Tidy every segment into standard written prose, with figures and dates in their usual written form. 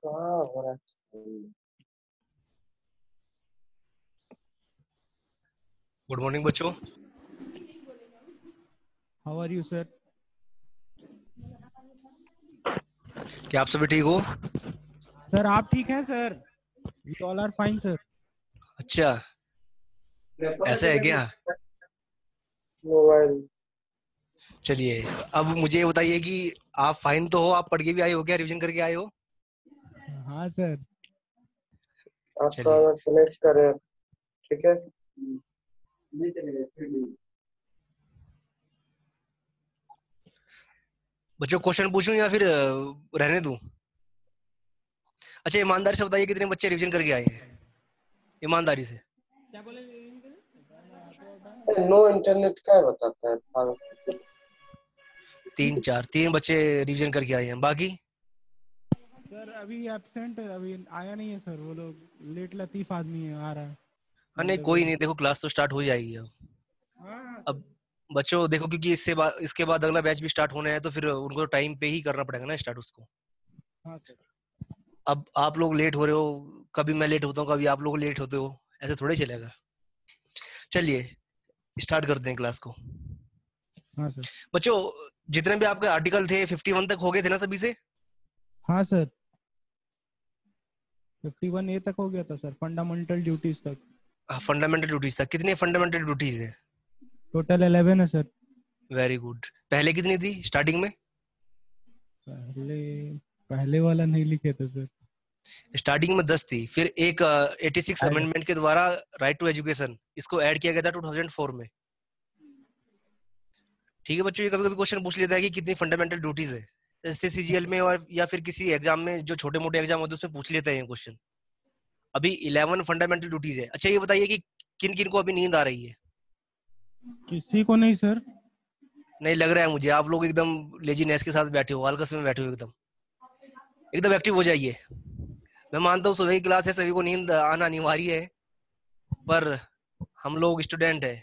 कहाँ हो रहा है? गुड मॉर्निंग बच्चों। How are you sir? क्या आप सभी ठीक हो? सर आप ठीक हैं sir? We all are fine sir. अच्छा, ऐसा है क्या? मोबाइल। चलिए, अब मुझे ये बताइए कि आप फाइन तो हो, आप पढ़ के भी आए हो क्या, रिवीजन करके आए हो? हाँ सर। आपका चलिए फिनिश करें, ठीक है। बच्चों, क्वेश्चन पूछूं या फिर रहने दूं? अच्छा, ईमानदारी से बताइए कितने बच्चे रिवीजन करके आए हैं, ईमानदारी से। क्या बोले? नो इंटरनेट क्या बताता है फालतू? 3 बच्चे रिवीजन करके आए हैं, बाकी सर अभी एब्सेंट है, अभी आया नहीं है सर। वो लोग लेट लतीफ आदमी है, आ रहा है। हाँ नहीं कोई नहीं, देखो क्लास तो स्टार्ट हो जाएगी अब। हाँ अब बच्चों देखो, क्योंकि इसके बाद अगला बैच भी स्टार्ट होना है, तो फिर उनको टाइम पे ही करना पड़ेगा ना स्टार्ट उसको। हाँ सर। अब आप लोग लेट हो रहे हो, कभी मैं लेट होता हूँ, कभी आप लोग लेट होते हो, ऐसे थोड़े चलेगा। चलिए स्टार्ट करते हैं क्लास को। हाँ सर। बच्चों, जितने भी आपके आर्टिकल थे 51 तक हो गए थे ना सभी से? हाँ सर, 51A तक हो गया था सर, फंडामेंटल ड्यूटीज तक। फंडामेंटल ड्यूटीज तक कितने फंडामेंटल ड्यूटीज है? टोटल 11 है सर। Very good. पहले कितनी थी स्टार्टिंग में? पहले पहले वाला नहीं लिखे थे सर। स्टार्टिंग में 10 थी, फिर एक 86 अमेंडमेंट के द्वारा राइट टू एजुकेशन इसको ऐड किया गया था 2004 में। ठीक है बच्चों, ये कभी कभी क्वेश्चन पूछ लेता है कि कितनी फंडामेंटल ड्यूटीज है, जैसे सीजीएल में और या फिर किसी एग्जाम में, जो छोटे मोटे एग्जाम होते हैं उसमें पूछ लेते हैं क्वेश्चन। अभी 11 फंडामेंटल ड्यूटीज है। अच्छा ये बताइए कि किन किन को अभी नींद आ रही है? किसी को नहीं सर। नहीं लग रहा है मुझे, आप लोग एकदम लेजीनेस के साथ बैठे हो, आलकस में बैठे हो, एकदम एकदम एक्टिव हो जाइए। मैं मानता हूँ सुबह की क्लास है, सभी को नींद आना अनिवार्य है, पर हम लोग स्टूडेंट है,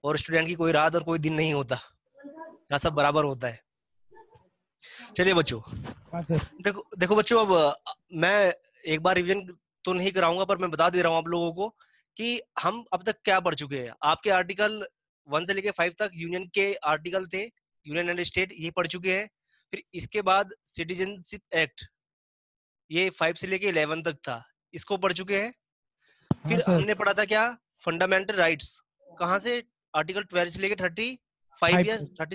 और स्टूडेंट की कोई रात और कोई दिन नहीं होता, यहाँ सब बराबर होता है। चलिए बच्चों, हाँ सर। देखो देखो बच्चों, अब मैं एक बार रिवीजन तो नहीं कराऊंगा, पर मैं बता दे रहा हूँ आप लोगों को कि हम अब तक क्या पढ़ चुके हैं। आपके आर्टिकल 1 से लेके 5 तक यूनियन के आर्टिकल थे, यूनियन एंड स्टेट, ये पढ़ चुके हैं। फिर इसके बाद सिटीजनशिप एक्ट, ये 5 से लेके 11 तक था, इसको पढ़ चुके हैं। हाँ फिर सर। हमने पढ़ा था क्या, फंडामेंटल राइट्स, कहाँ से, आर्टिकल 12 से लेके 35 फाइव या तक।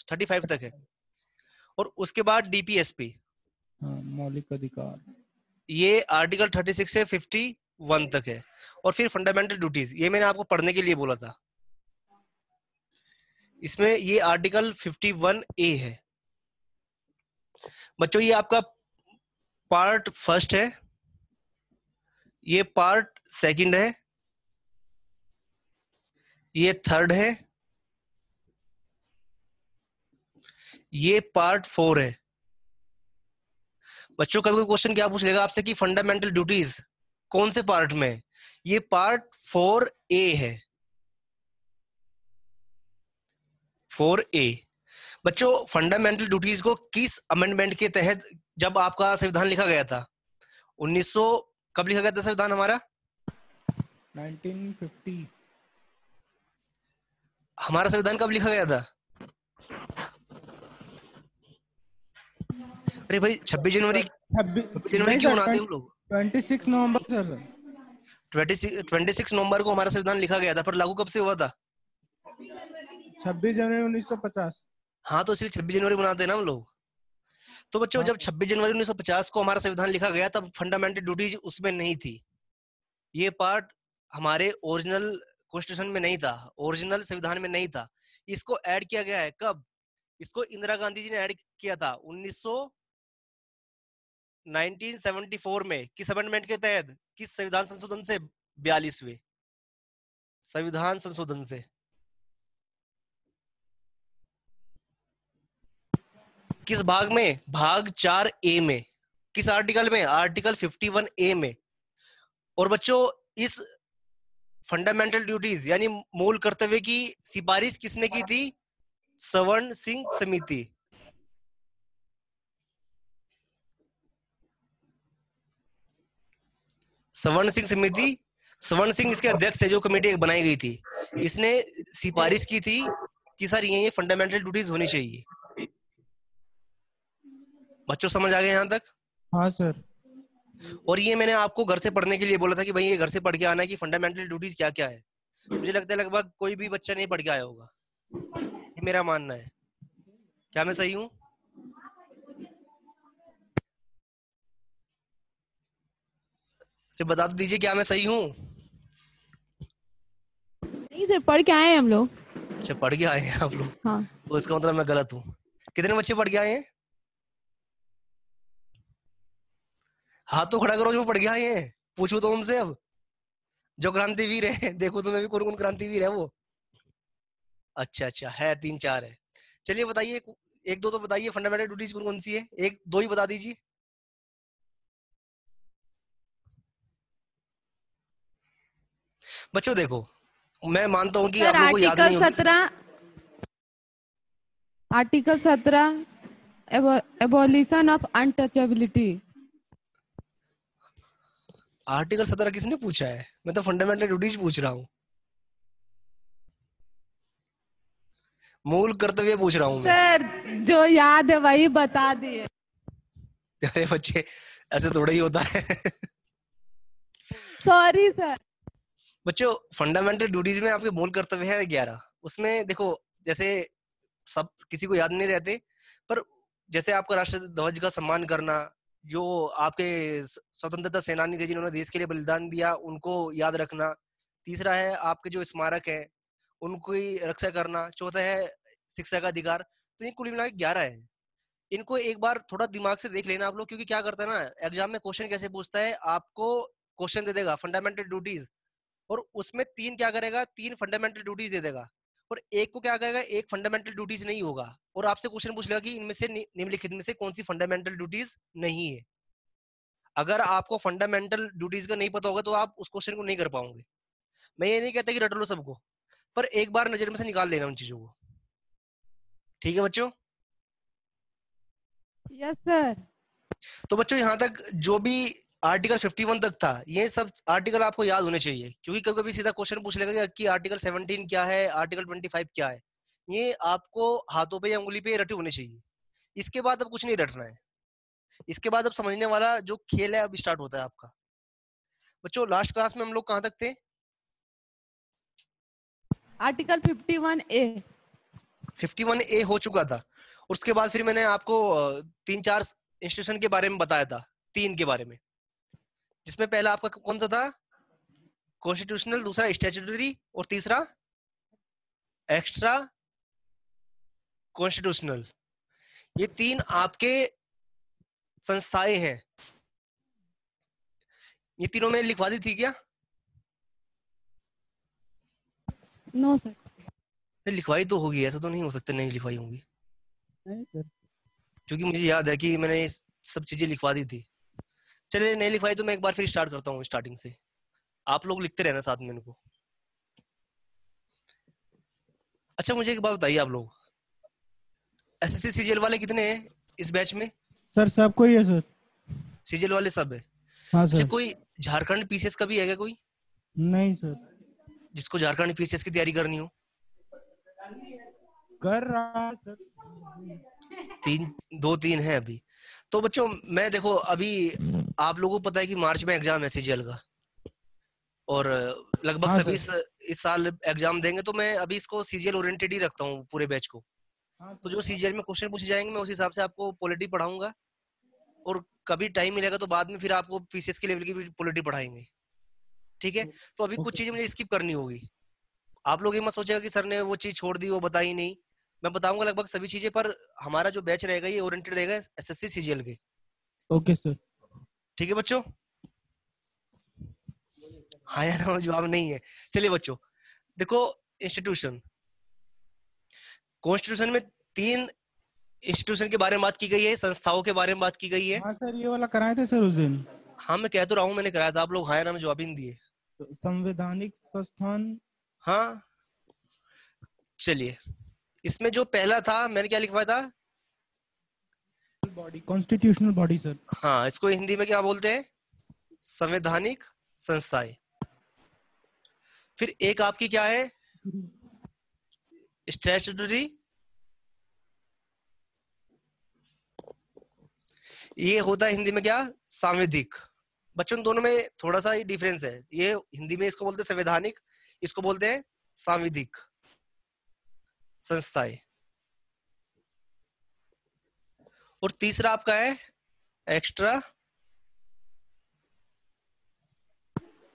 35 तक है। और उसके बाद डीपीएसपी, हाँ, मौलिक अधिकार। ये आर्टिकल 36 से 51 तक है। और फिर फंडामेंटल ड्यूटीज, ये मैंने आपको पढ़ने के लिए बोला था, इसमें ये आर्टिकल 51A है। बच्चों ये आपका पार्ट फर्स्ट है, ये पार्ट सेकंड है, ये थर्ड है, ये पार्ट 4 है। बच्चों कभी कोई क्वेश्चन क्या पूछ लेगा आपसे कि फंडामेंटल ड्यूटीज कौन से पार्ट में है? ये पार्ट 4A है, 4A। बच्चों फंडामेंटल ड्यूटीज को किस अमेंडमेंट के तहत, जब आपका संविधान लिखा गया था 1900, कब लिखा गया था संविधान हमारा? 1950। हमारा संविधान कब लिखा गया था? अरे भाई 26 जनवरी, 26 जनवरी नहीं क्यों सर, मनाते हैं हम लोग? 26 नवंबर सर। 26 नवंबर को हमारा संविधान लिखा गया था, पर लागू कब से हुआ था? 26 जनवरी 1950। हाँ तो इसलिए 26 जनवरी मनाते हैं ना हम लोग। तो बच्चों हाँ जब 26 जनवरी 1950 को हमारा संविधान लिखा गया, तब फंडामेंटल ड्यूटीज उसमें नहीं थी, ये पार्ट हमारे ओरिजिनल कॉन्स्टिट्यूशन में नहीं था, ओरिजिनल संविधान में नहीं था। इसको ऐड किया गया है कब? इसको इंदिरा गांधी जी ने ऐड किया था 1974 में। किस अमेंडमेंट के तहत, किस संविधान संशोधन से? 42वें संविधान संशोधन से। किस भाग में? भाग 4A में। किस आर्टिकल में? आर्टिकल 51A में। और बच्चों इस फंडामेंटल ड्यूटीज यानी मूल कर्तव्य की सिफारिश किसने की थी? सवर्ण सिंह समिति। स्वर्ण सिंह समिति, स्वर्ण सिंह इसके अध्यक्ष है, जो कमेटी एक बनाई गई थी, इसने सिफारिश की थी कि सर ये फंडामेंटल ड्यूटीज होनी चाहिए। बच्चों समझ आ गए यहाँ तक? हाँ सर। और ये मैंने आपको घर से पढ़ने के लिए बोला था कि भाई ये घर से पढ़ के आना है कि फंडामेंटल ड्यूटीज क्या क्या है। मुझे लगता है लगभग कोई भी बच्चा नहीं पढ़ के आया होगा, ये मेरा मानना है। क्या मैं सही हूँ? बता तो दीजिए, क्या मैं सही हूँ? नहीं सर, पढ़ के आए हैं हम लोग। अच्छा, पढ़ के आए हैं आप लोग? हाँ। तो इसका मतलब मैं गलत हूँ। कितने बच्चे पढ़ के आए हैं? हाथ तो खड़ा करो जो पढ़ के आए हैं, पूछू तो उनसे। अब जो क्रांतिवीर है, देखो तुम्हें भी कौन कौन क्रांतिवीर है वो। अच्छा अच्छा है, 3-4 है। चलिए बताइए, एक दो तो बताइए फंडामेंटल ड्यूटीज कौन कौन सी है, एक दो ही बता दीजिए। बच्चों देखो, मैं मानता हूँ कि आप लोगों को याद नहीं होगी। Article 17 abolition of untouchability. Article 17 किसने पूछा है? मैं तो फंडामेंटल ड्यूटीज पूछ रहा हूँ, मूल कर्तव्य पूछ रहा हूँ मैं। सर जो याद है वही बता दिए। अरे बच्चे, ऐसे थोड़ा ही होता है। Sorry sir. बच्चों, फंडामेंटल ड्यूटीज में आपके मूल कर्तव्य है 11। उसमें देखो, जैसे सब किसी को याद नहीं रहते, पर जैसे आपका राष्ट्र ध्वज का सम्मान करना, जो आपके स्वतंत्रता सेनानी थे जिन्होंने देश के लिए बलिदान दिया, उनको याद रखना। तीसरा है आपके जो स्मारक है उनकी रक्षा करना। चौथा है शिक्षा का अधिकार। तो ये कुल मिला के 11 है। इनको एक बार थोड़ा दिमाग से देख लेना आप लोग, क्योंकि क्या करता है ना, एग्जाम में क्वेश्चन कैसे पूछता है, आपको क्वेश्चन दे देगा फंडामेंटल ड्यूटीज, और उसमें 3 क्या करेगा, 3 फंडामेंटल ड्यूटीज दे देगा, और एक को क्या करेगा, एक फंडामेंटल ड्यूटीज नहीं होगा, और आपसे क्वेश्चन पूछ लेगा कि इनमें से निम्नलिखित में से कौन सी फंडामेंटल ड्यूटीज नहीं है। अगर आपको फंडामेंटल ड्यूटीज का नहीं पता होगा तो आप उस क्वेश्चन को नहीं कर पाओगे। मैं ये नहीं कहता कि रट लो सबको, पर एक बार नजर में से निकाल लेना उन चीजों को। ठीक है बच्चों? Yes sir. तो बच्चों, यहाँ तक जो भी आर्टिकल 51 तक था, ये सब आर्टिकल आपको याद होने चाहिए, क्योंकि कभी कभी सीधा क्वेश्चन पूछ लेगा कि आर्टिकल 17 क्या है, आर्टिकल 25 क्या है। ये आपको हाथों पे या उंगली पे रटे होने चाहिए। इसके बाद अब कुछ नहीं रटना है। इसके बाद अब समझने वाला जो खेल है अब स्टार्ट होता है आपका। बच्चों, लास्ट क्लास में हम लोग कहाँ तक थे? Article 51A। 51A हो चुका था। उसके बाद फिर मैंने आपको 3-4 इंस्टीट्यूशन के बारे में बताया था, 3 के बारे में, जिसमें पहला आपका कौन सा था? कॉन्स्टिट्यूशनल, दूसरा स्टैट्यूटरी, और तीसरा एक्स्ट्रा कॉन्स्टिट्यूशनल। ये 3 आपके संस्थाएं हैं। ये तीनों मैंने लिखवा दी थी क्या? No sir. लिखवाई तो होगी, ऐसा तो नहीं हो सकता नहीं लिखवाई होंगी, नहीं सर। क्योंकि मुझे याद है कि मैंने सब चीजें लिखवा दी थी। चलिए, नहीं लिखवाई तो मैं एक बार फिर स्टार्ट करता हूँ स्टार्टिंग से। आप लोग लिखते रहना साथ में इनको। अच्छा, मुझे एक बात बताइए, आप लोग एसएससी सीजीएल वाले कितने हैं इस बैच में? सर सबको ही है सर। सीजीएल वाले सब है? हाँ अच्छा, सर। कोई झारखंड पीसीएस का भी है क्या कोई, नहीं सर। जिसको झारखंड पीसीएस की तैयारी करनी हो? कर रहा है सर। 2-3 है अभी। तो बच्चों, मैं देखो अभी आप लोगों को पता है कि मार्च में एग्जाम है सीजीएल का, और लगभग हाँ सभी सर। इस साल एग्जाम देंगे, तो मैं अभी इसको सीजीएल ओरिएंटेड ही रखता हूँ पूरे बैच को। हाँ तो सर। जो सीजीएल में क्वेश्चन पूछे जाएंगे मैं उस हिसाब से आपको पॉलिटी पढ़ाऊंगा, और कभी टाइम मिलेगा तो बाद में फिर आपको पीसीएस के लेवल की भी पॉलिटी पढ़ाएंगे। ठीक है? तो अभी कुछ चीजें मुझे स्किप करनी होगी। आप लोग ये मत सोचेगा कि सर ने वो चीज छोड़ दी, वो बताई नहीं। मैं बताऊंगा लगभग सभी चीजें, पर हमारा जो बैच रहेगा ये ओरिएंटेड रहेगा एसएससी सीजीएल के। Okay sir. ठीक है बच्चों? हाँ या ना जवाब नहीं है। चलिए बच्चों, देखो, इंस्टीट्यूशन, कॉन्स्टिट्यूशन में 3 इंस्टीट्यूशन के बारे में बात की गई है, संस्थाओं के बारे में बात की गई है। हाँ सर, ये वाला कराए थे सर उस दिन। हाँ, मैं कह तो रहा हूँ मैंने कराया था, आप लोग हाँ या ना में जवाब ही नहीं दिए। संवैधानिक संस्थान। हाँ, चलिए, इसमें जो पहला था मैंने क्या लिखवाया था? Body, constitutional body sir. हाँ, इसको हिंदी में क्या बोलते हैं? संवैधानिक संस्थाएं। फिर एक आपकी क्या है, स्टैट्यूटरी, ये होता है हिंदी में क्या, सांविधिक। बच्चों दोनों में थोड़ा सा ही डिफरेंस है, ये हिंदी में इसको बोलते हैं संवैधानिक, इसको बोलते हैं सांविधिक संस्थाएं। और तीसरा आपका है एक्स्ट्रा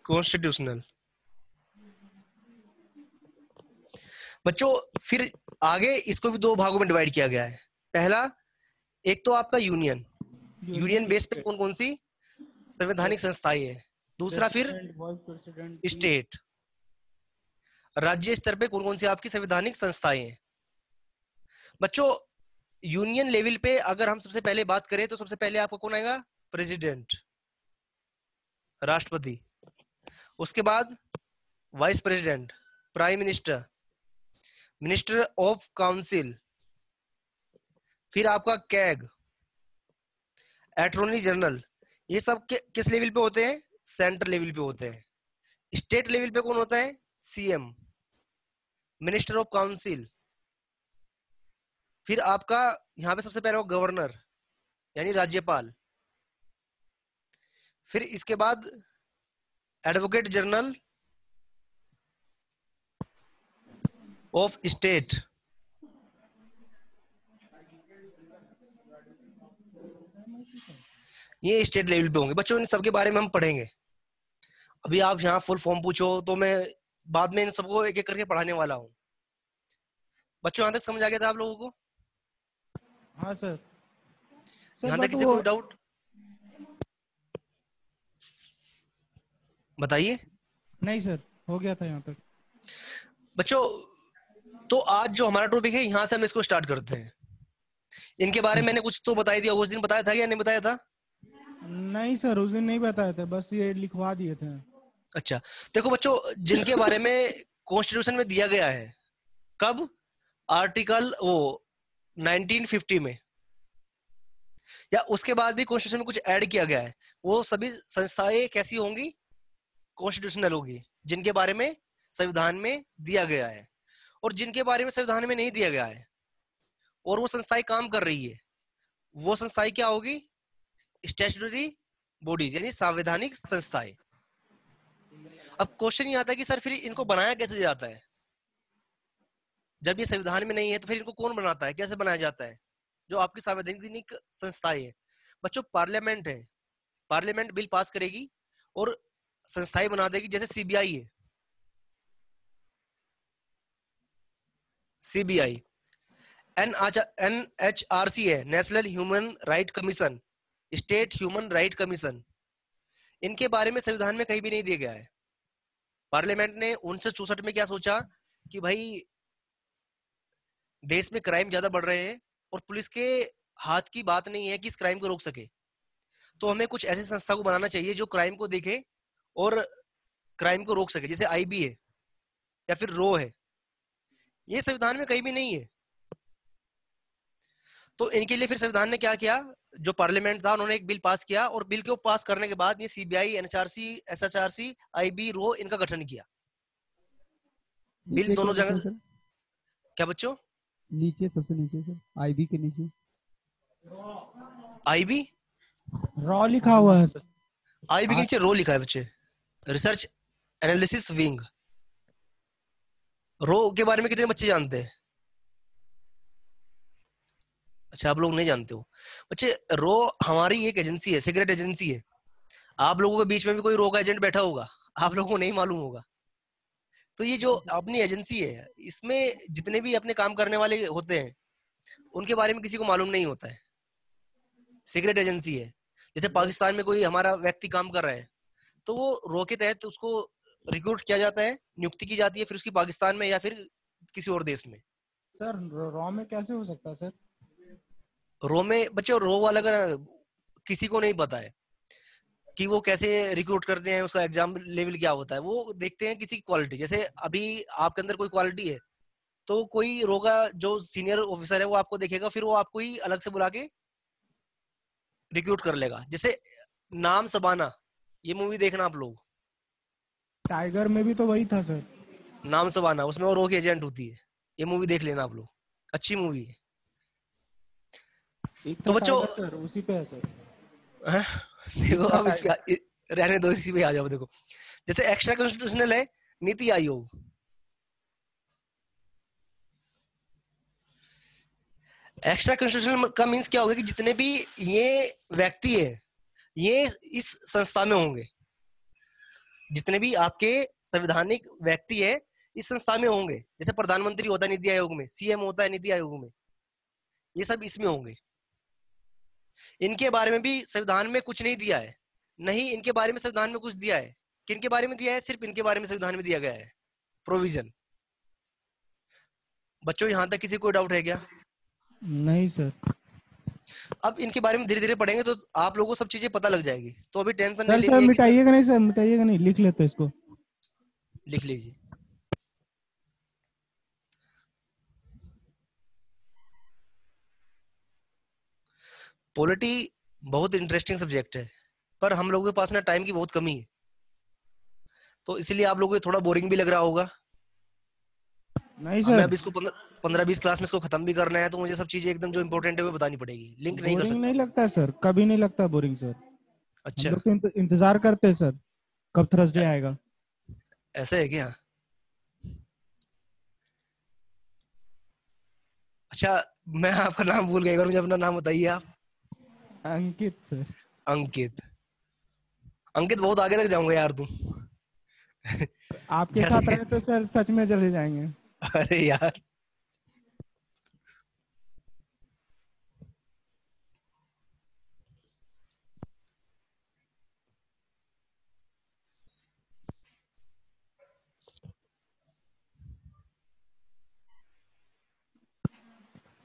कॉन्स्टिट्यूशनल। बच्चों फिर आगे इसको भी दो भागों में डिवाइड किया गया है। पहला, एक तो आपका यूनियन, यूनियन बेस पे कौन कौन सी संवैधानिक संस्थाएं है। दूसरा फिर स्टेट, राज्य स्तर पे कौन कौन सी आपकी संवैधानिक संस्थाएं हैं। बच्चों यूनियन लेवल पे अगर हम सबसे पहले बात करें तो सबसे पहले आपको कौन आएगा, प्रेसिडेंट, राष्ट्रपति। उसके बाद vice president, prime minister, minister of council. फिर आपका कैग, अटॉर्नी जनरल। ये सब किस लेवल पे होते हैं, सेंट्रल लेवल पे होते हैं। स्टेट लेवल पे कौन होता है, सीएम, मिनिस्टर ऑफ काउंसिल। फिर आपका यहाँ पे सबसे पहले गवर्नर यानी राज्यपाल। फिर इसके बाद एडवोकेट जनरल ऑफ स्टेट। ये स्टेट लेवल पे होंगे। बच्चों इन सबके बारे में हम पढ़ेंगे। अभी आप यहाँ फुल फॉर्म पूछो तो मैं बाद में इन सबको एक एक करके पढ़ाने वाला हूँ। बच्चों यहाँ तक समझ आ गया था आप लोगों को? हाँ सर। यहाँ तक किसी को डाउट बताइए। नहीं सर, हो गया था यहाँ तक। बच्चों तो आज जो हमारा टॉपिक है यहाँ से हम इसको स्टार्ट करते हैं। इनके बारे में मैंने कुछ तो बताई दिया, उस दिन बताया था या नहीं बताया था? नहीं सर, उस दिन नहीं बताए थे, बस ये लिखवा दिए थे। अच्छा देखो बच्चों, जिनके बारे में कॉन्स्टिट्यूशन में दिया गया है, कब, आर्टिकल वो 1950 में, या उसके बाद भी कॉन्स्टिट्यूशन में कुछ ऐड किया गया है, वो सभी संस्थाएं कैसी होंगी, कॉन्स्टिट्यूशनल होगी, जिनके बारे में संविधान में दिया गया है। और जिनके बारे में संविधान में नहीं दिया गया है और वो संस्थाएं काम कर रही है, वो संस्थाएं क्या होगी, स्टैट्यूटरी बॉडीज यानी संवैधानिक संस्थाएं। अब क्वेश्चन ये आता है कि सर फिर इनको बनाया कैसे जाता है? जब ये संविधान में नहीं है तो फिर इनको कौन बनाता है, कैसे बनाया जाता है जो आपकी संवैधानिक संस्थाएं है? बच्चों पार्लियामेंट है, पार्लियामेंट बिल पास करेगी और संस्थाएं बना देगी। जैसे सीबीआई है, सीबीआई, एनएचआरसी है, national human right commission, state human right commission. इनके बारे में संविधान में कहीं भी नहीं दिया गया है। पार्लियामेंट ने 1964 में क्या सोचा कि भाई देश में क्राइम ज्यादा बढ़ रहे हैं और पुलिस के हाथ की बात नहीं है कि इस क्राइम को रोक सके, तो हमें कुछ ऐसी संस्था को बनाना चाहिए जो क्राइम को देखे और क्राइम को रोक सके। जैसे आईबी है या फिर रो है, ये संविधान में कहीं भी नहीं है। तो इनके लिए फिर संविधान ने क्या किया, जो पार्लियामेंट था उन्होंने एक बिल पास किया और बिल को पास करने के बाद ये सीबीआई, एनएचआरसी, एसएचआरसी, आईबी, रो इनका गठन किया। बिल दोनों जगह। क्या बच्चों? नीचे, सबसे नीचे सर, आईबी के नीचे आईबी रॉ लिखा हुआ है सर। आईबी के नीचे रो लिखा है बच्चे, रिसर्च एनालिसिस विंग। रो के बारे में कितने बच्चे जानते हैं? अच्छा आप लोग नहीं जानते हो बच्चे। रो हमारी एक एजेंसी है, सीक्रेट एजेंसी है। आप लोगों के बीच में भी कोई रो का एजेंट बैठा होगा, आप लोगों को नहीं मालूम होगा। तो ये जो अपनी एजेंसी है, इसमें जितने भी अपने काम करने वाले होते हैं उनके बारे में किसी को मालूम नहीं होता है। सीक्रेट एजेंसी है। जैसे पाकिस्तान में कोई हमारा व्यक्ति काम कर रहा है तो वो रो के तहत उसको रिक्रूट किया जाता है, नियुक्ति की जाती है, फिर उसकी पाकिस्तान में या फिर किसी और देश में। सर रॉ में कैसे हो सकता है सर? रो में बच्चों, रो वाला अगर किसी को नहीं पता है कि वो कैसे रिक्रूट करते हैं, उसका एग्जाम लेवल क्या होता है, वो देखते हैं किसी की क्वालिटी। जैसे अभी आपके अंदर कोई क्वालिटी है तो कोई रो का जो सीनियर ऑफिसर है वो आपको देखेगा, फिर वो आपको ही अलग से बुला के रिक्रूट कर लेगा। जैसे नाम सबाना, ये मूवी देखना आप लोग, टाइगर में भी तो वही था सर। नाम सबाना, उसमें वो रोकी एजेंट होती है। ये मूवी देख लेना आप लोग, अच्छी मूवी है। एक तो था बच्चों टाइगर सर, उसी पे है सर। हैं? देखो एक था अब इस पे रहने दो, इसी पे आ जाओ। देखो जैसे एक्स्ट्रा कॉन्स्टिट्यूशनल है नीति आयोग। एक्स्ट्रा कॉन्स्टिट्यूशनल का मीन्स क्या होगा कि जितने भी ये व्यक्ति है ये इस संस्था में होंगे। जितने भी आपके संवैधानिक व्यक्ति है इस संस्था में होंगे। जैसे प्रधानमंत्री होता है नीति आयोग में, सीएम होता है नीति आयोग में, ये सब इसमें होंगे। इनके बारे में भी संविधान में कुछ नहीं दिया है, नहीं इनके बारे में संविधान में कुछ दिया है। किनके बारे में दिया है? सिर्फ इनके बारे में संविधान में दिया गया है प्रोविजन। बच्चों यहां तक किसी को डाउट है क्या? नहीं सर। अब इनके बारे में धीरे धीरे पढ़ेंगे तो आप लोगों को सब चीजें पता लग जाएगी। तो अभी टेंशन नहीं सर लेनी सर है कि सर मिटाइएगा नहीं सर, मिटाइएगा नहीं, लिख लेते इसको। लिख लीजिए। पॉलिटी बहुत इंटरेस्टिंग सब्जेक्ट है, पर हम लोगों के पास ना टाइम की बहुत कमी है, तो इसलिए आप लोगों को थोड़ा बोरिंग भी लग रहा होगा। नहीं हमें सर, अब इसको 15-20 क्लास में इसको खत्म भी करना है, तो मुझे सब चीजें एकदम जो इंपॉर्टेंट है वो बतानी पड़ेगी। लिंक नहीं कर बोरिंग सकता। नहीं लगता है सर, कभी नहीं लगता बोरिंग सर। हम अच्छा लोग तो इंतजार करते हैं सर, कब थर्सडे आएगा। ऐसे है क्या? अच्छा मैं आपका नाम भूल गया, एक बार मुझे अपना नाम बताइए आप। अंकित सर। अंकित। अंकित बहुत आगे तक जाऊंगा यार तुम। आपके जैसे साथ रहे तो सर सच में चले जाएंगे। अरे यार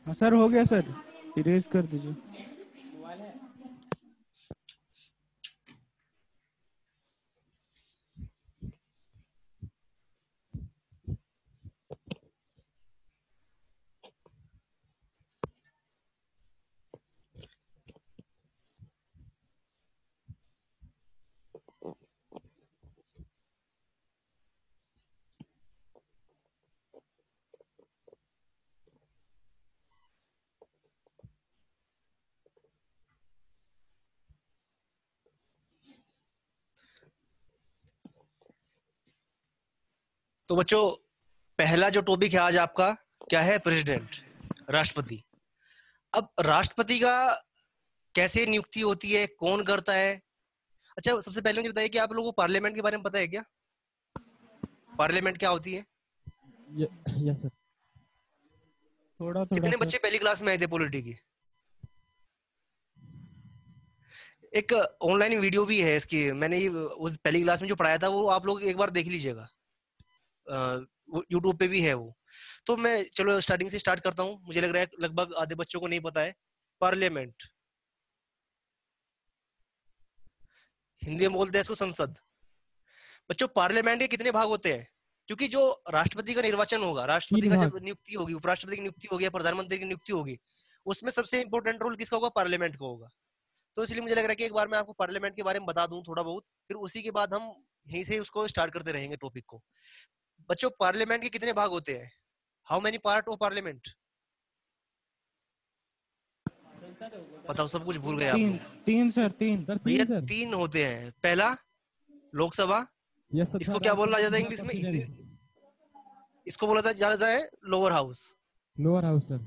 हाँ सर, हो गया सर, इरेज कर दीजिए। तो बच्चों पहला जो टॉपिक है आज आपका क्या है? प्रेसिडेंट, राष्ट्रपति। अब राष्ट्रपति का कैसे नियुक्ति होती है, कौन करता है? अच्छा सबसे पहले मुझे बताइए कि आप लोगों को पार्लियामेंट के बारे में पता है क्या? पार्लियामेंट क्या होती है? Yes sir. थोड़ा थोड़ा कितने सर। बच्चे पहली क्लास में आए थे पॉलिटी की? एक ऑनलाइन वीडियो भी है इसकी, मैंने ये उस पहली क्लास में जो पढ़ाया था वो आप लोग एक बार देख लीजिएगा, यूट्यूब पे भी है वो। तो मैं चलो स्टार्टिंग से स्टार्ट करता हूँ। मुझे लग रहा है लगभग आधे बच्चों को नहीं पता है। पार्लियामेंट, हिंदी में बोलते हैं इसको संसद। बच्चों पार्लियामेंट के कितने भाग होते हैं? क्योंकि जो राष्ट्रपति का निर्वाचन होगा, राष्ट्रपति 3 का भाग। जब नियुक्ति होगी, उपराष्ट्रपति की नियुक्ति होगी या प्रधानमंत्री की नियुक्ति होगी, उसमें सबसे इंपॉर्टेंट रोल किसका होगा? पार्लियामेंट का होगा। तो इसलिए मुझे लग रहा है कि एक बार मैं आपको पार्लियामेंट के बारे में बता दूं थोड़ा बहुत, फिर उसी के बाद हम यहीं से उसको स्टार्ट करते रहेंगे टॉपिक को। बच्चों पार्लियामेंट के कितने भाग होते हैं? How many part of parliament? बताओ, सब कुछ भूल गए आप 3 लोग। 3 सर, 3। सर भैया 3 सर। 3 होते हैं। पहला लोकसभा, यस सर। इसको क्या बोला जाता है इंग्लिश में? हिंदी इसको बोला जाता है lower house. Lower house sir,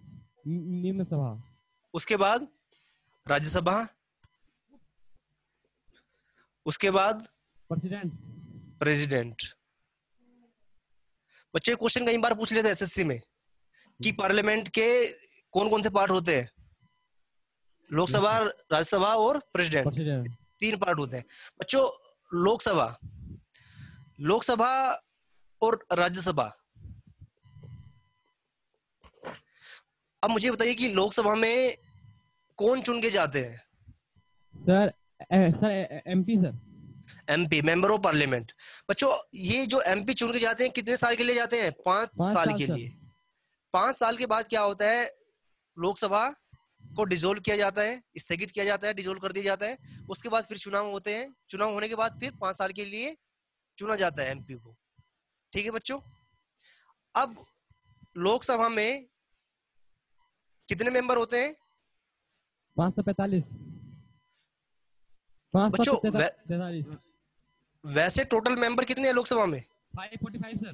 निम्न सभा। उसके बाद राज्यसभा, उसके बाद प्रेसिडेंट। प्रेसिडेंट। बच्चे क्वेश्चन कई बार पूछ लेते हैं एसएससी में कि पार्लियामेंट के कौन कौन से पार्ट होते हैं? लोकसभा, राज्यसभा और प्रेसिडेंट, प्रेसिडेंट। 3 पार्ट होते हैं। बच्चों लोकसभा, लोकसभा और राज्यसभा। अब मुझे बताइए कि लोकसभा में कौन चुन के जाते हैं? Sir sir MP sir. MP, member of parliament. बच्चों ये जो एमपी चुन के जाते हैं कितने साल के लिए जाते हैं? 5 5 साल साल के सर। लिए। 5 साल के बाद क्या होता है? लोकसभा को डिसोल्व किया जाता है, स्थगित किया जाता है, डिसोल्व कर दिया जाता है। उसके बाद फिर चुनाव होते हैं। चुनाव होने के बाद फिर 5 साल के लिए चुना जाता है एमपी को। ठीक है बच्चों, अब लोकसभा में कितने मेंबर होते हैं? 545 बच्चों 543 वैसे टोटल मेंबर कितने हैं लोकसभा में? 545 सर।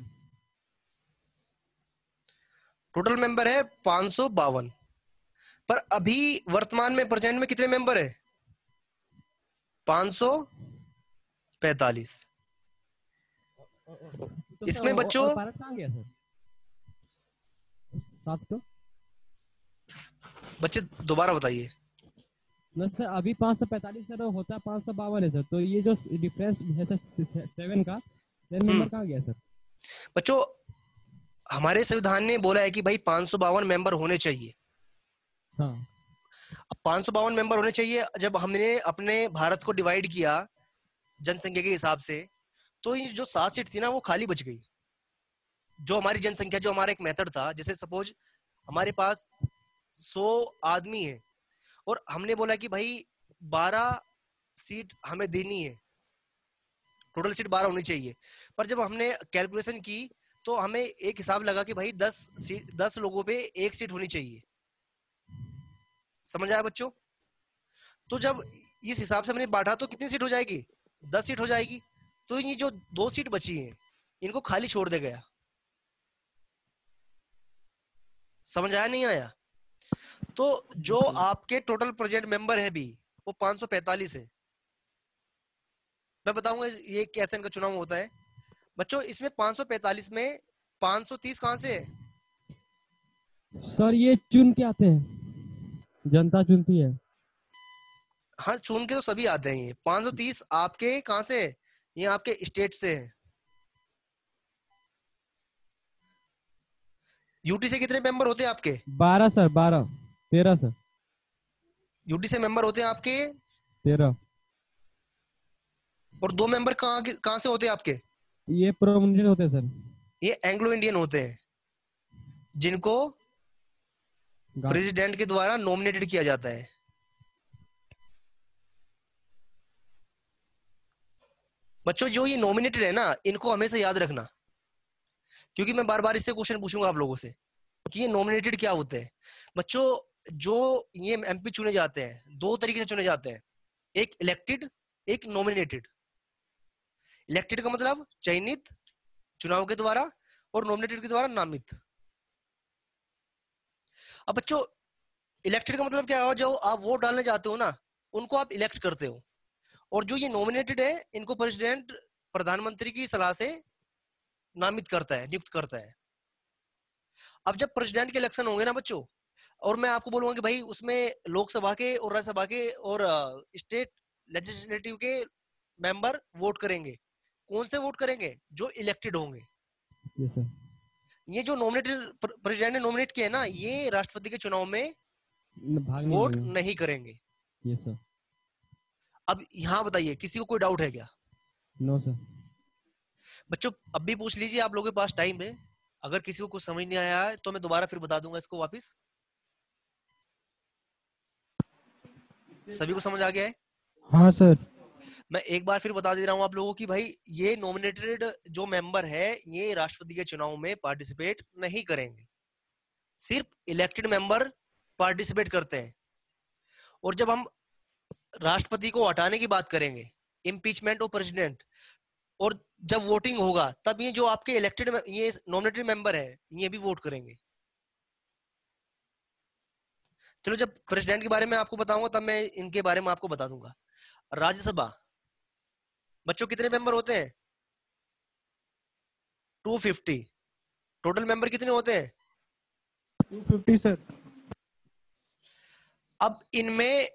टोटल मेंबर है 552, पर अभी वर्तमान में प्रेजेंट में कितने मेंबर है? 545। तो इसमें सर, बच्चों और भारत कहाँ गया सर? 700 बच्चे दोबारा बताइए। न सर, अभी 545 सर होता है, 552 है सर, तो ये जो डिफरेंस है सर 7 का, 10 नंबर कहाँ गया सर? बच्चों हमारे संविधान ने बोला है कि भाई 552 मेंबर होने चाहिए। हाँ। अब 552 मेंबर होने चाहिए। जब हमने अपने भारत को डिवाइड किया जनसंख्या के हिसाब से, तो ये जो 7 सीट थी ना वो खाली बच गई। जो हमारी जनसंख्या, जो हमारा एक मेथड था, जैसे सपोज हमारे पास 100 आदमी है और हमने बोला कि भाई 12 सीट हमें देनी है, टोटल सीट 12 होनी चाहिए। पर जब हमने कैलकुलेशन की तो हमें एक हिसाब लगा कि भाई 10 लोगों पे 1 सीट होनी चाहिए। समझ आया बच्चों? तो जब इस हिसाब से हमने बांटा तो कितनी सीट हो जाएगी? 10 सीट हो जाएगी। तो ये जो 2 सीट बची हैं इनको खाली छोड़ दे गया। समझ आया नहीं आया? तो जो आपके टोटल प्रेजेंट मेंबर है भी वो 545 है। मैं बताऊंगा ये कैसे इनका चुनाव होता है। बच्चों इसमें 545 में 530 कहां से है? सर ये चुन के आते हैं, जनता चुनती है। हाँ चुन के तो सभी आते हैं। ये 530 आपके कहां से है? ये आपके स्टेट से है। यूटी से कितने मेंबर होते हैं आपके? 12 सर, 12 13 सर। यूटी से मेंबर होते हैं आपके 13। और 2 मेंबर कहां से होते हैं आपके? ये प्रोमिनेंट होते हैं सर। ये एंग्लो इंडियन होते हैं जिनको प्रेसिडेंट के द्वारा नॉमिनेटेड किया जाता है। बच्चों जो ये नॉमिनेटेड है ना, इनको हमेशा याद रखना, क्योंकि मैं बार बार इससे क्वेश्चन पूछूंगा आप लोगों से कि ये नॉमिनेटेड क्या होते हैं। बच्चों जो ये एमपी चुने जाते हैं 2 तरीके से चुने जाते हैं, एक इलेक्टेड, एक नॉमिनेटेड। इलेक्टेड का मतलब चयनित चुनाव के द्वारा, और नॉमिनेटेड के द्वारा नामित। अब बच्चों इलेक्टेड का मतलब क्या है? जो आप वोट डालने जाते हो ना उनको आप इलेक्ट करते हो, और जो ये नॉमिनेटेड है इनको प्रेसिडेंट प्रधानमंत्री की सलाह से नामित करता है, नियुक्त करता है। अब जब प्रेसिडेंट के इलेक्शन होंगे ना बच्चों, और मैं आपको बोलूंगा कि भाई उसमें लोकसभा के और राज्यसभा के और स्टेट लेजिस्लेटिव के मेंबर वोट करेंगे। कौन से वोट करेंगे? जो इलेक्टेड होंगे। Yes sir. ये जो नॉमिनेटेड प्रेसिडेंट ने नॉमिनेट किया है ना, ये राष्ट्रपति के चुनाव में भाग वोट नहीं नहीं करेंगे। Yes sir. अब यहाँ बताइए किसी को कोई डाउट है क्या? No sir. बच्चों अब भी पूछ लीजिए, आप लोगों के पास टाइम है। अगर किसी को कुछ समझ नहीं आया है तो मैं दोबारा फिर बता दूंगा इसको वापस। सभी को समझ आ गया है? हाँ सर। मैं एक बार फिर बता दे रहा हूँ आप लोगों की, भाई ये नॉमिनेटेड जो मेंबर है ये राष्ट्रपति के चुनाव में पार्टिसिपेट नहीं करेंगे। सिर्फ इलेक्टेड मेंबर पार्टिसिपेट करते हैं। और जब हम राष्ट्रपति को हटाने की बात करेंगे, इम्पीचमेंट ऑफ प्रेसिडेंट, और जब वोटिंग होगा तब ये जो आपके इलेक्टेड ये नॉमिनेटेड मेंबर है ये भी वोट करेंगे। चलो जब प्रेसिडेंट के बारे में आपको बताऊंगा तब मैं इनके बारे में आपको बता दूंगा। राज्यसभा बच्चों कितने मेंबर होते हैं? 250। टोटल मेंबर कितने होते हैं? 250 सर। अब इनमें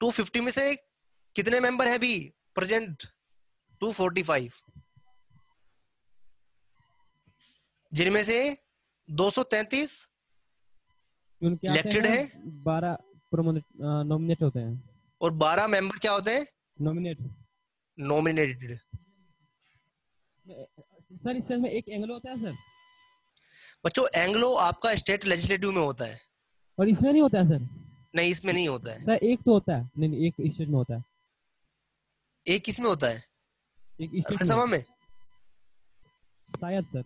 250 में से कितने मेंबर है भी प्रेजेंट? 245, जिनमें से 233 उनके आते इलेक्टेड है 12 नॉमिनेट होते हैं। और 12 मेंबर क्या होते हैं? नॉमिनेट। नॉमिनेटेड। सर इसमें एक एंग्लो होता है सर, बच्चों एंग्लो आपका स्टेट लेजिस्लेटिव में होता है। और इसमें नहीं होता है सर? नहीं इसमें नहीं होता है। सर एक तो होता है, नहीं एक स्टेट में होता है। एक किस में होता है? एक स्टेट में राज्यसभा में शायद सर।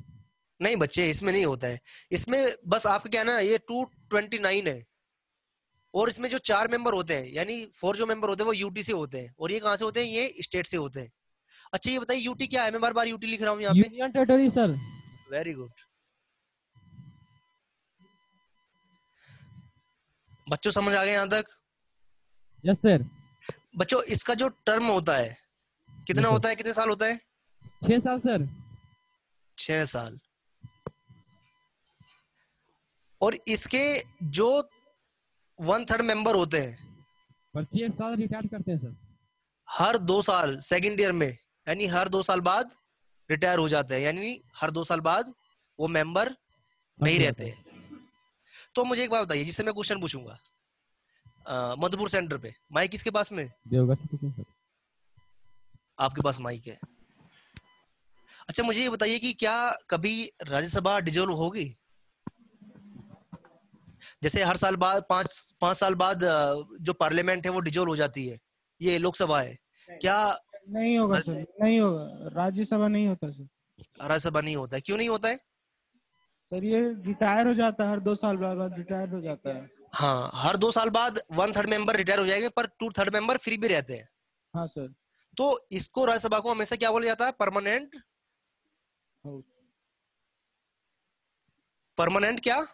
नहीं बच्चे, इसमें नहीं होता है। इसमें बस आपका क्या ना, ये 229 है, और इसमें जो 4 मेंबर होते हैं, यानी 4 जो मेंबर होते हैं वो यूटी से होते हैं, और ये कहाँ से होते हैं, ये स्टेट से होते हैं। अच्छा ये बताइए यूटी क्या है? मैं बार बार यूटी लिख रहा हूँ यहाँ पे। Union territory sir. Very good. बच्चों समझ आ गए यहाँ तक? Yes sir. बच्चों इसका जो टर्म होता है कितना Yes, sir. होता है, कितने साल होता है? 6 साल सर। 6 साल। और इसके जो 1/3 मेंबर होते हैं प्रत्येक साल रिटायर करते हैं सर। हर 2 साल सेकेंड ईयर में, यानी हर 2 साल बाद रिटायर हो जाते हैं, यानी हर 2 साल बाद वो मेंबर नहीं हट रहते। जाते हैं। तो मुझे एक बात बताइए, जिससे मैं क्वेश्चन पूछूंगा, मधुपुर सेंटर पे माइक किसके पास में? देवगढ़ से कितने सर? आपके पास माइक है। अच्छा मुझे ये बताइए कि क्या कभी राज्यसभा डिजोल्व होगी? जैसे हर साल बाद 5 साल बाद जो पार्लियामेंट है वो डिजोल्व हो जाती है, ये लोकसभा है, क्या नहीं होगा सर, नहीं होगा, राज्यसभा नहीं होता सर। राज्यसभा नहीं होता है? क्यों नहीं होता है? सर ये रिटायर हो जाता है, हर 2 साल बाद रिटायर हो जाता है। हाँ, हर 2 साल बाद 1/3 मेंबर रिटायर हो जाएंगे, पर 2/3 मेंबर फ्री भी रहते हैं। हाँ सर। तो इसको राज्यसभा को हमेशा क्या बोला जाता है? परमानेंट। हाउस। परमानेंट क्या?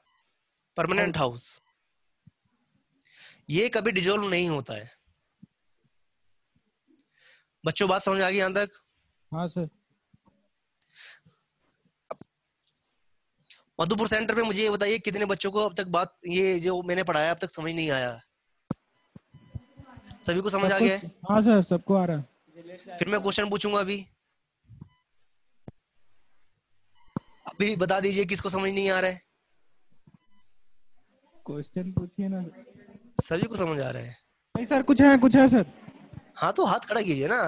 Permanent house. ये कभी डिजोल्व नहीं होता है। बच्चों बात समझ आ गई यहां तक? हाँ सर। मधुपुर सेंटर पे मुझे ये बताइए कितने बच्चों को अब तक बात, ये जो मैंने पढ़ाया अब तक समझ नहीं आया? सभी को समझ आ गया है? हाँ सर, सबको आ रहा है। फिर मैं क्वेश्चन पूछूंगा अभी अभी बता दीजिए किसको समझ नहीं आ रहा है। क्वेश्चन पूछिए ना। सभी को समझ आ रहा है? नहीं सर, कुछ है सर। हाँ तो हाथ खड़ा कीजिए ना,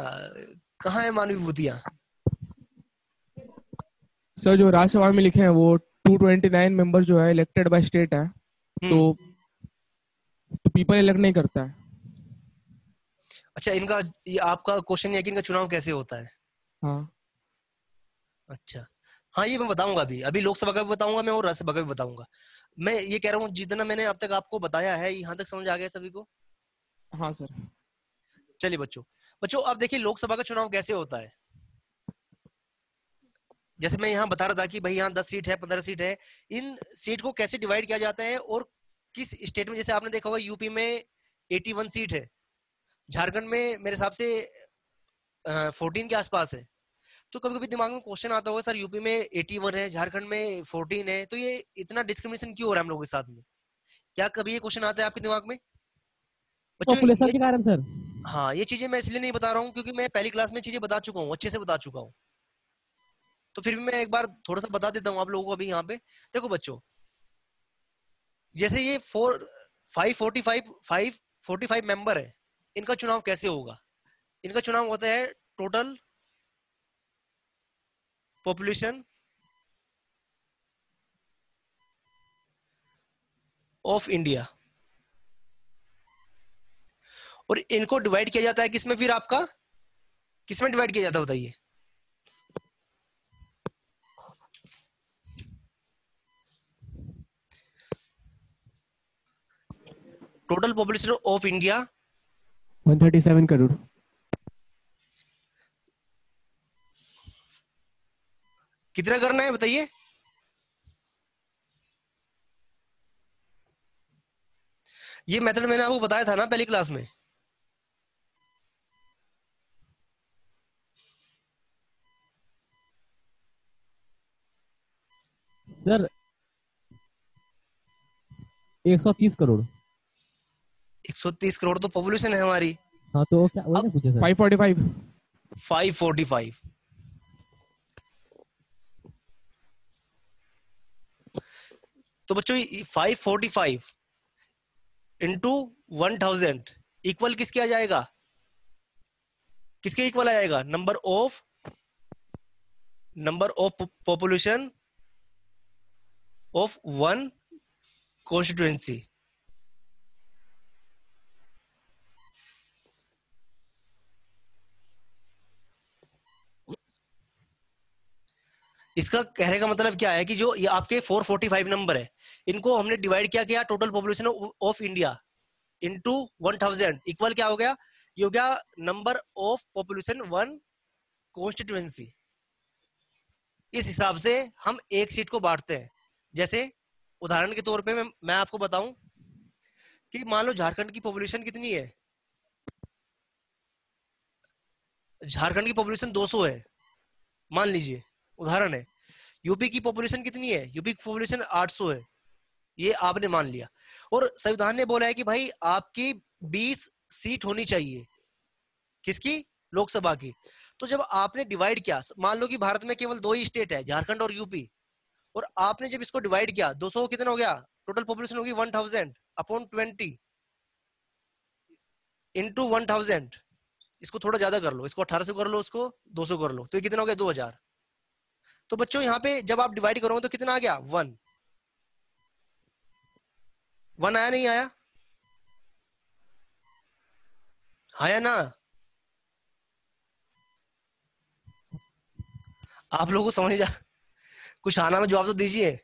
कहाँ है मानवी विभूतियां? सर जो राज्यसभा में लिखे हैं वो 229 मेंबर जो है इलेक्टेड बाय स्टेट है, तो पीपल इलेक्ट नहीं करता है। अच्छा इनका, ये आपका क्वेश्चन है कि इनका चुनाव कैसे होता है? हाँ अच्छा हाँ, ये मैं बताऊंगा अभी अभी लोकसभा का भी बताऊंगा मैं, और राज्यसभा का भी बताऊंगा। मैं ये कह रहा हूँ जितना मैंने अब तक आपको बताया है, यहाँ तक समझ आ गया सभी को? हाँ सर। चलिए बच्चों, अब देखिए लोकसभा का चुनाव कैसे होता है। जैसे मैं यहाँ बता रहा था कि भाई यहाँ 10 सीट है, 15 सीट है, इन सीट को कैसे डिवाइड किया जाता है और किस स्टेट में, जैसे आपने देखा होगा यूपी में 81 सीट है, झारखंड में मेरे हिसाब से 14 के आसपास है। तो कभी कभी दिमाग में क्वेश्चन आता होगा, सर यूपी में 81 है, झारखंड में 14 है, तो ये इतना डिस्क्रिमिनेशन क्यों हो रहा है हम लोगों के साथ में? क्या कभी ये क्वेश्चन आता है आपके दिमाग में? बच्चों पॉपुलेशन के ये, कारण सर। हाँ ये चीजें मैं इसलिए नहीं बता रहा हूँ क्योंकि मैं पहली क्लास में चीजें बता चुका हूँ, अच्छे से बता चुका हूँ, तो फिर भी मैं एक बार थोड़ा सा बता देता हूँ आप लोगों को अभी यहाँ पे। देखो बच्चों, जैसे ये 545 मेंबर है, इनका चुनाव कैसे होगा? इनका चुनाव होता है टोटल पॉपुलेशन ऑफ इंडिया, और इनको डिवाइड किया जाता है किसमें? फिर आपका किसमें डिवाइड किया जाता है बताइए? Total population of India 137 crore. कितना करना है बताइए? ये मेथड मैंने आपको बताया था ना पहली क्लास में। सर 130 करोड़। 130 करोड़ तो पॉपुलेशन है हमारी। हाँ तो क्या वही पूछे सर? 545। 545। तो बच्चों 545 इंटू 1000 इक्वल किसके आ जाएगा? किसके इक्वल आ जाएगा? Number of population of one constituency. इसका कहने का मतलब क्या है कि जो ये आपके 445 नंबर है, इनको हमने डिवाइड किया total population of India into 1000 equal क्या हो गया, ये हो गया number of population one constituency. इस हिसाब से हम एक सीट को बांटते हैं। जैसे उदाहरण के तौर पे मैं आपको बताऊं कि मान लो झारखंड की पॉपुलेशन कितनी है, झारखंड की पॉपुलेशन 200 है मान लीजिए, उदाहरण है। यूपी की पॉपुलेशन कितनी है, यूपी की पॉपुलेशन 800 है, ये आपने मान लिया। और संविधान ने बोला है कि भाई आपकी 20 सीट होनी चाहिए, किसकी, लोकसभा की। तो जब आपने डिवाइड किया, मान लो कि भारत में केवल 2 ही स्टेट है, झारखंड और यूपी, और आपने जब इसको डिवाइड किया 200 कितना हो गया, टोटल पॉपुलेशन होगी 1000 अपॉन 20 इंटू 1000। इसको थोड़ा ज्यादा कर लो, इसको 1800 कर लो, उसको 200 कर लो, तो ये कितना हो गया 2000। तो बच्चों यहाँ पे जब आप डिवाइड करोगे तो कितना आ गया 1 आया, नहीं आया, आया ना। आप लोगों को समझ कुछ आना में जवाब तो दीजिए।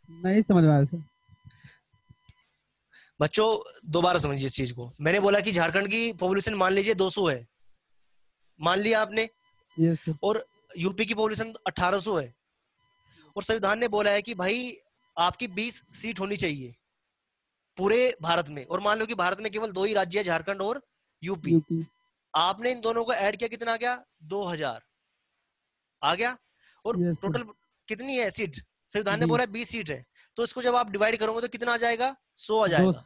नहीं समझ में आया सर। बच्चों दोबारा समझिए इस चीज को। मैंने बोला कि झारखंड की पॉपुलेशन मान लीजिए 200 है, मान लिया आपने, यस सर। और यूपी की पॉपुलेशन 1800 है, और संविधान ने बोला है कि भाई आपकी 20 सीट होनी चाहिए पूरे भारत में, और मान लो कि भारत में केवल 2 ही राज्य है, झारखंड और यूपी। आपने इन दोनों को ऐड किया, कितना आ गया 2000 आ गया। और Yes, टोटल कितनी है सीट, संविधान ने बोला है 20 सीट है, तो इसको जब आप डिवाइड करोगे तो कितना आ जाएगा 100 आ जाएगा।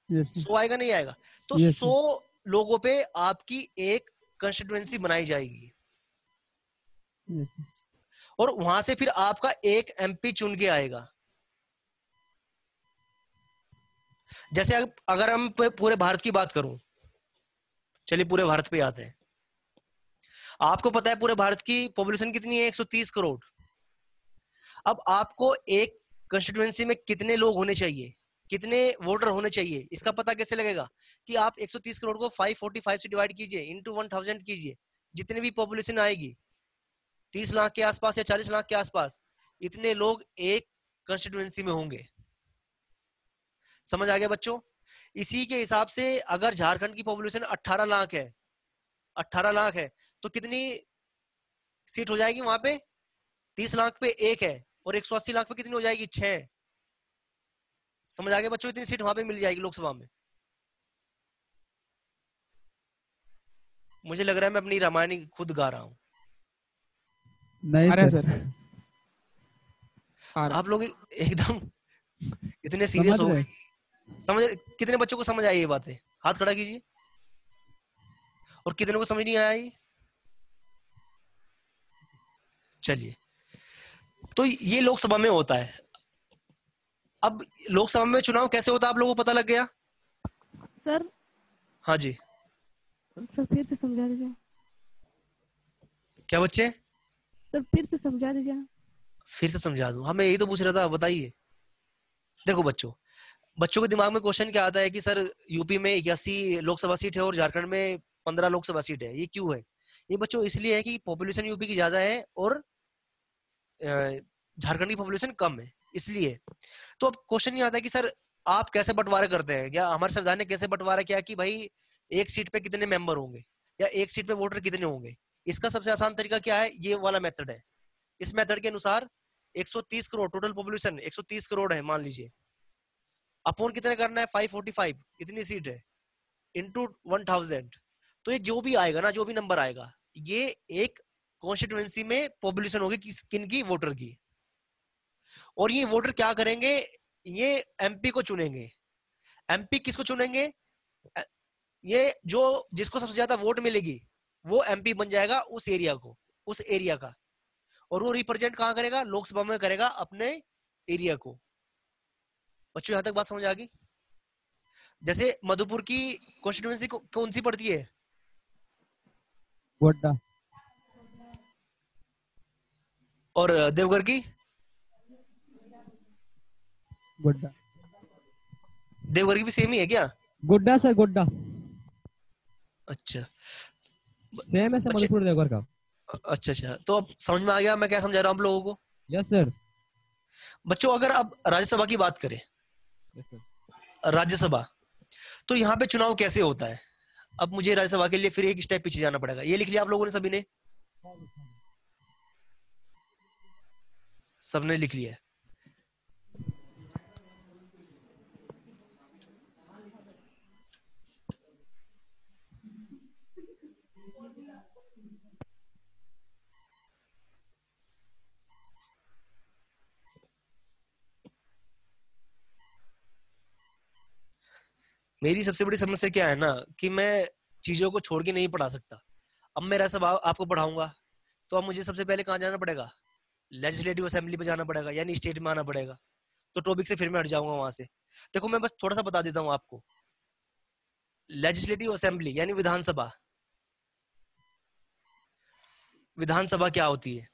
Yes, 100 आएगा, नहीं आएगा। तो Yes, 100 लोगों पे आपकी एक कंस्टिट्यूएंसी बनाई जाएगी, yes, और वहां से फिर आपका एक एमपी चुन के आएगा। जैसे अगर हम पूरे भारत की बात करूं, चलिए पूरे भारत पे आते हैं। आपको पता है पूरे भारत की पॉपुलेशन कितनी है, 130 करोड़। अब आपको एक कंस्टिट्यूएंसी में कितने लोग होने चाहिए, कितने वोटर होने चाहिए, इसका पता कैसे लगेगा कि आप 130 करोड़ को 545 से डिवाइड कीजिए, इंटू 1000 कीजिए, जितनी भी पॉपुलेशन आएगी 30 लाख के आसपास या 40 लाख के आसपास, इतने लोग एक कंस्टिट्यूएंसी में होंगे। समझ आ गया बच्चों। इसी के हिसाब से अगर झारखंड की पॉपुलेशन 18 लाख है, 18 लाख है, तो कितनी सीट हो जाएगी वहां पे, 30 लाख पे एक है, और 180 लाख पे कितनी हो जाएगी 6। समझ आ गया बच्चों, इतनी सीट वहां पे मिल जाएगी लोकसभा में। मुझे लग रहा है मैं अपनी रामायण खुद गा रहा हूं। नहीं अरे सर, सर आप लोग एकदम इतने सीरियस समझ हो रहे गए। समझ, कितने बच्चों को समझ आई ये बातें, हाथ खड़ा कीजिए। और कितने को समझ नहीं आया ये। चलिए, तो ये लोकसभा में होता है। अब लोकसभा में चुनाव कैसे होता है आप लोगों को पता लग गया। सर हाँ जी, सर फिर से समझा दीजिए। क्या बच्चे, सर फिर से समझा दीजिए। फिर से समझा दूं। हाँ मैं यही तो पूछ रहा था, बताइए। देखो बच्चों के दिमाग में क्वेश्चन क्या आता है कि सर यूपी में 81 लोकसभा सीट है और झारखंड में 15 लोकसभा सीट है, ये क्यों है। ये बच्चों इसलिए है कि पॉपुलेशन यूपी की ज्यादा है और झारखंड की पॉपुलेशन कम है, इसलिए। तो अब क्वेश्चन ये आता है कि सर आप कैसे बंटवारा करते हैं, या हमारे संविधान ने कैसे बंटवारा किया कि भाई एक सीट पे कितने मेंबर होंगे या एक सीट पे वोटर कितने होंगे। इसका सबसे आसान तरीका क्या है, ये वाला मेथड है। इस मेथड के अनुसार 130 करोड़ टोटल पॉपुलेशन 130 करोड़ है मान लीजिए, अपॉन कितने करना है 545, इतनी सीट है, इंटू 1000। तो ये जो भी आएगा ना, जो भी नंबर आएगा, ये एक कॉन्स्टिट्यूएंसी में पॉपुलेशन होगी किनकी, वोटर की। और ये वोटर क्या करेंगे, ये एमपी को चुनेंगे। एमपी किसको चुनेंगे, ये जो जिसको सबसे ज्यादा वोट मिलेगी वो एमपी बन जाएगा उस एरिया को, उस एरिया का। और वो रिप्रेजेंट कहां करेगा, लोकसभा में करेगा अपने एरिया को। बच्चों यहां तक बात समझ आ गई। जैसे मधुपुर की कॉन्स्टिट्यूएंसी कौन सी पड़ती है, गोड्डा। और देवघर की, गोड्डा। देवघर की भी सेम ही है क्या। गोड्डा सर, गोड्डा अच्छा सेम है सर, बच्चे, मधुपुर देवघर का। अच्छा अच्छा, तो अब समझ में आ गया मैं क्या समझा रहा हूँ आप लोगों को? Yes sir. बच्चों अगर अब राज्यसभा की बात करें, यस सर। राज्यसभा, तो यहाँ पे चुनाव कैसे होता है? अब मुझे राज्यसभा के लिए फिर एक स्टेप पीछे जाना पड़ेगा। ये लिख लिया आप लोगों ने सभी ने? सबने लिख लिया है। मेरी सबसे बड़ी समस्या क्या है ना कि मैं चीजों को छोड़ के नहीं पढ़ा सकता। अब मैं राज्यसभा आपको पढ़ाऊंगा तो अब मुझे सबसे पहले कहाँ जाना पड़ेगा? लेजिस्लेटिव असेंबली पे जाना पड़ेगा, यानी स्टेट में आना पड़ेगा। तो टॉपिक से फिर मैं हट जाऊंगा वहां से। देखो मैं बस थोड़ा सा बता देता हूँ आपको। लेजिस्लेटिव असेंबली यानी विधानसभा, विधानसभा क्या होती है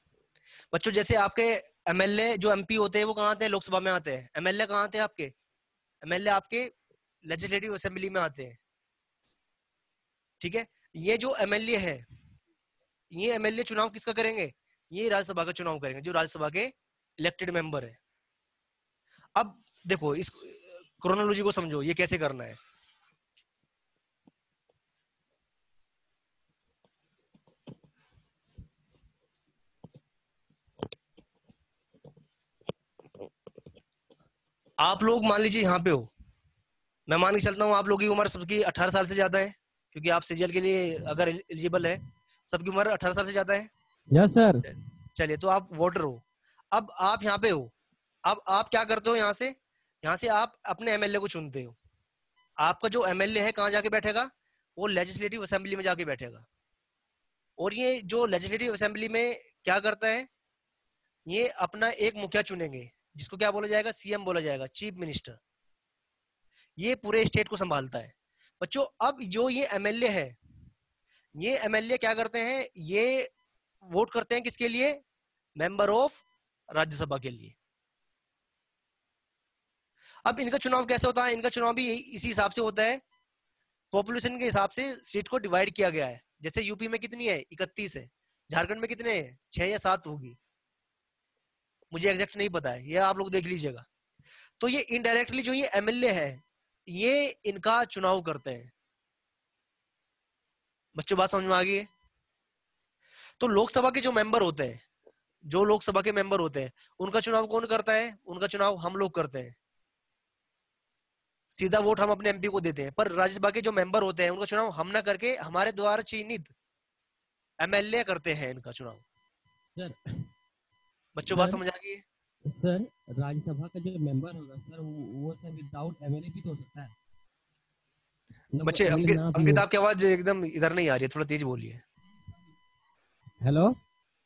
बच्चों? जैसे आपके एमएलए जो एमपी होते हैं वो कहाँ आते हैं? लोकसभा में आते हैं। एमएलए कहाँ आते हैं आपके? एमएलए आपके लेजिस्लेटिव असेंबली में आते हैं। ठीक है, ये जो एमएलए है, ये एमएलए चुनाव किसका करेंगे? ये राज्यसभा का चुनाव करेंगे, जो राज्यसभा के इलेक्टेड मेंबर है। अब देखो इस क्रोनोलॉजी को समझो, ये कैसे करना है। आप लोग मान लीजिए यहाँ पे हो, मैं मान के चलता हूँ आप लोगों की उम्र सबकी 18 साल से ज्यादा है, क्योंकि आप सीजीएल के लिए अगर एलिजिबल है, सबकी उम्र 18 साल से ज्यादा है। Yes sir. चलिए, तो आप वोटर हो। अब आप यहाँ पे हो, अब आप क्या करते हो? यहाँ से आप अपने एमएलए को चुनते हो। आपका जो एमएलए है कहाँ जाके बैठेगा? वो लेजिस्लेटिव असेंबली में जाके बैठेगा। और ये जो लेजिस्लेटिव असेंबली में क्या करता है, ये अपना एक मुखिया चुनेंगे, जिसको क्या बोला जाएगा? सीएम बोला जाएगा, चीफ मिनिस्टर। ये पूरे स्टेट को संभालता है। बच्चों अब जो ये एमएलए है, ये एमएलए क्या करते हैं? ये वोट करते हैं किसके लिए? मेंबर ऑफ राज्यसभा के लिए। अब इनका चुनाव कैसे होता है? इनका चुनाव भी इसी हिसाब से होता है, पॉपुलेशन के हिसाब से सीट को डिवाइड किया गया है। जैसे यूपी में कितनी है? 31 है। झारखंड में कितने हैं? 6 या 7 होगी, मुझे एग्जैक्ट नहीं पता है, ये आप लोग देख लीजिएगा। तो ये इनडायरेक्टली जो ये एमएलए है, ये इनका चुनाव करते हैं। बच्चों बात समझ में आ गई है? तो लोकसभा के जो मेंबर होते हैं, जो लोकसभा के मेंबर होते हैं, उनका चुनाव कौन करता है? उनका चुनाव हम लोग करते हैं। सीधा वोट हम अपने एमपी को देते हैं। पर राज्यसभा के जो मेंबर होते हैं, उनका चुनाव हम ना करके हमारे द्वारा चयनित एमएलए करते हैं इनका चुनाव। सर बच्चों बात समझ आ गई है? सर राज्यसभा का जो मेंबर होगा सर, वो सर विदाउट एमएलए भी तो हो सकता है। मतलब बच्चे MLA ना भी अंकित हो। आपकी आवाज एकदम इधर नहीं आ रही है, थोड़ा तेज बोलिए। हेलो,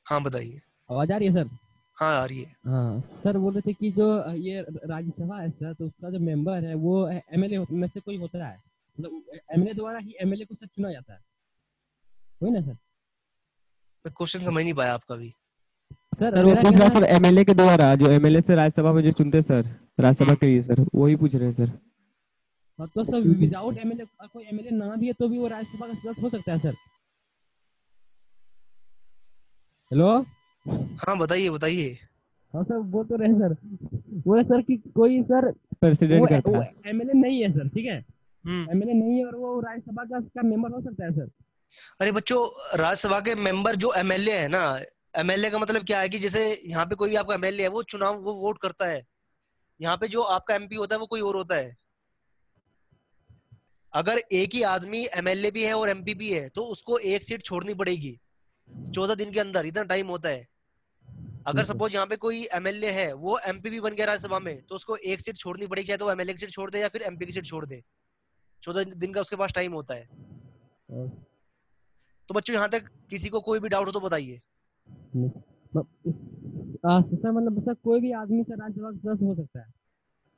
हाँ बताइए। आवाज आ रही है सर? हाँ आ रही है। हाँ सर, बोल रहे थे कि जो ये राज्यसभा है सर, तो उसका जो मेंबर है वो एमएलए में से कोई होता है, मतलब एमएलए द्वारा ही एमएलए को सर चुना जाता है, वही ना सर? मैं क्वेश्चन समझ नहीं पाया आपका भी। सर वो मेरा पूछ कहना रहा सर एमएलए के द्वारा, जो एमएलए से राज्यसभा में जो चुनते सर, राज्यसभा के लिए सर, वही पूछ रहे हैं सर। तो सर विदाउट एमएलए, कोई एमएलए ना भी है तो भी वो राज्यसभा का सदस्य हो सकता है सर? हेलो, हाँ बताइए बताइए। हाँ सर बोल तो रहे सर, वो सर कि कोई सर प्रेसिडेंट करता वो है। एमएलए नहीं है सर, ठीक है, एमएलए नहीं है और वो राज्यसभा का मेंबर हो सकता है सर। अरे बच्चों, राज्यसभा के मेंबर जो एमएलए है ना, एमएलए का मतलब क्या है कि जैसे यहाँ पे कोई भी आपका एमएलए है, वो चुनाव वो वोट करता है। यहाँ पे जो आपका एमपी होता है वो कोई और होता है। अगर एक ही आदमी एमएलए भी है और एमपी भी है, तो उसको एक सीट छोड़नी पड़ेगी 14 दिन के अंदर, इतना टाइम होता है। अगर सपोज यहाँ पे कोई एमएलए है, वो एमपी भी बन गया राज्यसभा में, तो उसको एक सीट छोड़नी पड़ेगी, चाहे तो वो एमएलए की सीट छोड़ दे या फिर एमपी की सीट छोड़ दे। 14 दिन का उसके पास टाइम होता है। तो बच्चों यहाँ तक किसी को कोई भी डाउट हो तो बताइए। सर मतलब सर कोई भी आदमी सर राज्यसभा का सदस्य हो सकता है?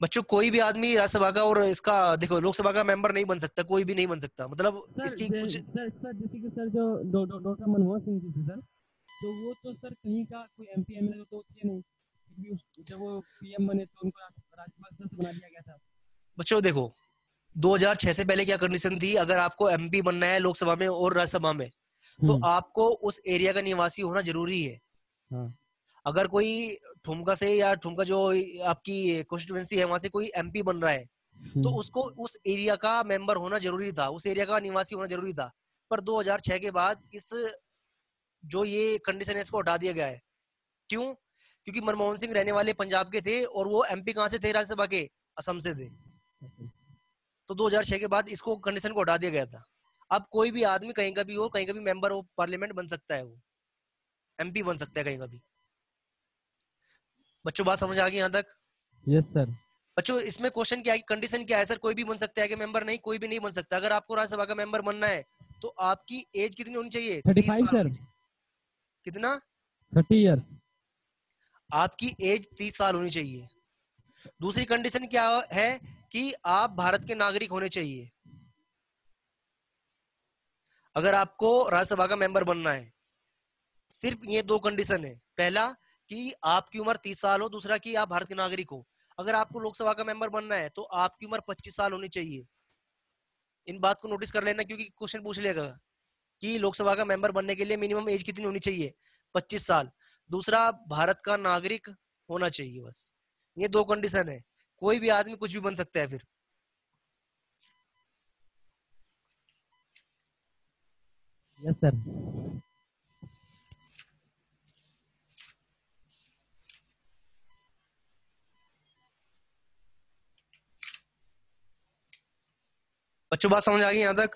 बच्चों कोई भी आदमी राज्यसभा का और इसका देखो लोकसभा का मेंबर नहीं बन सकता, कोई भी नहीं बन सकता। मतलब सर इसकी कुछ सर जैसे कि सर जो डॉक्टर मनमोहन सिंह जी थे सर, तो वो तो सर कहीं का कोई एमपी एमएलए तो थे नहीं, क्योंकि जब वो पीएम बने तो उनको राज्यसभा का सदस्य बना दिया गया था। बच्चों देखो 2006 से पहले क्या कंडीशन थी? अगर आपको एमपी बनना है लोकसभा में और राज्यसभा में, तो आपको उस एरिया का निवासी होना जरूरी है। हाँ। अगर कोई ठुमका से या ठुमका जो आपकी कॉन्स्टिट्यूएंसी है वहां से कोई एमपी बन रहा है तो उसको उस एरिया का मेंबर होना जरूरी था, उस एरिया का निवासी होना जरूरी था। पर 2006 के बाद इस जो ये कंडीशन है इसको हटा दिया गया है। क्यों? क्योंकि मनमोहन सिंह रहने वाले पंजाब के थे और वो एमपी कहां से थे? राज्यसभा के असम से थे। तो 2006 के बाद इसको कंडीशन को हटा दिया गया था। अब कोई भी आदमी कहीं का भी हो, कहीं का भी मेंबर ऑफ पार्लियामेंट बन सकता है, वो एमपी बन सकता है कहीं का भी। बच्चों बात समझ आ गई यहाँ तक? Yes sir. बच्चों इसमें क्वेश्चन क्या है, कंडीशन क्या है? सर कोई भी बन सकता है कि मेंबर? नहीं, कोई भी नहीं बन सकता। अगर आपको राज्यसभा का मेंबर बनना है तो आपकी एज कितनी होनी चाहिए? 35 सर। कितना? 30 इयर्स। आपकी एज 30 साल होनी चाहिए। दूसरी कंडीशन क्या है कि आप भारत के नागरिक होने चाहिए। अगर आपको राज्यसभा का मेंबर बनना है, सिर्फ ये दो कंडीशन है। पहला कि आपकी उम्र 30 साल हो, दूसरा कि आप भारत के नागरिक हो। अगर आपको लोकसभा का मेंबर बनना है तो आपकी उम्र 25 साल होनी चाहिए। इन बात को नोटिस कर लेना क्योंकि क्वेश्चन पूछ लेगा कि लोकसभा का मेंबर बनने के लिए मिनिमम एज कितनी होनी चाहिए? 25 साल। दूसरा भारत का नागरिक होना चाहिए। बस ये दो कंडीशन है। कोई भी आदमी कुछ भी बन सकता है फिर। Yes sir. बच्चों बात समझ आ गई यहाँ तक?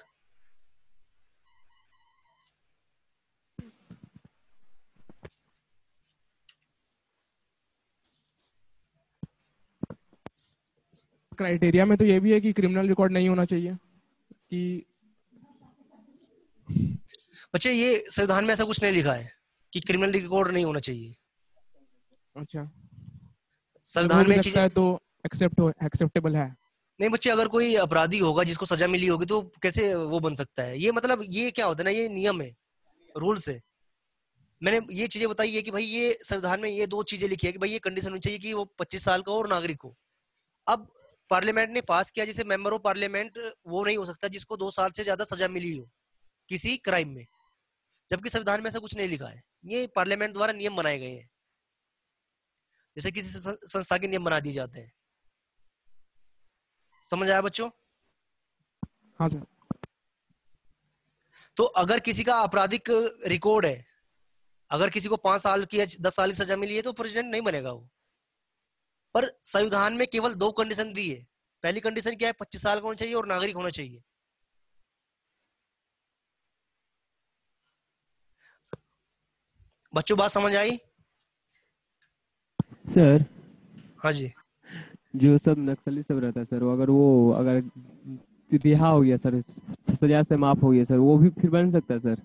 क्राइटेरिया में तो ये भी है कि क्रिमिनल रिकॉर्ड नहीं होना चाहिए कि बच्चे ये संविधान में ऐसा कुछ नहीं लिखा है कि क्रिमिनल रिकॉर्ड नहीं होना चाहिए। अच्छा संविधान में चीजें है तो एक्सेप्टेबल है। नहीं बच्चे, अगर कोई अपराधी होगा जिसको सजा मिली होगी तो कैसे वो बन सकता है? ये मतलब ये क्या होता है ना, ये नियम है, रूल्स है। मैंने ये चीजें बताई है कि भाई ये संविधान में ये दो चीजें लिखी है कि भाई ये कंडीशन होनी चाहिए कि वो 25 साल का हो और नागरिक हो। अब पार्लियामेंट ने पास किया जैसे मेंबर ऑफ पार्लियामेंट वो नहीं हो सकता जिसको 2 साल से ज्यादा सजा मिली हो किसी क्राइम में, जबकि संविधान में ऐसा कुछ नहीं लिखा है। ये पार्लियामेंट द्वारा नियम बनाए गए हैं, जैसे किसी संस्था के नियम बना दिए जाते हैं। समझ आया बच्चों? हाँ सर। तो अगर किसी का आपराधिक रिकॉर्ड है, अगर किसी को 5 साल की या 10 साल की सजा मिली है तो प्रेसिडेंट नहीं बनेगा वो। पर संविधान में केवल दो कंडीशन दी है। पहली कंडीशन क्या है? 25 साल का होना चाहिए और नागरिक होना चाहिए। बच्चों बात समझ आई? सर हाँ जी। जो सब नक्सली सब रहता है सर, अगर रिहा हो गया सर, सजा से माफ हो गया सर, वो भी फिर बन सकता है सर?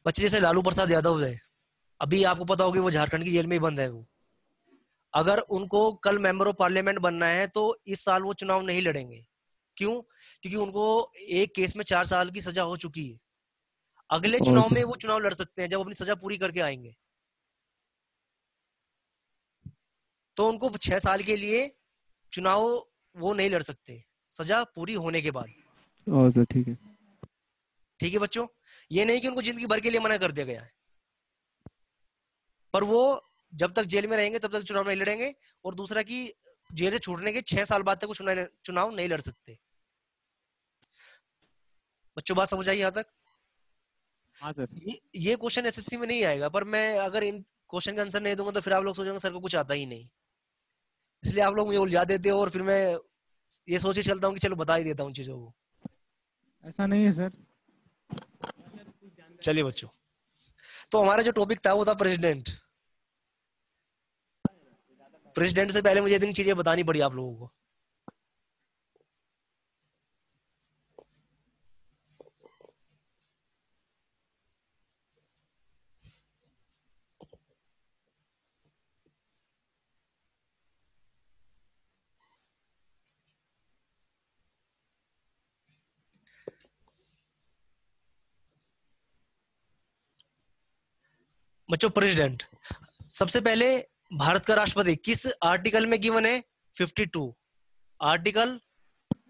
बच्चे जैसे लालू प्रसाद यादव है, अभी आपको पता होगा वो झारखंड की जेल में ही बंद है। वो अगर उनको कल मेंबर ऑफ पार्लियामेंट बनना है तो इस साल वो चुनाव नहीं लड़ेंगे। क्यों? क्योंकि उनको एक केस में 4 साल की सजा हो चुकी है। अगले चुनाव में वो चुनाव लड़ सकते हैं जब अपनी सजा पूरी करके आएंगे। तो उनको 6 साल के लिए चुनाव वो नहीं लड़ सकते सजा पूरी होने के बाद। सर ठीक है। ठीक है बच्चों, ये नहीं कि उनको जिंदगी भर के लिए मना कर दिया गया है, पर वो जब तक जेल में रहेंगे तब तक चुनाव नहीं लड़ेंगे। और दूसरा कि जेल से छूटने के 6 साल बाद तक वो चुनाव नहीं लड़ सकते। बच्चों बात समझ आई यहाँ तक? हाँ सर। ये क्वेश्चन एसएससी में नहीं आएगा, पर मैं अगर इन क्वेश्चन का आंसर नहीं दूंगा तो फिर आप लोग सोचेंगे सर को कुछ आता ही नहीं, इसलिए आप लोग मुझे उलझा देते हो और फिर मैं ये सोच के चलता हूँ कि चलो बता ही देता हूँ चीजों को। ऐसा नहीं है सर। चलिए बच्चों, तो हमारा जो टॉपिक था वो था प्रेसिडेंट। प्रेसिडेंट से पहले मुझे इतनी चीजें बतानी पड़ी आप लोगों को। बच्चों प्रेसिडेंट सबसे पहले भारत का राष्ट्रपति किस आर्टिकल में गिवन है? 52 आर्टिकल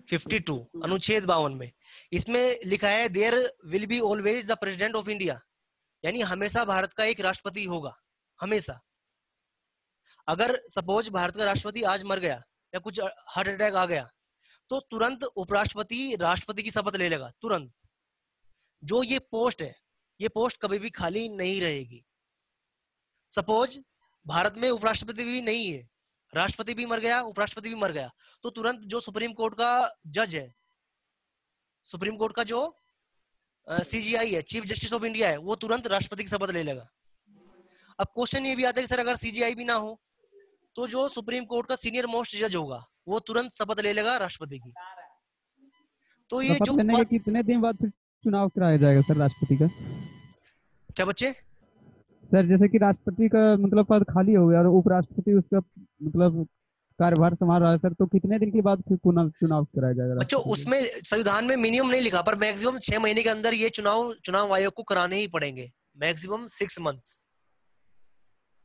52 अनुच्छेद 52 में इसमें लिखा है there will be always the president of India. यानी हमेशा भारत का एक राष्ट्रपति होगा, हमेशा। अगर सपोज भारत का राष्ट्रपति आज मर गया या कुछ हार्ट अटैक आ गया, तो तुरंत उपराष्ट्रपति राष्ट्रपति की शपथ ले लेगा, तुरंत। जो ये पोस्ट है, ये पोस्ट कभी भी खाली नहीं रहेगी। सपोज भारत में उपराष्ट्रपति भी नहीं है, राष्ट्रपति भी मर गया, उपराष्ट्रपति भी मर गया, तो तुरंत जो सुप्रीम कोर्ट का जज है, सुप्रीम कोर्ट का जो सीजीआई है, चीफ जस्टिस ऑफ इंडिया है, वो तुरंत राष्ट्रपति की शपथ ले लेगा। अब क्वेश्चन ये भी आता है कि सर अगर सीजीआई भी ना हो तो जो सुप्रीम कोर्ट का सीनियर मोस्ट जज होगा वो तुरंत शपथ ले लेगा राष्ट्रपति की। तो ये शपथ जो लेने के कितने दिन बाद फिर चुनाव कराया जाएगा सर राष्ट्रपति का? क्या बच्चे? सर जैसे कि राष्ट्रपति का मतलब पद खाली हो गया और उपराष्ट्रपति उसका मतलब कार्यभार संभाल रहा है सर, तो कितने दिन के बाद फिर पुनः चुनाव कराया जाएगा? बच्चों उसमें संविधान में मिनिमम नहीं लिखा, पर मैक्सिमम 6 महीने के अंदर ये चुनाव आयोग को कराने ही पड़ेंगे। मैक्सिमम 6 मंथ्स,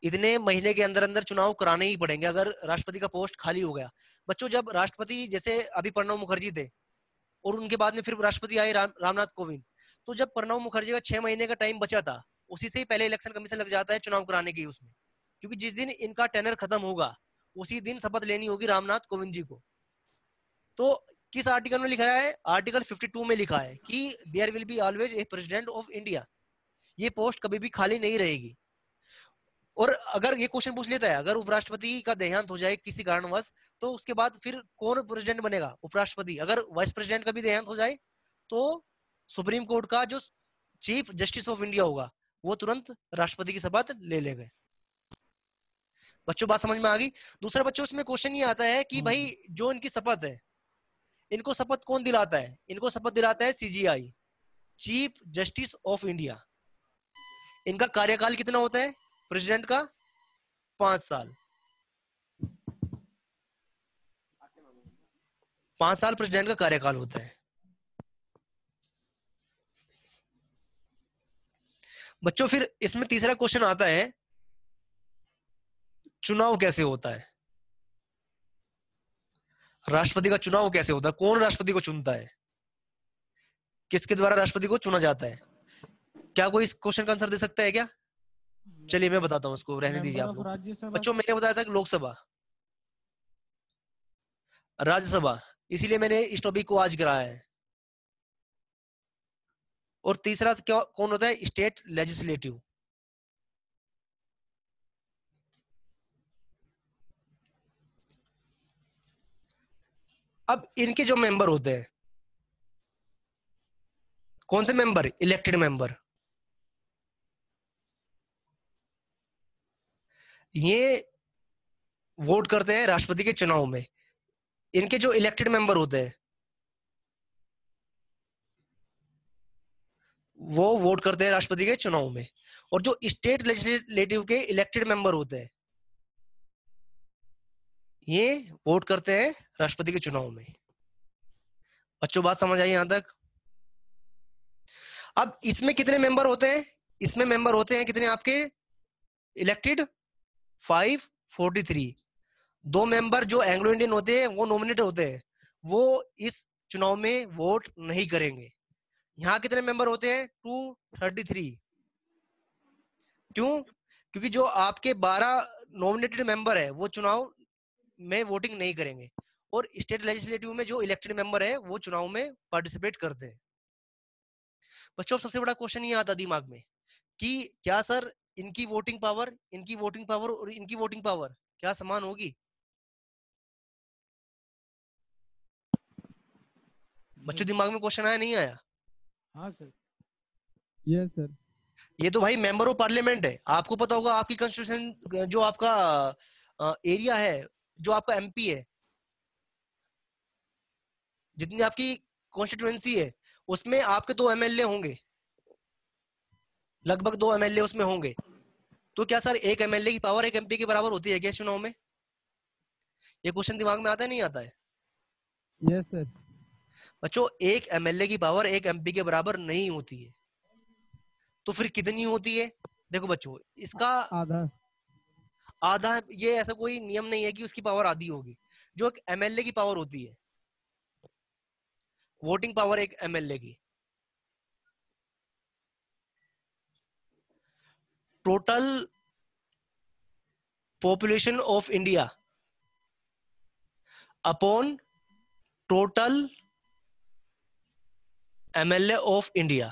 इतने महीने के अंदर अंदर चुनाव कराने ही पड़ेंगे अगर राष्ट्रपति का पोस्ट खाली हो गया। बच्चों जब राष्ट्रपति जैसे अभी प्रणब मुखर्जी थे और उनके बाद में फिर राष्ट्रपति आए रामनाथ कोविंद, तो जब प्रणब मुखर्जी का 6 महीने का टाइम बचा था, उसी से ही पहले इलेक्शन कमीशन लग जाता है चुनाव कराने की उसमें, क्योंकि जिस दिन इनका टेनर खत्म होगा उसी दिन शपथ लेनी होगी रामनाथ कोविंद जी को। तो किस आर्टिकल में लिखा है? आर्टिकल 52 में लिखा है कि there will be always a president of India. ये पोस्ट कभी भी खाली नहीं रहेगी। और अगर ये क्वेश्चन पूछ लेता है अगर उपराष्ट्रपति का देहांत हो जाए किसी कारणवश, तो उसके बाद फिर कौन प्रेसिडेंट बनेगा? उपराष्ट्रपति। अगर वाइस प्रेसिडेंट का भी देहांत हो जाए तो सुप्रीम कोर्ट का जो चीफ जस्टिस ऑफ इंडिया होगा वो तुरंत राष्ट्रपति की शपथ ले लेगा। बच्चों बात समझ में आ गई? दूसरा बच्चों इसमें क्वेश्चन ये आता है कि भाई जो इनकी शपथ है, इनको शपथ कौन दिलाता है? इनको शपथ दिलाता है CGI, chief justice of India. इनका कार्यकाल कितना होता है प्रेसिडेंट का? 5 साल। 5 साल प्रेसिडेंट का कार्यकाल होता है। बच्चों फिर इसमें तीसरा क्वेश्चन आता है, चुनाव कैसे होता है? राष्ट्रपति का चुनाव कैसे होता है? कौन राष्ट्रपति को चुनता है? किसके द्वारा राष्ट्रपति को चुना जाता है? क्या कोई इस क्वेश्चन का आंसर दे सकता है क्या? चलिए मैं बताता हूँ, उसको रहने दीजिए आप लोग। बच्चों मैंने बताया था कि लोकसभा, राज्यसभा, इसीलिए मैंने इस टॉपिक को आज कराया है। और तीसरा क्या कौन होता है? State legislative. अब इनके जो मेंबर होते हैं, कौन से मेंबर? Elected member. ये वोट करते हैं राष्ट्रपति के चुनाव में। इनके जो इलेक्टेड मेंबर होते हैं वो वोट करते हैं राष्ट्रपति के चुनाव में। और जो स्टेट लेजिस्लेटिव के इलेक्टेड मेंबर होते हैं ये वोट करते हैं राष्ट्रपति के चुनाव में। बच्चों बात समझ आई यहां तक? अब इसमें कितने मेंबर होते हैं? इसमें मेंबर होते हैं कितने आपके इलेक्टेड? 543। 2 मेंबर जो एंग्लो इंडियन होते हैं वो नॉमिनेट होते हैं, वो इस चुनाव में वोट नहीं करेंगे। यहाँ कितने मेंबर होते हैं? 233। क्यों? क्योंकि जो आपके 12 नॉमिनेटेड मेंबर है वो चुनाव में वोटिंग नहीं करेंगे, और स्टेट लेजिस्लेटिव में जो इलेक्टेड मेंबर है वो चुनाव में पार्टिसिपेट करते हैं। बच्चों सबसे बड़ा क्वेश्चन ये आता दिमाग में कि क्या सर इनकी वोटिंग पावर और इनकी वोटिंग पावर क्या समान होगी? बच्चों दिमाग में क्वेश्चन आया नहीं आया? हाँ सर। Yes sir. ये तो भाई मेंबर ऑफ पार्लियामेंट है। आपको पता होगा आपकी कॉन्स्टिट्यूशन जो आपका एरिया है, जो आपका एमपी है, जितनी आपकी कॉन्स्टिट्यूएंसी है उसमें आपके 2 एमएलए होंगे, लगभग 2 एमएलए उसमें होंगे। तो क्या सर एक एमएलए की पावर एक एमपी के बराबर होती है क्या चुनाव में? ये क्वेश्चन दिमाग में आता है नहीं आता है? Yes sir. बच्चों एक एमएलए की पावर एक एमपी के बराबर नहीं होती है। तो फिर कितनी होती है? देखो बच्चों इसका आधा, ये ऐसा कोई नियम नहीं है कि उसकी पावर आधी होगी। जो एक एमएलए की पावर होती है, वोटिंग पावर एक एमएलए की, total population of India upon total MLA of India.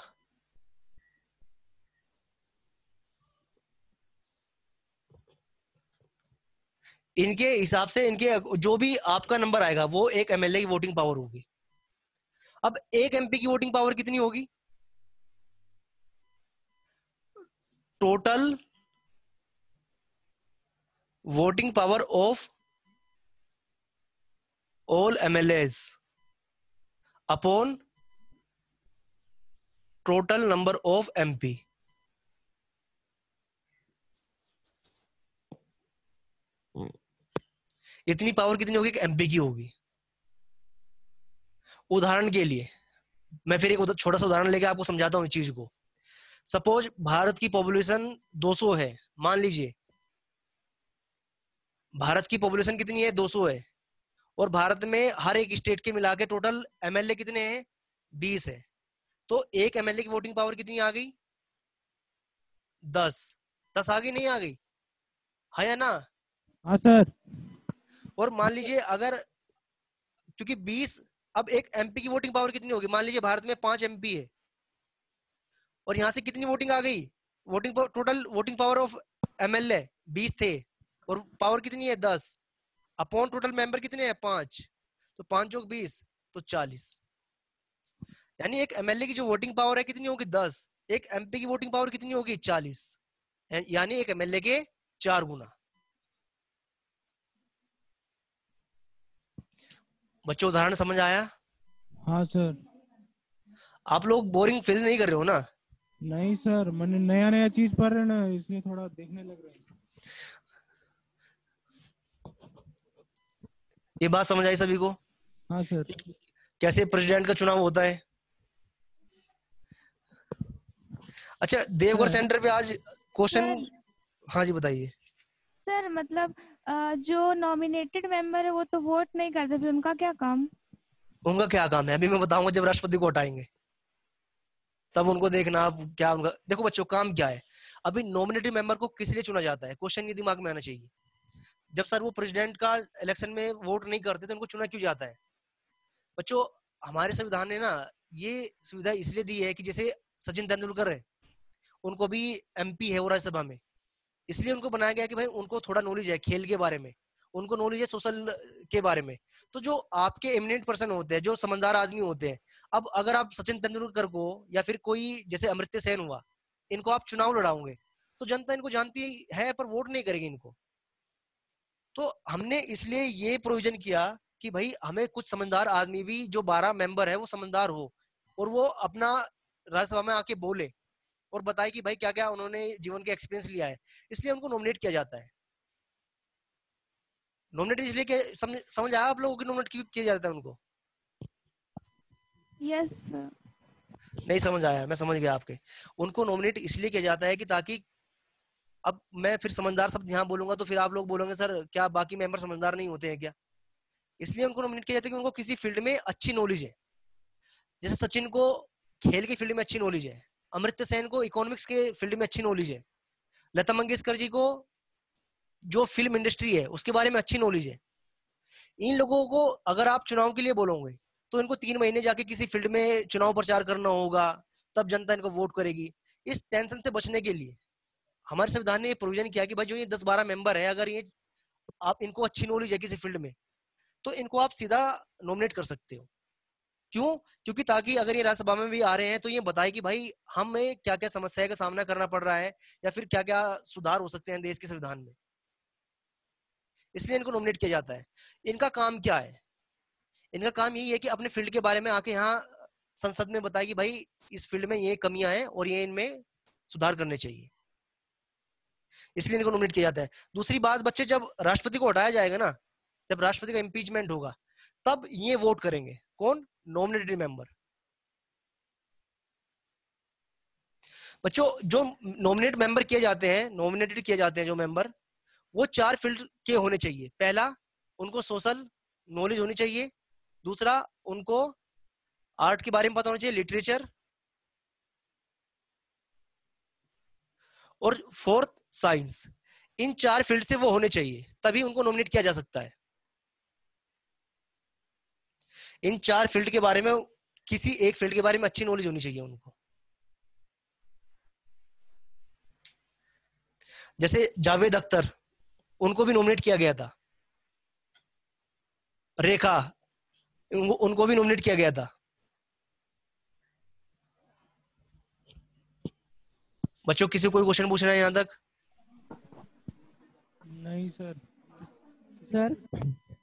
इनके हिसाब से इनके जो भी आपका नंबर आएगा वो एक एमएलए की वोटिंग पावर होगी। अब एक एमपी की वोटिंग पावर कितनी होगी? Total voting power of all MLAs upon total number of MP. इतनी पावर कितनी होगी? एमपी की होगी। उदाहरण के लिए मैं फिर एक छोटा सा उदाहरण लेके आपको समझाता हूँ इस चीज को। सपोज भारत की पॉपुलेशन 200 है, मान लीजिए भारत की पॉपुलेशन कितनी है? 200 है, और भारत में हर एक स्टेट के मिला के टोटल एमएलए कितने हैं? 20 है। तो एक एमएलए की वोटिंग पावर कितनी आ गई? 10। 10 आ गई, नहीं आ गई? है या ना? हाँ सर। और मान लीजिए अगर क्योंकि 20, अब एक एमपी की वोटिंग पावर कितनी होगी? मान लीजिए भारत में 5 एमपी है और यहां से कितनी वोटिंग आ गई? Voting total voting power of MLA 20 थे और पावर कितनी है? 10 अपॉन टोटल मेंबर कितने हैं? 5। तो 5 जोग 20 तो 40। यानी एक एमएलए की जो वोटिंग पावर है कितनी होगी? 10। एक एमपी की वोटिंग पावर कितनी होगी? 40। यानी एक एमएलए के 4 गुना। बच्चों उदाहरण समझ आया? हाँ सर। आप लोग बोरिंग फील नहीं कर रहे हो ना? नहीं सर, मैंने नया नया चीज पढ़ रहे ना, इसलिए थोड़ा देखने लग रहा है। ये बात समझ आई सभी को? हाँ सर। कैसे प्रेसिडेंट का चुनाव होता है? अच्छा, देवघर सेंटर पे आज क्वेश्चन। हाँ जी बताइए। सर मतलब जो नॉमिनेटेड मेंबर है वो तो वोट नहीं करते, फिर उनका क्या काम? उनका क्या काम है अभी मैं बताऊंगा जब राष्ट्रपति को हटाएंगे तब उनको देखना आप क्या उनका। देखो बच्चों काम क्या है, अभी नॉमिनेटेड मेंबर को किस लिए चुना जाता है? क्वेश्चन ये दिमाग में आना चाहिए। जब सर वो प्रेसिडेंट का इलेक्शन में वोट नहीं करते तो उनको चुना क्यों जाता है? बच्चों हमारे संविधान ने ना ये सुविधा इसलिए दी है कि जैसे सचिन तेंदुलकर है, उनको भी एमपी है वो राज्यसभा में, इसलिए उनको बनाया गया कि भाई उनको थोड़ा नॉलेज है खेल के बारे में, उनको नॉलेज है सोशल के बारे में। तो जो आपके एमिनेंट पर्सन होते हैं, जो समझदार आदमी होते हैं, अब अगर आप सचिन तेंदुलकर को या फिर कोई जैसे अमर्त्य सेन हुआ, इनको आप चुनाव लड़ाओगे तो जनता इनको जानती है पर वोट नहीं करेगी इनको। तो हमने इसलिए ये प्रोविजन किया कि भाई हमें कुछ समझदार आदमी भी, जो 12 मेंबर है वो समझदार हो और वो अपना राज्यसभा में आके बोले और बताए कि भाई क्या क्या उन्होंने जीवन के एक्सपीरियंस लिया है, इसलिए उनको नॉमिनेट किया जाता है। नॉमिनेट इसलिए समझ आया आप लोगों को नॉमिनेट क्यों किया जाता है उनको? Yes sir. नहीं समझ आया? मैं समझ गया आपके। उनको नॉमिनेट इसलिए किया जाता है कि ताकि, अब मैं फिर समझदार शब्द यहाँ बोलूंगा तो फिर आप लोग बोलोगे सर क्या बाकी मेंबर समझदार नहीं होते हैं क्या? इसलिए उनको नॉमिनेट किया जाता है कि उनको किसी फील्ड में अच्छी नॉलेज है। जैसे सचिन को खेल की फील्ड में अच्छी नॉलेज है, अमर्त्य सेन को इकोनॉमिक्स के फील्ड में अच्छी नॉलेज है, लता मंगेशकर जी को जो फिल्म इंडस्ट्री है उसके बारे में अच्छी नॉलेज है। इन लोगों को अगर आप चुनाव के लिए बोलोगे तो इनको 3 महीने जाके किसी फील्ड में चुनाव प्रचार करना होगा, तब जनता इनको वोट करेगी। इस टेंशन से बचने के लिए हमारे संविधान ने ये प्रोविजन किया कि भाई जो ये 10-12 मेंबर है, अगर ये आप इनको अच्छी नॉलेज है किसी फील्ड में तो इनको आप सीधा नॉमिनेट कर सकते हो। क्यों? क्योंकि ताकि अगर ये राज्यसभा में भी आ रहे हैं तो ये बताए कि भाई हमें क्या क्या समस्या का सामना करना पड़ रहा है या फिर क्या क्या सुधार हो सकते हैं देश के संविधान में, इसलिए इनको नॉमिनेट किया जाता है। इनका काम क्या है? इनका काम यही है कि अपने फील्ड के बारे में आके यहाँ संसद में बताए कि भाई इस फील्ड में ये कमियां हैं और ये इनमें सुधार करने चाहिए, इसलिए इनको नॉमिनेट किया जाता है। दूसरी बात बच्चे, जब राष्ट्रपति को हटाया जाएगा ना, जब राष्ट्रपति का इम्पीचमेंट होगा तब ये वोट करेंगे। कौन? Nominated member. बच्चों जो नॉमिनेट मेंबर किए जाते हैं, नॉमिनेटेड किए जाते हैं जो मेंबर, वो 4 फील्ड के होने चाहिए। पहला, उनको सोशल नॉलेज होनी चाहिए। दूसरा, उनको आर्ट के बारे में पता होना चाहिए, लिटरेचर। और फोर्थ साइंस। इन 4 फील्ड से वो होने चाहिए, तभी उनको नॉमिनेट किया जा सकता है। इन 4 फील्ड के बारे में, किसी एक फील्ड के बारे में अच्छी नॉलेज होनी चाहिए उनको। जैसे जावेद अख्तर, उनको भी नॉमिनेट किया गया था। रेखा, उनको भी नॉमिनेट किया गया था। बच्चों किसी को कोई क्वेश्चन पूछना है यहाँ तक? नहीं सर। सर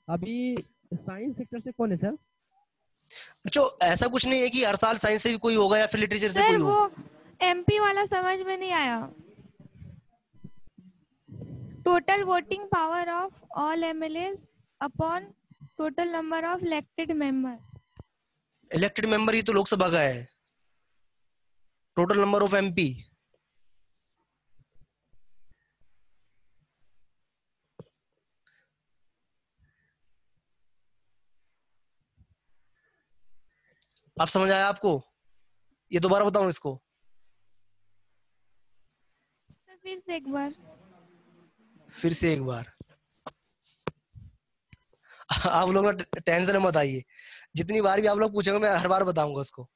अभी साइंस सेक्टर से कौन है सर? बच्चों ऐसा कुछ नहीं है कि हर साल साइंस से भी कोई होगा या फिर लिटरेचर से सर कोई वो होगा। एमपी वाला समझ में नहीं आया। Total voting power of all MLAs upon total number of elected member. Elected member ही तो लोकसभा का है। Total number of MP. आप समझ आया आपको? ये दोबारा बताऊं इसको? तो फिर से एक बार। फिर से एक बार। आप लोग ना टेंशन मत आइए, जितनी बार भी आप लोग पूछेंगे मैं हर बार बताऊंगा उसको।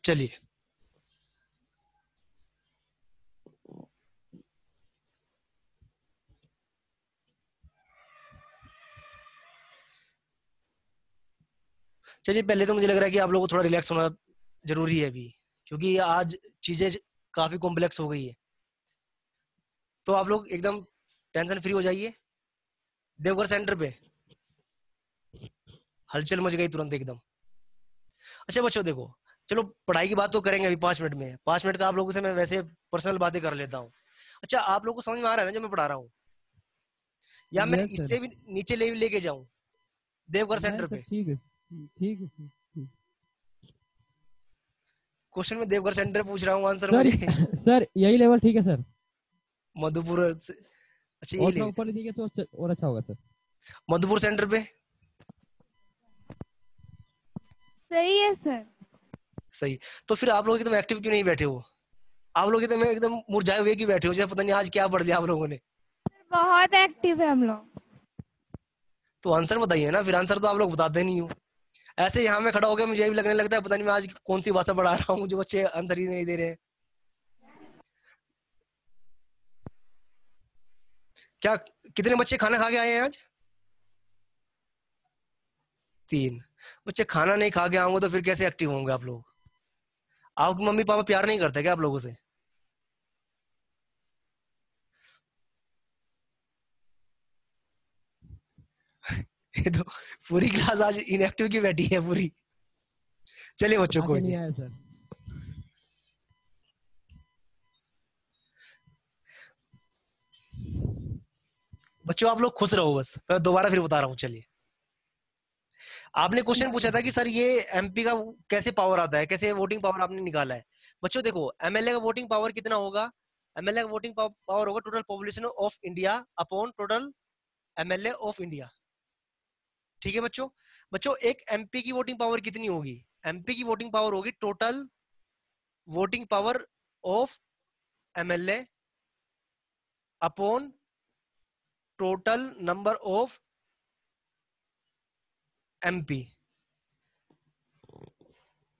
चलिए चलिए, पहले तो मुझे लग रहा है कि आप लोगों को थोड़ा रिलैक्स होना जरूरी है अभी, क्योंकि आज चीजें काफी कॉम्प्लेक्स हो गई है। तो आप लोग एकदम टेंशन फ्री हो जाइए। देवघर सेंटर पे हलचल मच गई तुरंत एकदम। अच्छा बच्चों देखो, चलो पढ़ाई की बात तो करेंगे अभी 5 मिनट में। 5 मिनट का आप लोगों से मैं वैसे पर्सनल बातें कर लेता हूँ। अच्छा आप लोगों को समझ में आ रहा है ना जो मैं पढ़ा रहा हूँ, या मैं यस सर। इससे भी नीचे लेके जाऊं देवघर सेंटर पे? ठीक है ठीक है सर। क्वेश्चन में देवघर सेंटर पूछ रहा हूँ, आंसर सर मुझे सर यही लेवल ठीक है सर। मधुपुर से। अच्छा ये और ले, थोड़ा ऊपर लीजिएगा तो और अच्छा होगा सर। मधुपुर सेंटर पे सही है सर। सही। तो फिर आप लोग एकदम एक्टिव क्यों नहीं बैठे हो? आप लोग एकदम मुरझाए हुए क्यों बैठे हो, जैसे पता नहीं आज क्या पढ़ लिया आप लोगों ने? बहुत एक्टिव है हम लोग। तो आंसर बताइए ना, फिर आंसर तो आप लोग बताते नहीं हो। ऐसे यहाँ में खड़ा हो गया मुझे भी लगने लगता है पता नहीं मैं आज कौन सी भाषा पढ़ा रहा हूँ, जो बच्चे आंसर ही नहीं दे रहे हैं। क्या कितने बच्चे खाना खा के आए हैं आज? 3 बच्चे खाना नहीं खा के आऊंगे तो फिर कैसे एक्टिव होंगे आप लोग? आपकी मम्मी पापा प्यार नहीं करते क्या आप लोगों से? ये तो पूरी क्लास आज इनएक्टिव की बैठी है पूरी। चलिए बच्चों कोई नहीं। आया सर। बच्चों आप लोग खुश रहो बस, मैं दोबारा फिर बता रहा हूँ। चलिए आपने क्वेश्चन पूछा था कि सर ये एमपी का कैसे पावर आता है, कैसे वोटिंग पावर आपने निकाला है। बच्चों देखो एमएलए का वोटिंग पावर कितना होगा? एमएलए का वोटिंग पावर होगा total population of India upon total MLA of India. ठीक है बच्चों। बच्चों एक एमपी की वोटिंग पावर कितनी होगी? एमपी की वोटिंग पावर होगी total voting power of MLA upon total number of MP.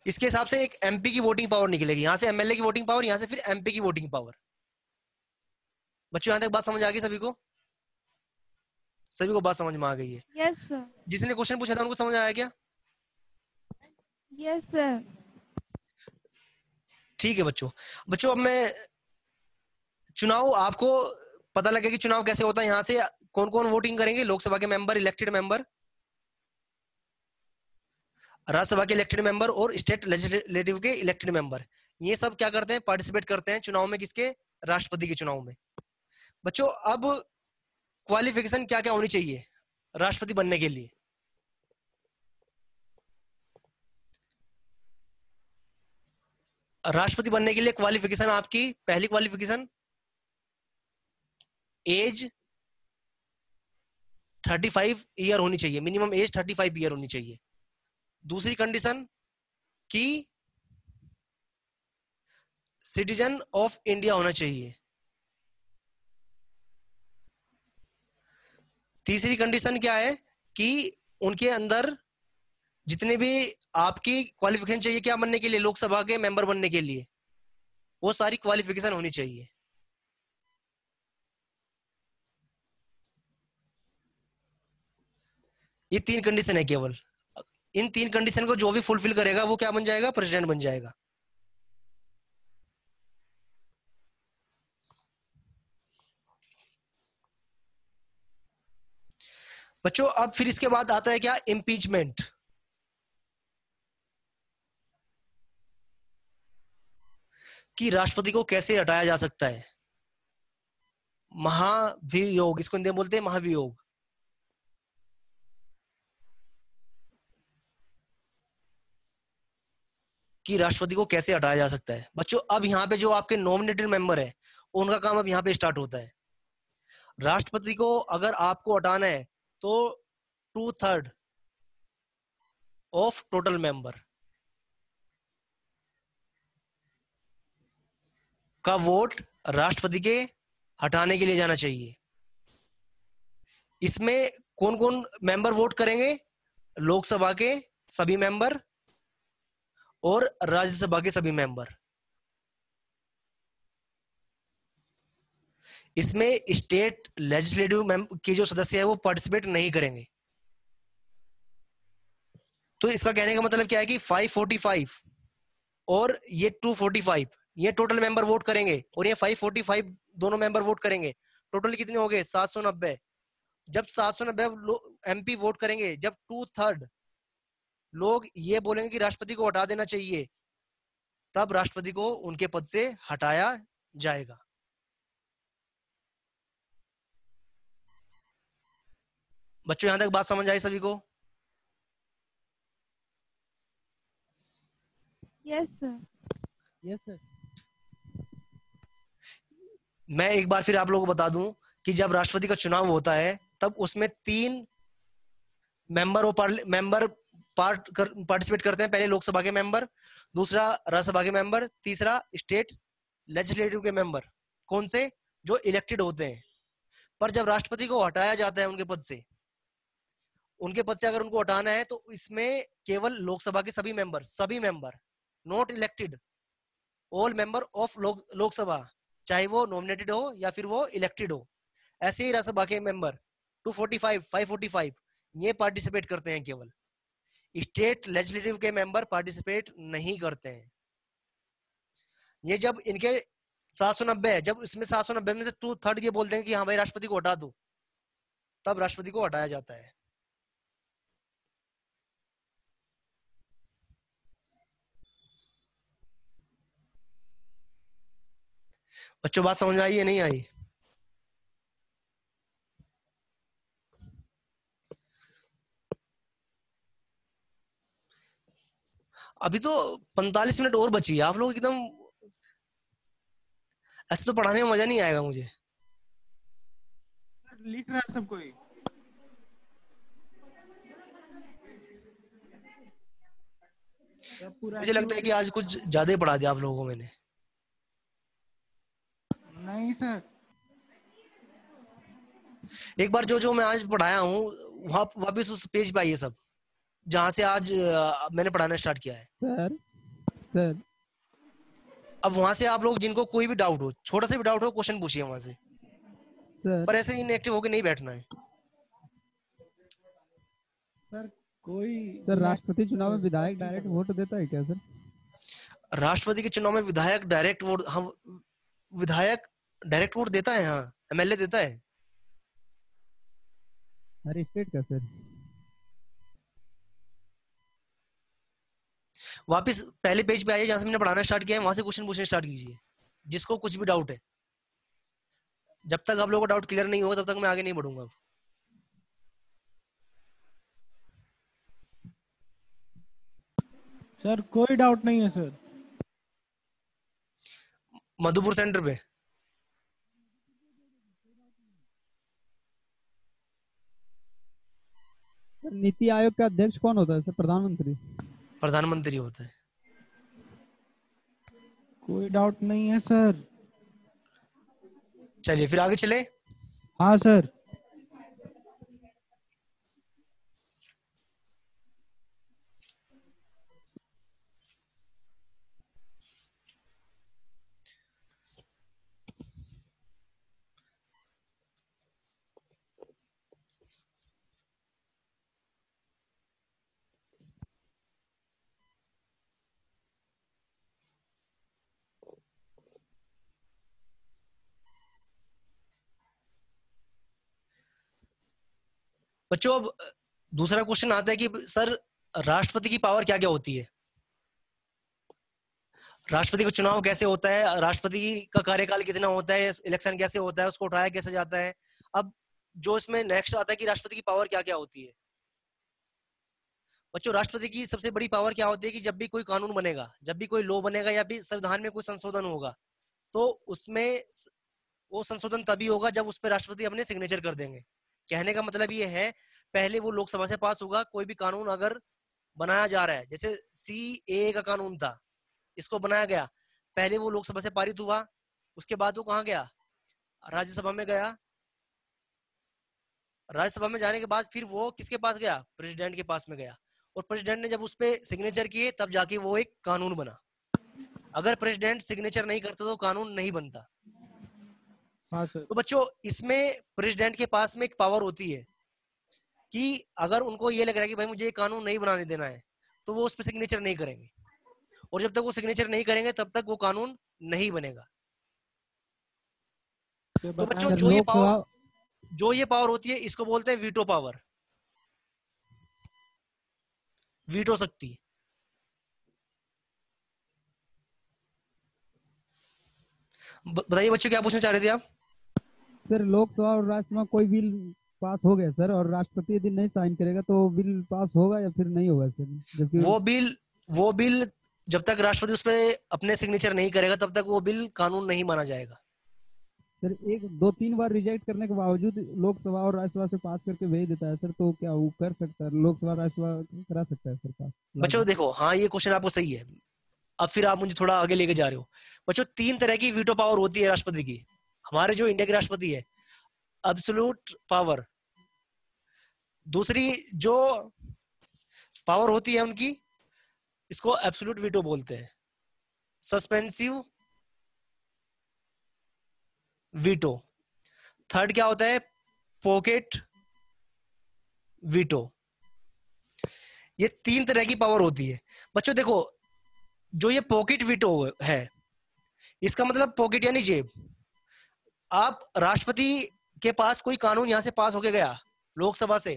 इसके हिसाब से एक एमपी की वोटिंग पावर निकलेगी, यहां से एमएलए की वोटिंग पावर, यहां से फिर एमपी की वोटिंग पावर। बच्चों यहां तक बात समझ आ गई सभी को? सभी को बात समझ में आ गई है? Yes sir. जिसने क्वेश्चन पूछा था उनको समझ आया क्या? Yes sir. ठीक है बच्चों। बच्चों अब मैं चुनाव, आपको पता लगे कि चुनाव कैसे होता है। यहां से कौन कौन वोटिंग करेंगे? लोकसभा के मेंबर, इलेक्टेड मेंबर, राज्यसभा के इलेक्टेड मेंबर और स्टेट लेजिस्लेटिव के इलेक्टेड मेंबर। ये सब क्या करते हैं? पार्टिसिपेट करते हैं चुनाव में। किसके? राष्ट्रपति के चुनाव में। बच्चों अब क्वालिफिकेशन क्या क्या होनी चाहिए राष्ट्रपति बनने के लिए? राष्ट्रपति बनने के लिए क्वालिफिकेशन आपकी, पहली क्वालिफिकेशन एज 35 ईयर होनी चाहिए। मिनिमम एज 35 ईयर होनी चाहिए। दूसरी कंडीशन कि सिटीजन ऑफ इंडिया होना चाहिए। तीसरी कंडीशन क्या है कि उनके अंदर जितने भी आपकी क्वालिफिकेशन चाहिए क्या बनने के लिए, लोकसभा के मेंबर बनने के लिए, वो सारी क्वालिफिकेशन होनी चाहिए। ये 3 कंडीशन है केवल। इन 3 कंडीशन को जो भी फुलफिल करेगा वो क्या बन जाएगा, प्रेसिडेंट बन जाएगा। बच्चों अब फिर इसके बाद आता है क्या, इम्पीचमेंट। कि राष्ट्रपति को कैसे हटाया जा सकता है। महाभियोग, इसको हिंदी में बोलते हैं महाभियोग। कि राष्ट्रपति को कैसे हटाया जा सकता है। बच्चों अब यहाँ पे जो आपके नॉमिनेटेड मेंबर है उनका काम अब यहाँ पे स्टार्ट होता है। राष्ट्रपति को अगर आपको हटाना है तो 2/3 ऑफ टोटल मेंबर का वोट राष्ट्रपति के हटाने के लिए जाना चाहिए। इसमें कौन कौन मेंबर वोट करेंगे, लोकसभा के सभी मेंबर और राज्यसभा के सभी मेंबर। इसमें स्टेट लेजिस्लेटिव के जो सदस्य है वो पार्टिसिपेट नहीं करेंगे। तो इसका कहने का मतलब क्या है कि 545 और ये 245 ये टोटल मेंबर वोट करेंगे और ये 545 दोनों मेंबर वोट करेंगे। टोटल कितने हो गए, 790। जब 790 एमपी वोट करेंगे, जब 2/3 लोग ये बोलेंगे कि राष्ट्रपति को हटा देना चाहिए, तब राष्ट्रपति को उनके पद से हटाया जाएगा। बच्चों यहां तक बात समझ आई सभी को? Yes sir. Yes sir. मैं एक बार फिर आप लोगों को बता दूं कि जब राष्ट्रपति का चुनाव होता है तब उसमें 3 मेंबर पार्टिसिपेट करते हैं। पहले लोकसभा के मेंबर, दूसरा राज्यसभा के मेंबर, तीसरा स्टेट लेजिस्लेटिव के मेंबर। कौन से? जो इलेक्टेड होते हैं। पर जब राष्ट्रपति को हटाया जाता है उनके पद से अगर उनको हटाना है तो इसमें केवल लोकसभा के सभी member not elected, all member of Lok Sabha, चाहे वो नॉमिनेटेड हो या फिर वो इलेक्टेड हो। ऐसे ही राज्यसभा के मेंबर 245, 545 ये पार्टिसिपेट करते हैं केवल। स्टेट लेजिस्लेटिव के मेंबर पार्टिसिपेट नहीं करते हैं। ये जब इनके 790 है, जब इसमें 790 में से 2/3 ये बोलते हैं कि हाँ भाई राष्ट्रपति को हटा दो, तब राष्ट्रपति को हटाया जाता है। बच्चों बात समझ में आई या नहीं आई? अभी तो 45 मिनट और बची है। आप लोग एकदम ऐसे तो पढ़ाने में मजा नहीं आएगा मुझे। लिख रहा है सब कोई। मुझे लगता है कि आज कुछ ज्यादा ही पढ़ा दिया आप लोगों को मैंने। नहीं सर। एक बार जो मैं आज पढ़ाया हूँ वहां वापिस उस पेज पे आइए सब, जहां से आज मैंने पढ़ाना स्टार्ट किया है। सर अब वहां से आप लोग जिनको कोई भी डाउट हो, छोटा सा भी डाउट हो, क्वेश्चन पूछिए वहां से। सर पर ऐसे इनएक्टिव होकर नहीं बैठना है। सर कोई सर राष्ट्रपति चुनाव में विधायक डायरेक्ट वोट देता है क्या सर? राष्ट्रपति के चुनाव में विधायक डायरेक्ट वोट, हाँ विधायक डायरेक्ट वोट देता है, हाँ एमएलए देता है। हर स्टेट का सर? वापिस पहले पेज पे आइए जहां से मैंने पढ़ाना स्टार्ट किया है, वहां से क्वेश्चन पूछने स्टार्ट कीजिए जिसको कुछ भी डाउट है। जब तक आप लोगों को डाउट क्लियर नहीं होगा तब तक मैं आगे नहीं बढ़ूंगा। सर कोई डाउट नहीं है सर। मधुपुर सेंटर पे नीति आयोग का अध्यक्ष कौन होता है सर? प्रधानमंत्री। प्रधानमंत्री होता है। कोई डाउट नहीं है सर। चलिए फिर आगे चले। हाँ सर। बच्चों अब दूसरा क्वेश्चन आता है कि सर राष्ट्रपति की पावर क्या क्या होती है, राष्ट्रपति का चुनाव कैसे होता है, राष्ट्रपति का कार्यकाल कितना होता है, इलेक्शन कैसे होता है, उसको उठाया कैसे जाता है। अब जो इसमें नेक्स्ट आता है कि राष्ट्रपति की पावर क्या क्या होती है। बच्चों राष्ट्रपति की सबसे बड़ी पावर क्या होती है कि जब भी कोई कानून बनेगा, जब भी कोई लॉ बनेगा या भी संविधान में कोई संशोधन होगा, तो उसमें वो संशोधन तभी होगा जब उस पर राष्ट्रपति अपने सिग्नेचर कर देंगे। कहने का मतलब ये है, पहले वो लोकसभा से पास होगा। कोई भी कानून अगर बनाया जा रहा है, जैसे CAA का कानून था, इसको बनाया गया, पहले वो लोकसभा से पारित हुआ, उसके बाद वो कहाँ गया, राज्यसभा में गया, राज्यसभा में जाने के बाद फिर वो किसके पास गया, प्रेसिडेंट के पास में गया, और प्रेसिडेंट ने जब उस पे सिग्नेचर किए तब जाके वो एक कानून बना। अगर प्रेसिडेंट सिग्नेचर नहीं करता तो कानून नहीं बनता। हाँ सर। तो बच्चों इसमें प्रेसिडेंट के पास में एक पावर होती है कि अगर उनको ये लग रहा है कि भाई मुझे ये कानून नहीं बनाने देना है, तो वो उस पर सिग्नेचर नहीं करेंगे, और जब तक वो सिग्नेचर नहीं करेंगे तब तक वो कानून नहीं बनेगा। तो बच्चों जो ये पावर होती है इसको बोलते हैं वीटो पावर, वीटो शक्ति। बताइए बच्चों क्या पूछना चाह रहे थे आप? सर लोकसभा और राज्यसभा कोई बिल पास हो गया सर, और राष्ट्रपति यदि नहीं साइन करेगा तो बिल पास होगा या फिर नहीं होगा सर? जबकि वो बिल जब तक राष्ट्रपति उस पर अपने सिग्नेचर नहीं करेगा तब तक वो बिल कानून नहीं माना जाएगा। सर 1-2-3 बार रिजेक्ट करने के बावजूद लोकसभा और राज्यसभा से पास करके भेज देता है सर, तो क्या वो कर सकता है, लोकसभा राज्यसभा करा सकता है सर पास? बच्चों देखो, हाँ ये क्वेश्चन आपको सही है। अब फिर आप मुझे थोड़ा आगे लेके जा रहे हो। बच्चों 3 तरह की वीटो पावर होती है राष्ट्रपति की। हमारे जो इंडिया के राष्ट्रपति है, एब्सोल्यूट पावर। दूसरी जो पावर होती है उनकी, इसको एब्सोल्यूट वीटो बोलते हैं। Suspensive veto. थर्ड क्या होता है, पॉकेट वीटो। ये 3 तरह की पावर होती है। बच्चों देखो, जो ये पॉकेट वीटो है, इसका मतलब पॉकेट यानी जेब। आप राष्ट्रपति के पास कोई कानून यहां से पास होके गया, लोकसभा से,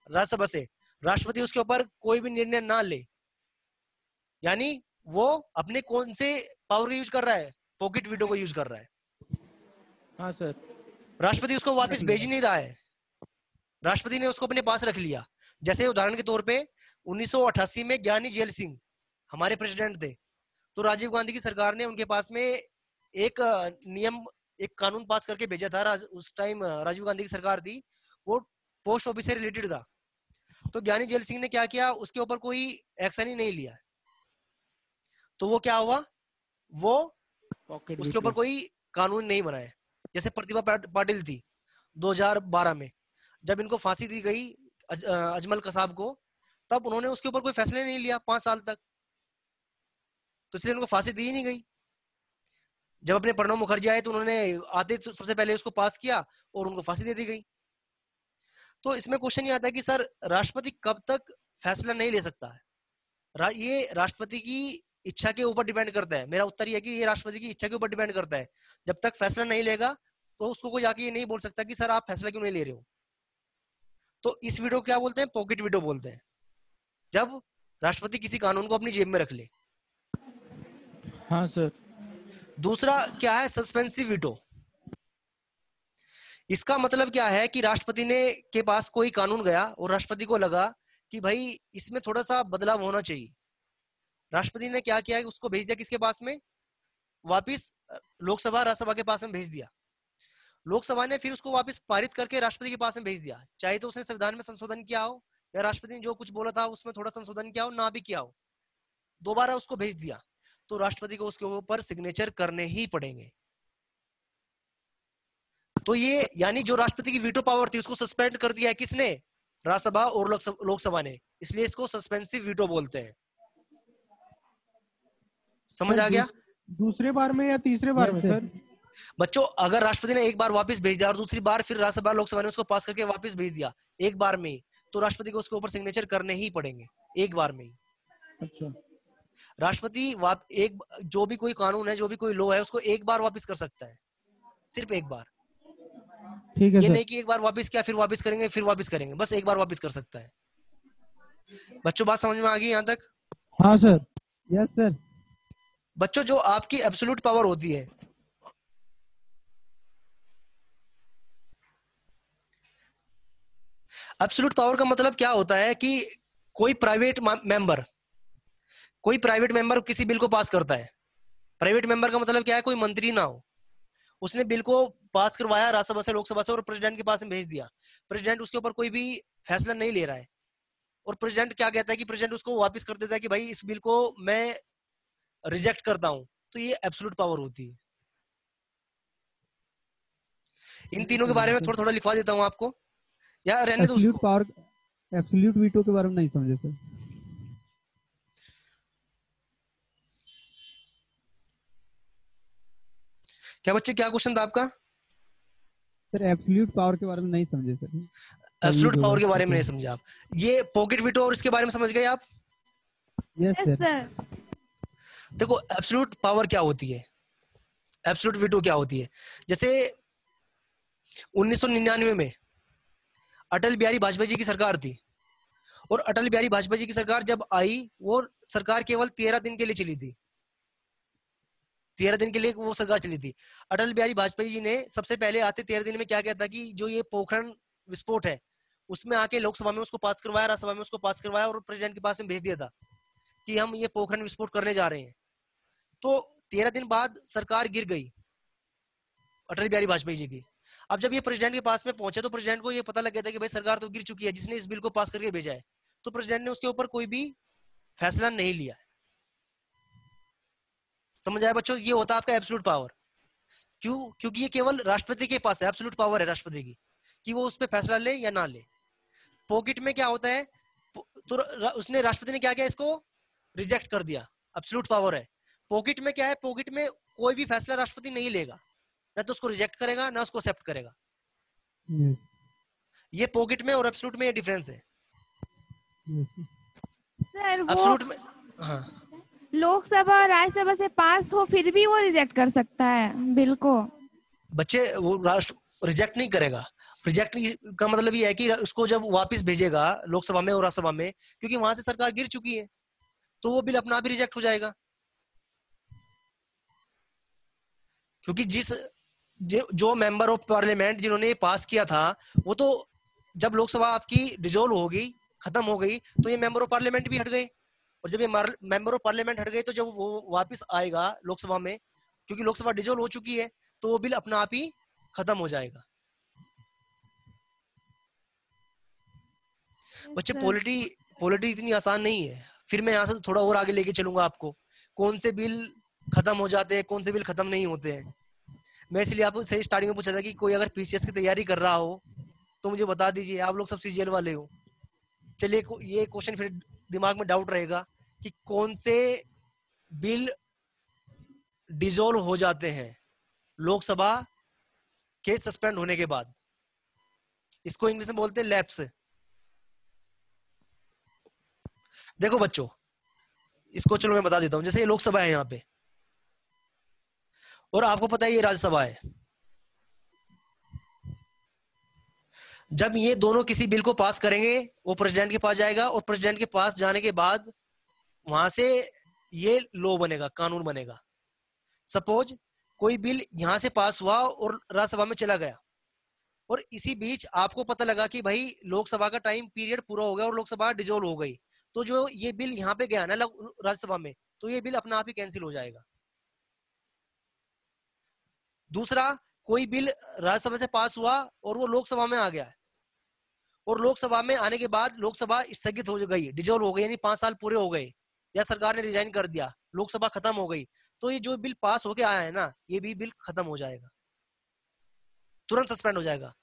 राज्यसभा से, राष्ट्रपति उसके ऊपर कोई भी निर्णय ना ले, यानी वो अपने कौन से पावर का यूज कर रहा है, पॉकेट वीटो को यूज कर रहा है। हाँ सर। राष्ट्रपति उसको वापस भेज नहीं रहा है, राष्ट्रपति ने उसको अपने पास रख लिया। जैसे उदाहरण के तौर पे 1988 में ज्ञानी जेल सिंह हमारे प्रेसिडेंट थे, तो राजीव गांधी की सरकार ने उनके पास में एक नियम, एक कानून पास करके भेजा था। उस टाइम राजीव गांधी की सरकार थी, वो पोस्ट ऑफिस से रिलेटेड था। तो ज्ञानी जेल सिंह ने क्या किया, उसके ऊपर कोई एक्शन ही नहीं लिया। तो वो क्या हुआ, वो उसके ऊपर कोई कानून नहीं बनाया। जैसे प्रतिभा पाटिल थी 2012 में, जब इनको फांसी दी गई अजमल कसाब को, तब उन्होंने उसके ऊपर कोई फैसला नहीं लिया 5 साल तक, तो इसलिए उनको फांसी दी ही नहीं गई। जब अपने प्रणब मुखर्जी आए तो उन्होंने आते तो सबसे पहले उसको पास किया और उनको फांसी दे दी गई। तो इसमें क्वेश्चन ये आता है कि सर राष्ट्रपति कब तक फैसला नहीं ले सकता है। ये राष्ट्रपति की इच्छा के ऊपर डिपेंड करता है। मेरा उत्तर ये है कि ये राष्ट्रपति की इच्छा के ऊपर डिपेंड करता है। जब तक फैसला नहीं लेगा तो उसको कोई जाके ये नहीं बोल सकता कि सर आप फैसला क्यों नहीं ले रहे हो। तो इस वीडियो क्या बोलते हैं, पॉकेट वीडियो बोलते हैं, जब राष्ट्रपति किसी कानून को अपनी जेब में रख ले। हाँ सर। दूसरा क्या है, सस्पेंसिव वीटो। इसका मतलब क्या है कि राष्ट्रपति ने के पास कोई कानून गया और राष्ट्रपति को लगा कि भाई इसमें थोड़ा सा बदलाव होना चाहिए। राष्ट्रपति ने क्या किया, उसको भेज दिया किसके पास में, वापिस लोकसभा राज्यसभा के पास में भेज दिया। लोकसभा ने फिर उसको वापस पारित करके राष्ट्रपति के पास में भेज दिया। चाहे तो उसने संविधान में संशोधन किया हो, या राष्ट्रपति ने जो कुछ बोला था उसमें थोड़ा संशोधन किया हो ना भी किया हो, दोबारा उसको भेज दिया, तो राष्ट्रपति को उसके ऊपर सिग्नेचर करने ही पड़ेंगे। तो ये यानी जो राष्ट्रपति की वीटो पावर थी उसको सस्पेंड कर दिया है किसने? राज्यसभा और लोकसभा ने, इसलिए इसको सस्पेंसिव वीटो बोलते हैं। समझ आ गया? दूसरे बार में या तीसरे बार में सर? बच्चों अगर राष्ट्रपति ने एक बार वापस भेज दिया और दूसरी बार फिर राज्यसभा लोकसभा ने उसको पास करके वापस भेज दिया एक बार में, तो राष्ट्रपति को उसके ऊपर सिग्नेचर करने ही पड़ेंगे एक बार में ही। अच्छा, राष्ट्रपति एक जो भी कोई कानून है, जो भी कोई लॉ है, उसको एक बार वापस कर सकता है, सिर्फ एक बार। ठीक है ये सर। नहीं कि एक बार वापस किया फिर वापस करेंगे फिर वापस करेंगे, बस एक बार वापस कर सकता है। बच्चों बात समझ में आ गई यहाँ तक? हाँ सर। Yes sir. बच्चों जो आपकी एब्सोल्यूट पावर होती है, एब्सोल्यूट पावर का मतलब क्या होता है कि कोई प्राइवेट मेंबर किसी बिल को पास करता है। प्राइवेट मेंबर का मतलब क्या है? कोई मंत्री ना हो, उसने बिल को पास करवाया राज्यसभा से लोकसभा से और प्रेसिडेंट के पास में भेज दिया। प्रेसिडेंट उसके ऊपर कोई भी फैसला नहीं ले रहा है और प्रेसिडेंट क्या कहता है कि प्रेसिडेंट उसको वापस कर देता है कि भाई इस बिल को मैं रिजेक्ट करता हूं, तो ये एब्सोल्यूट पावर होती है। इन तीनों के बारे में थोड़ा थोड़ा लिखवा देता हूं आपको, या रहने दो एब्सोल्यूट उसको। पावर, एब्सोल्यूट वीटो के बारे में नहीं समझे सर। क्या बच्चे, क्या क्वेश्चन था आपका? सर एब्सोल्यूट पावर के बारे में नहीं समझे सर। एब्सोल्यूट पावर के बारे में नहीं समझे आप। ये पॉकेट वीटो और इसके बारे में समझ गए आप? Yes yes sir. सर। देखो एब्सोल्यूट पावर क्या होती है, एब्सोल्यूट वीटो क्या होती है। जैसे 1999 में अटल बिहारी वाजपेयी जी की सरकार थी, और अटल बिहारी वाजपेयी जी की सरकार जब आई, वो सरकार केवल 13 दिन के लिए चली थी। 13 दिन के लिए वो सरकार चली थी। अटल बिहारी वाजपेयी जी ने सबसे पहले आते 13 दिन में क्या किया था कि जो ये पोखरण विस्फोट है उसमें आके लोकसभा में उसको पास करवाया, राज्यसभा में उसको पास करवाया और प्रेसिडेंट के पास में भेज दिया था कि हम ये पोखरण विस्फोट करने जा रहे हैं। तो 13 दिन बाद सरकार गिर गई अटल बिहारी वाजपेयी जी की। अब जब ये प्रेसिडेंट के पास में पहुंचे तो प्रेसिडेंट को ये पता लग गया था कि भाई सरकार तो गिर चुकी है जिसने इस बिल को पास करके भेजा है, तो प्रेसिडेंट ने उसके ऊपर कोई भी फैसला नहीं लिया। समझ आया बच्चों? ये होता है आपका एब्सोल्यूट पावर। क्यों? क्योंकि ये केवल राष्ट्रपति के पास है, एब्सोल्यूट पावर है राष्ट्रपति की कि वो उस पर फैसला ले या ना ले। पॉकेट में क्या होता है, तो उसने राष्ट्रपति ने क्या किया, इसको रिजेक्ट कर दिया, एब्सोल्यूट पावर है। पॉकेट में क्या है, पॉकेट में कोई भी फैसला राष्ट्रपति नहीं लेगा, ना तो उसको रिजेक्ट करेगा ना उसको एक्सेप्ट करेगा। ये पॉकेट में और एब्सोल्यूट में ये डिफरेंस है। सर वो एब्सोल्यूट में हाँ लोकसभा और राज्यसभा से पास हो फिर भी वो रिजेक्ट कर सकता है बिल को। बच्चे, वो राष्ट्र रिजेक्ट नहीं करेगा। रिजेक्ट का मतलब ये है कि उसको जब वापस भेजेगा लोकसभा में और राज्यसभा में, क्योंकि वहां से सरकार गिर चुकी है, तो वो बिल अपना आप ही रिजेक्ट हो जाएगा। क्योंकि जो मेंबर ऑफ पार्लियामेंट जिन्होंने पास किया था, वो तो जब लोकसभा आपकी डिजोल्व हो गई, खत्म हो गई, तो ये मेंबर ऑफ पार्लियामेंट भी हट गए। और जब ये मेंबर ऑफ पार्लियामेंट हट गए, तो जब वो वापस आएगा लोकसभा में, क्योंकि लोकसभा डिजोल्व हो चुकी है, तो वो बिल अपना आप ही खत्म हो जाएगा। बच्चे पॉलिटी इतनी आसान नहीं है। फिर मैं यहाँ से थोड़ा और आगे लेके चलूंगा आपको, कौन से बिल खत्म हो जाते हैं, कौन से बिल खत्म नहीं होते हैं। मैं इसलिए आपको सही स्टार्टिंग में पूछा था कि कोई अगर पीसीएस की तैयारी कर रहा हो तो मुझे बता दीजिए, आप लोग सब सीजीएल वाले हो। चलिए ये क्वेश्चन फिर दिमाग में डाउट रहेगा कि कौन से बिल डिसॉल्व हो जाते हैं लोकसभा के सस्पेंड होने के बाद। इसको इंग्लिश में बोलते हैं लैप्स। देखो बच्चों, इसको चलो मैं बता देता हूं। जैसे ये लोकसभा है यहाँ पे, और आपको पता है ये राज्यसभा है। जब ये दोनों किसी बिल को पास करेंगे, वो प्रेसिडेंट के पास जाएगा, और प्रेसिडेंट के पास जाने के बाद वहां से ये लॉ बनेगा, कानून बनेगा। सपोज कोई बिल यहां से पास हुआ और राज्यसभा में चला गया, और इसी बीच आपको पता लगा कि भाई लोकसभा का टाइम पीरियड पूरा हो गया और लोकसभा डिसॉल्व हो गई, तो जो ये बिल यहाँ पे गया ना राज्यसभा में, तो ये बिल अपना आप ही कैंसिल हो जाएगा। दूसरा, कोई बिल राज्यसभा से पास हुआ और वो लोकसभा में आ गया है, और लोकसभा में आने के बाद लोकसभा स्थगित हो गई, डिजोल्व हो गई, यानी 5 साल पूरे हो गए, या सरकार ने रिजाइन कर दिया, लोकसभा खत्म हो गई, तो ये जो बिल पास होके आया है ना, ये भी बिल खत्म हो जाएगा, तुरंत सस्पेंड हो जाएगा।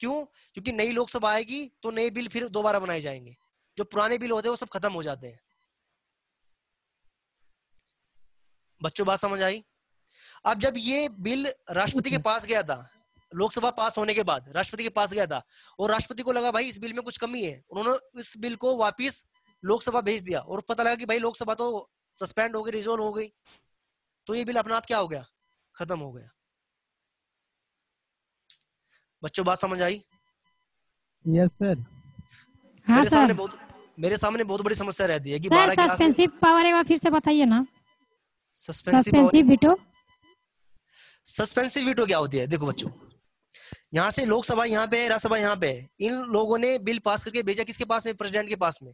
क्यों? क्योंकि नई लोकसभा आएगी तो नए बिल फिर दोबारा बनाए जाएंगे, जो पुराने बिल होते हैं वो सब खत्म हो जाते हैं। बच्चों बात समझ आई? अब जब ये बिल राष्ट्रपति के पास गया था, लोकसभा पास होने के बाद राष्ट्रपति के पास गया था, और राष्ट्रपति को लगा भाई इस बिल में कुछ कमी है, उन्होंने इस बिल को वापस लोकसभा भेज दिया, और पता लगा कि भाई लोकसभा तो सस्पेंड हो गई, रिजोल्व हो गई, तो ये बिल अपना आप क्या हो गया, खत्म हो गया। बच्चों बात समझ आई? Yes sir. हाँ मेरे सामने बहुत बड़ी समस्या रहती है कि सर 12 क्लास में सस्पेंसिव पावर एक बार फिर से बताइए ना। Suspensive veto. सस्पेंसिव वीटो क्या होती है? देखो बच्चों, यहाँ से लोकसभा यहाँ पे है, राज्यसभा यहाँ पे है, इन लोगों ने बिल पास करके भेजा किसके पास में? प्रेसिडेंट के पास में।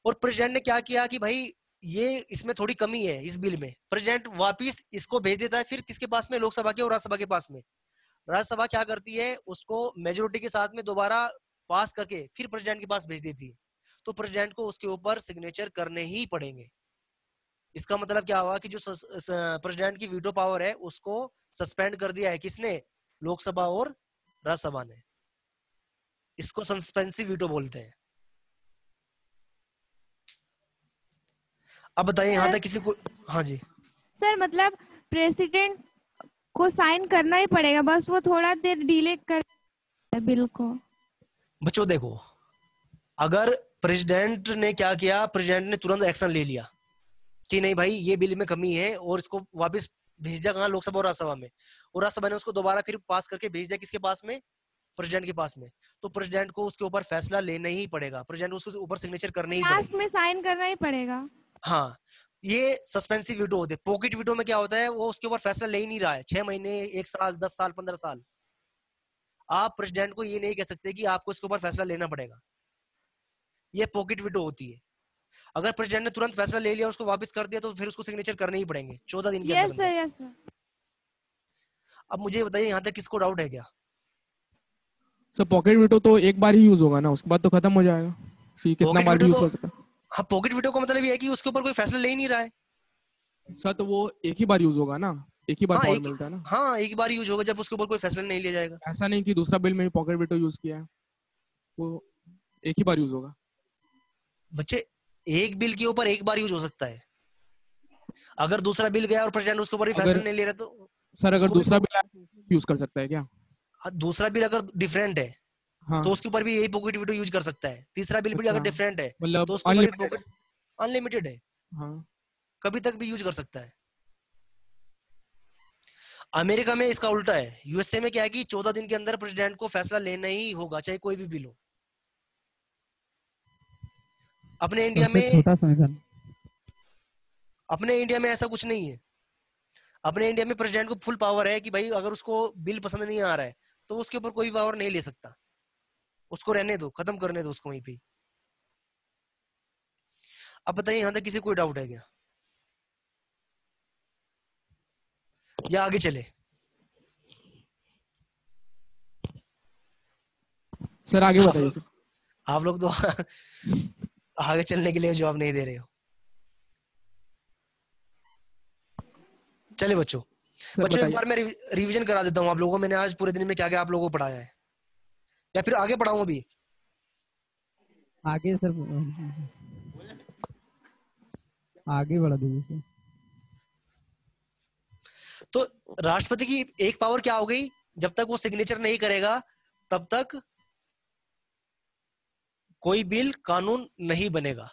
और प्रेसिडेंट ने क्या किया कि भाई ये इसमें थोड़ी कमी है इस बिल में, प्रेसिडेंट वापिस इसको भेज देता है फिर किसके पास में? लोकसभा के और राज्यसभा के पास में। राज्यसभा क्या करती है, उसको मेजोरिटी के साथ में दोबारा पास करके फिर प्रेसिडेंट के पास भेज देती है, तो प्रेसिडेंट को उसके ऊपर सिग्नेचर करने ही पड़ेंगे। इसका मतलब क्या हुआ कि जो प्रेसिडेंट की वीटो पावर है उसको सस्पेंड कर दिया है, किसने? लोकसभा और राज्यसभा ने। इसको सस्पेंसिव वीटो बोलते हैं। अब बताइए यहाँ तक किसी को? हाँ जी सर, मतलब प्रेसिडेंट को साइन करना ही पड़ेगा, बस वो थोड़ा देर डिले कर बिल को। बच्चों देखो, अगर प्रेसिडेंट ने क्या किया, प्रेसिडेंट ने तुरंत एक्शन ले लिया कि नहीं भाई ये बिल में कमी है, और इसको वापस भेज दिया कहाँ? लोकसभा और राज्यसभा में, और राज्यसभा ने उसको दोबारा फिर पास करके भेज दिया किसके पास में? प्रेसिडेंट के पास में, तो प्रेसिडेंट को उसके ऊपर फैसला लेना ही पड़ेगा, प्रेसिडेंट को उसके ऊपर सिग्नेचर करने ही लास्ट पड़ेगा, में साइन करना ही पड़ेगा। हाँ। ये सस्पेंसिव वीटो होते हैं। पॉकेट वीटो में क्या होता है, वो उसके ऊपर फैसला ले ही नहीं रहा है, 6 महीने, 1 साल, 10 साल, 15 साल, आप प्रेसिडेंट को ये नहीं कह सकते कि आपको इसके ऊपर फैसला लेना पड़ेगा। ये पॉकेट वीटो होती है। अगर प्रेसिडेंट ने तुरंत फैसला ले लिया, उसको वापस कर दिया, तो फिर उसको सिग्नेचर करने ही पड़ेंगे 14 दिन के यस अंदर। Sir, yes sir. अब मुझे बताइए यहाँ तक किसको डाउट है क्या? सर पॉकेट वीटो तो एक बार ही यूज होगा ना, उसके बाद तो खत्म हो जाएगा, कि कितना पॉकेट बार वीटो यूज तो, कर सकता है? हाँ, पॉकेट वीटो का मतलब ये है कि उसके ऊपर कोई फैसला ले ही नहीं रहा है। सर तो वो एक ही बार यूज होगा ना, एक ही बार हाँ, पावर मिलता है ना। हाँ, एक बार यूज होगा जब उसके ऊपर कोई फैसला नहीं लिया जाएगा। ऐसा नहीं कि दूसरा बिल में भी पॉकेट वीटो यूज किया है, वो एक ही बार यूज होगा। बच्चे, एक बिल के ऊपर एक बार यूज हो सकता है। अगर दूसरा बिल गया और प्रेसिडेंट उसके ऊपर फैसला नहीं ले रहा, तो सर अगर दूसरा बिल यूज कर सकता है क्या? दूसरा बिल अगर डिफरेंट है, हाँ, तो उसके ऊपर भी यही पॉकेट वीटो यूज कर सकता है। तीसरा बिल भी अगर डिफरेंट है, मतलब तो उसके ऊपर पॉकेट अनलिमिटेड है, हाँ, कभी तक भी यूज कर सकता है। अमेरिका में इसका उल्टा है। यूएसए में क्या है कि 14 दिन के अंदर प्रेसिडेंट को फैसला लेना ही होगा, चाहे कोई भी बिल हो। अपने इंडिया में छोटा संविधान। अपने इंडिया में ऐसा कुछ नहीं है। अपने इंडिया में प्रेसिडेंट को फुल पावर है कि भाई अगर उसको बिल पसंद नहीं आ रहा है, तो उसके ऊपर कोई पावर नहीं ले सकता, उसको रहने दो, खत्म करने दो उसको वहीं पे। अब बताइए यहाँ तक किसी कोई डाउट है क्या, या आगे चले? सर आगे बताइए सर। आप लोग तो आगे चलने के लिए जवाब नहीं दे रहे हो। चले बच्चों, एक बार मैं रिवीजन करा देता हूँ आप लोगों को। मैंने आज पूरे दिन में क्या क्या आप लोगों को पढ़ाया है, या फिर आगे पढ़ाऊं अभी? आगे सर, आगे बढ़ा दीजिए सर। तो राष्ट्रपति की एक पावर क्या हो गई, जब तक वो सिग्नेचर नहीं करेगा तब तक कोई बिल कानून नहीं बनेगा।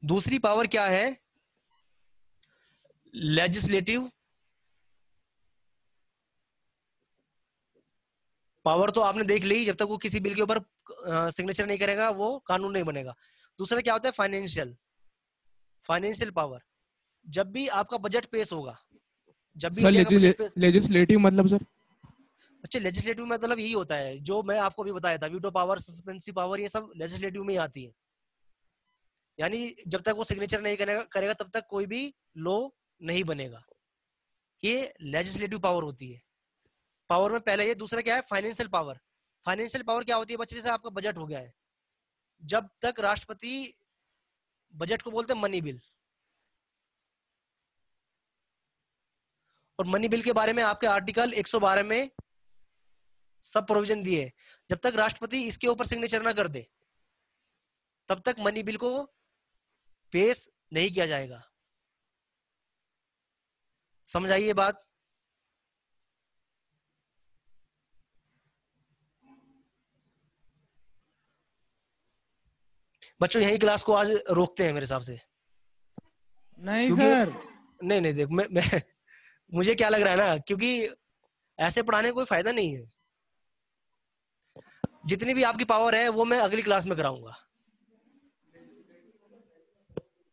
दूसरी पावर क्या है? लेजिस्लेटिव पावर तो आपने देख ली, जब तक वो किसी बिल के ऊपर सिग्नेचर नहीं करेगा वो कानून नहीं बनेगा। दूसरा क्या होता है? Financial power. जब भी आपका बजट पेश होगा, जब भी लेजिस्लेटिव मतलब सर? अच्छा, लेजिस्लेटिव मतलब यही होता है जो मैं आपको अभी बताया था, वीटो पावर, सस्पेंसिव पावर, ये सब लेजिस्लेटिव में ही आती है। यानी जब तक वो सिग्नेचर नहीं करेगा तब तक कोई भी लॉ नहीं बनेगा। ये लेजिस्लेटिव पावर होती है। पावर में पहले ये, दूसरा क्या है, फाइनेंशियल पावर। फाइनेंशियल पावर क्या होती है बच्चे, जैसे आपका बजट हो गया है, जब तक राष्ट्रपति, बजट को बोलते हैं मनी बिल, और मनी बिल के बारे में आपके आर्टिकल 112 में सब प्रोविजन दिए है। जब तक राष्ट्रपति इसके ऊपर सिग्नेचर ना कर दे तब तक मनी बिल को पेश नहीं किया जाएगा। समझ आई ये बात? बच्चों यही क्लास को आज रोकते हैं मेरे हिसाब से। नहीं क्योंकि सर, नहीं नहीं, देख मैं मुझे क्या लग रहा है ना, क्योंकि ऐसे पढ़ाने का कोई फायदा नहीं है। जितनी भी आपकी पावर है वो मैं अगली क्लास में कराऊंगा,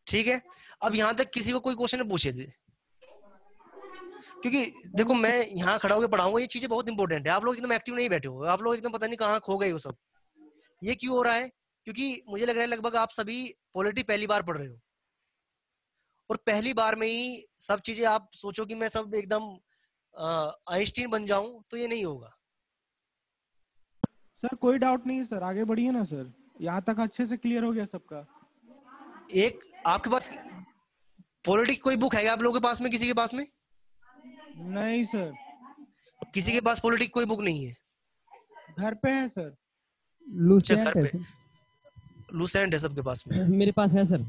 ठीक है? अब यहाँ तक किसी को कोई क्वेश्चन पूछे थे, क्योंकि देखो मैं यहाँ खड़ा होकर पढ़ाऊंगा, ये चीजें बहुत इंपॉर्टेंट है। आप लोग एकदम एक्टिव नहीं बैठे हो, आप लोग एकदम पता नहीं कहाँ खो गए हो सब। ये क्यों हो रहा है? क्योंकि मुझे लग रहा है लगभग आप सभी पॉलिटी पहली बार पढ़ रहे हो, और पहली बार में ही सब चीजें आप सोचो कि मैं सब एकदम आइंस्टीन बन जाऊं, तो ये नहीं होगा। सर कोई डाउट नहीं है सर, आगे बढ़िए ना सर, यहाँ तक अच्छे से क्लियर हो गया सबका। एक आपके पास पॉलिटी की कोई बुक है क्या आप लोगों के पास में? किसी के पास में? नहीं सर। किसी के पास पॉलिटी की कोई बुक नहीं है? घर पे है सर। लूसेंट घर है पे सर। लूसेंट है सबके पास में? मेरे पास है सर।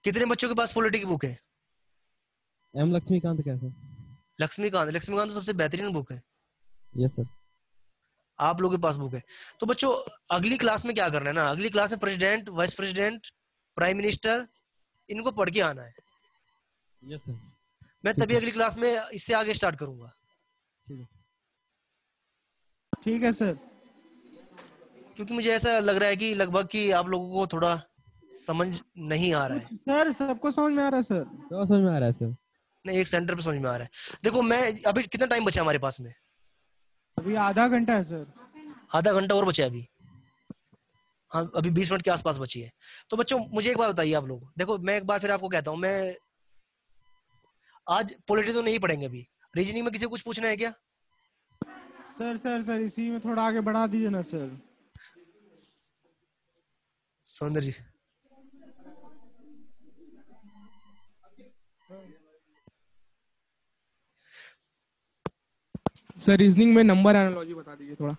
कितने बच्चों के पास पॉलिटी की बुक है? एम लक्ष्मीकांत का सर। लक्ष्मीकांत तो सबसे बेहतरीन बुक है। Yes sir. आप लोगों के पास बुक है। तो बच्चों अगली क्लास में क्या करना है ना, अगली क्लास में president, vice president, prime minister, इनको पढ़ के आना है। Yes sir. मैं तभी अगली क्लास में इससे आगे स्टार्ट करूंगा। ठीक है सर। क्योंकि मुझे ऐसा लग रहा है कि लगभग कि आप लोगों को थोड़ा समझ नहीं आ रहा है। सर सबको समझ में आ रहा है सर? तो समझ में आ रहा है सर। नहीं, एक सेंटर पे समझ में आ रहा है। देखो मैं अभी कितना टाइम बचा है हमारे पास में? अभी आधा घंटा है सर। आधा घंटा और बचा है अभी। हाँ, अभी 20 मिनट के आसपास बची है। तो बच्चों मुझे एक बात बताइए आप लोग, देखो मैं एक बार फिर आपको कहता हूँ, मैं आज पॉलिटी तो नहीं पढ़ेंगे अभी। रीजनिंग में किसी को कुछ पूछना है क्या? सर इसी में थोड़ा आगे बढ़ा दीजिए ना सर। सौंदर्य जी, सर रीजनिंग में नंबर एनालॉजी बता दीजिए थोड़ा।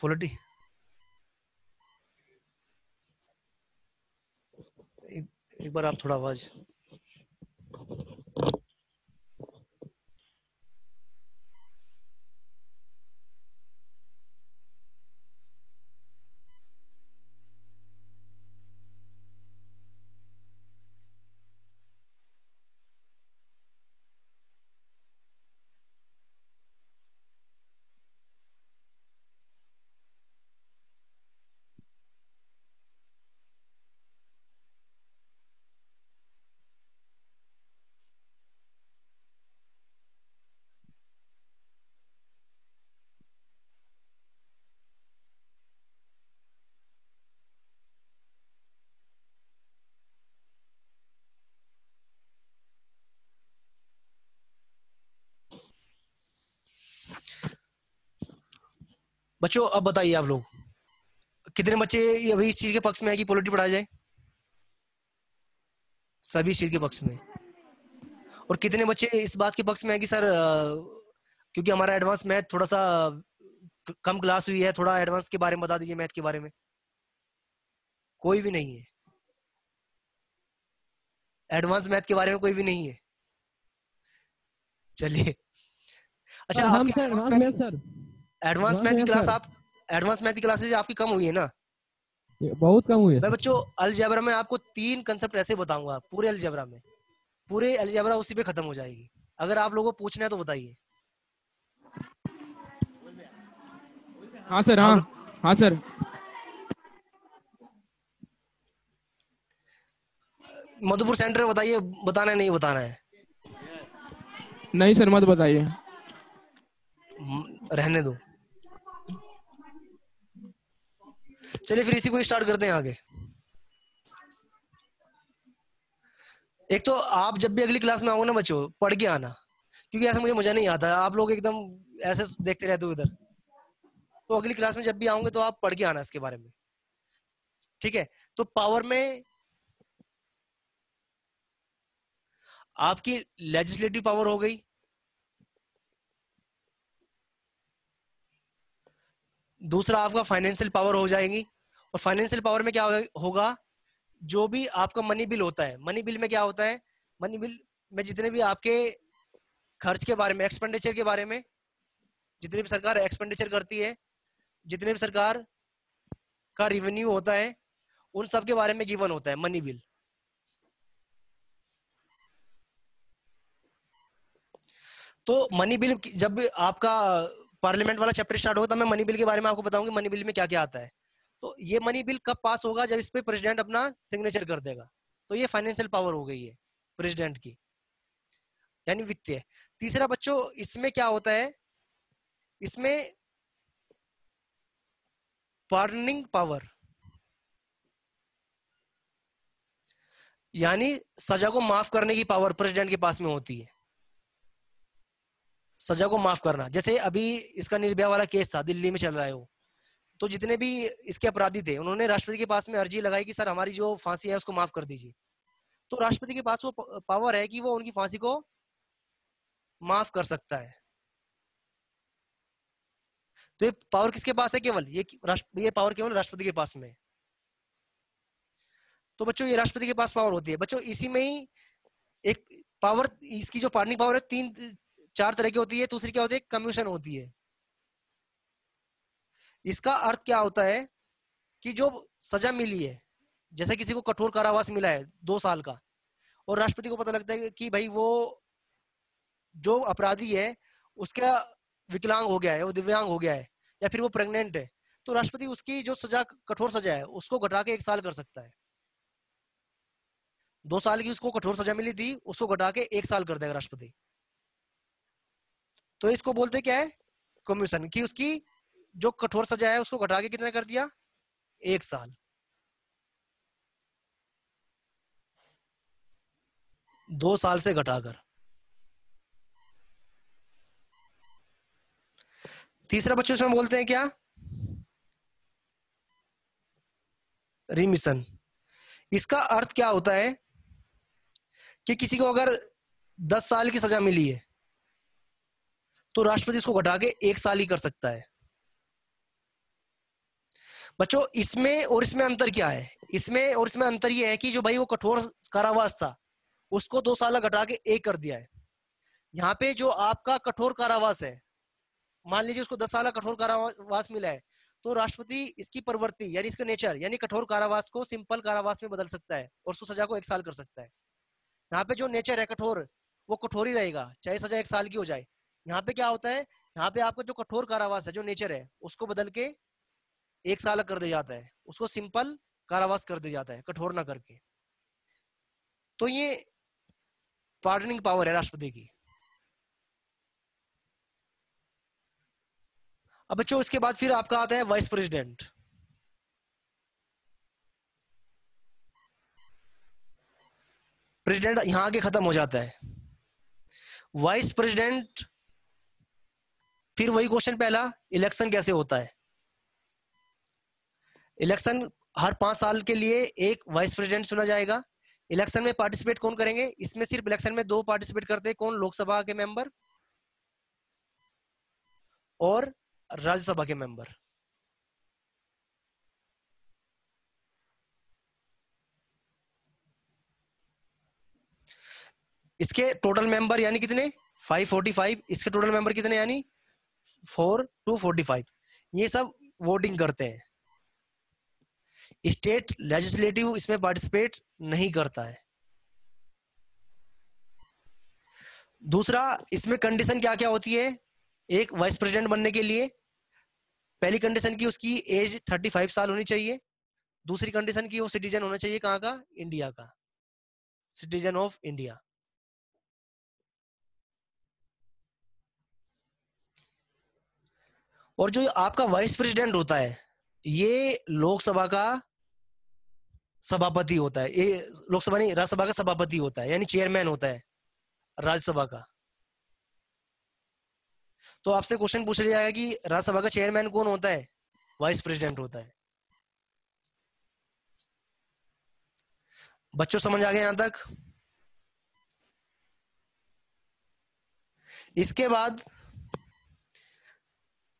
पॉलिटी एक बार आप थोड़ा आवाज। बच्चों अब बताइए आप लोग, कितने बच्चे अभी इस चीज के पक्ष में है कि पॉलिटी पढ़ाया जाए? सभी इस चीज के पक्ष में। और कितने बच्चे इस बात के पक्ष में है कि सर क्योंकि हमारा एडवांस मैथ थोड़ा सा कम क्लास हुई है, थोड़ा एडवांस के बारे में बता दीजिए, मैथ के बारे में? कोई भी नहीं है। एडवांस मैथ के बारे में कोई भी नहीं है। चलिए अच्छा, हम आपकी sir advance advance math math, sir. Advance math की क्लास सर आप, एडवांस मैथ की क्लासेज आपकी कम हुई है ना? बहुत कम हुई है मैं सर। बच्चों अलजेब्रा में आपको 3 कंसेप्ट ऐसे बताऊंगा, पूरे अलजेब्रा में, पूरे अलजेब्रा उसी पे खत्म हो जाएगी। अगर आप लोगों को पूछना है तो बताइए। हाँ सर, हाँ सर। मधुपुर सेंटर बताइए, बताना है नहीं बताना है? नहीं सर, मत बताइए। रहने दो। चलिए फिर इसी को स्टार्ट करते हैं आगे। एक तो आप जब भी अगली क्लास में आओगे ना बच्चों, पढ़ के आना, क्योंकि ऐसा मुझे मजा नहीं आता, आप लोग एकदम ऐसे देखते रहते हो इधर। तो अगली क्लास में जब भी आओगे तो आप पढ़ के आना इसके बारे में, ठीक है। तो पावर में आपकी लेजिस्लेटिव पावर हो गई, दूसरा आपका फाइनेंशियल पावर हो जाएगी। और फाइनेंशियल पावर में क्या होगा, जो भी आपका मनी बिल होता है, मनी बिल में क्या होता है, मनी बिल में जितने भी आपके खर्च के बारे में, एक्सपेंडिचर के बारे में, जितनी भी सरकार एक्सपेंडिचर करती है, जितने भी सरकार का रेवेन्यू होता है, उन सब के बारे में गिवन होता है मनी बिल। तो मनी बिल जब आपका पार्लियामेंट वाला चैप्टर स्टार्ट होगा, मैं मनी बिल के बारे में आपको बताऊंगी मनी बिल में क्या क्या आता है। तो ये मनी बिल कब पास होगा, जब इस पे प्रेसिडेंट अपना सिग्नेचर कर देगा। तो ये फाइनेंशियल पावर हो गई है प्रेसिडेंट की, यानी वित्तीय। तीसरा बच्चों, इसमें क्या होता है, इसमें पार्डनिंग पावर, यानी सजा को माफ करने की पावर प्रेसिडेंट के पास में होती है। सजा को माफ करना, जैसे अभी इसका निर्भया वाला केस था, दिल्ली में चल रहा है वो, तो जितने भी इसके अपराधी थे उन्होंने राष्ट्रपति के पास में अर्जी लगाई कि सर हमारी जो फांसी है उसको माफ कर दीजिए। तो राष्ट्रपति के पास वो पावर है कि वो उनकी फांसी को माफ कर सकता है। तो ये पावर किसके पास है, केवल ये पावर केवल राष्ट्रपति के पास में है। तो बच्चों ये राष्ट्रपति के पास पावर होती है। बच्चों इसी में ही एक पावर, इसकी जो पार्डनिंग पावर है 3-4 तरह की होती है। दूसरी क्या होती है, कमीशन होती है। इसका अर्थ क्या होता है कि जो सजा मिली है, जैसे किसी को कठोर कारावास मिला है 2 साल का, और राष्ट्रपति को पता लगता है कि भाई वो जो अपराधी है उसका विकलांग हो गया है, वो दिव्यांग हो गया है, या फिर वो प्रेग्नेंट है, तो राष्ट्रपति उसकी जो सजा, कठोर सजा है, उसको घटा के 1 साल कर सकता है। 2 साल की उसको कठोर सजा मिली थी, उसको घटा के 1 साल कर देगा राष्ट्रपति। तो इसको बोलते क्या है, कमीशन, कि उसकी जो कठोर सजा है उसको घटा के कितना कर दिया, 1 साल। 2 साल से घटाकर। तीसरा बच्चों इसमें बोलते हैं क्या, रिमिशन। इसका अर्थ क्या होता है कि किसी को अगर 10 साल की सजा मिली है तो राष्ट्रपति इसको घटा के 1 साल ही कर सकता है। बच्चों इसमें और इसमें अंतर क्या है, इसमें और इसमें अंतर यह है कि जो भाई वो कठोर कारावास था उसको 2 साल घटा के 1 कर दिया है। यहाँ पे जो आपका कठोर कारावास है, मान लीजिए उसको 10 साल कठोर कारावास मिला है, तो राष्ट्रपति इसकी प्रवृत्ति यानी इसका नेचर यानी कठोर कारावास को सिंपल कारावास में बदल सकता है और उसको सजा को 1 साल कर सकता है। यहाँ पे जो नेचर है कठोर, वो कठोर ही रहेगा, चाहे सजा 1 साल की हो जाए। यहाँ पे क्या होता है, यहाँ पे आपका जो कठोर कारावास है, जो नेचर है, उसको बदल के 1 साल कर दिया जाता है, उसको सिंपल कारावास कर दिया जाता है, कठोर ना करके। तो ये पार्डनिंग पावर है राष्ट्रपति की। अब बच्चों इसके बाद फिर आपका आता है वाइस प्रेसिडेंट। प्रेसिडेंट यहां आके खत्म हो जाता है। वाइस प्रेसिडेंट, फिर वही क्वेश्चन पहला, इलेक्शन कैसे होता है। इलेक्शन हर 5 साल के लिए एक वाइस प्रेसिडेंट चुना जाएगा। इलेक्शन में पार्टिसिपेट कौन करेंगे, इसमें सिर्फ इलेक्शन में 2 पार्टिसिपेट करते हैं, कौन, लोकसभा के मेंबर और राज्यसभा के मेंबर। इसके टोटल मेंबर यानी कितने, 545। इसके टोटल मेंबर कितने, यानी 4-45। ये सब वोटिंग करते हैं। स्टेट लेजिस्लेटिव इसमें पार्टिसिपेट नहीं करता है। दूसरा, इसमें कंडीशन क्या क्या होती है एक वाइस प्रेसिडेंट बनने के लिए। पहली कंडीशन की उसकी एज 35 साल होनी चाहिए। दूसरी कंडीशन की वो सिटीजन होना चाहिए, कहाँ का, इंडिया का, सिटीजन ऑफ इंडिया। और जो आपका वाइस प्रेसिडेंट होता है, ये लोकसभा का सभापति होता है, ये लोकसभा नहीं राज्यसभा का सभापति होता है, यानी चेयरमैन होता है राज्यसभा का। तो आपसे क्वेश्चन पूछ लिया जाएगा कि राज्यसभा का चेयरमैन कौन होता है? वाइस प्रेसिडेंट होता है। बच्चों समझ आ गए यहां तक? इसके बाद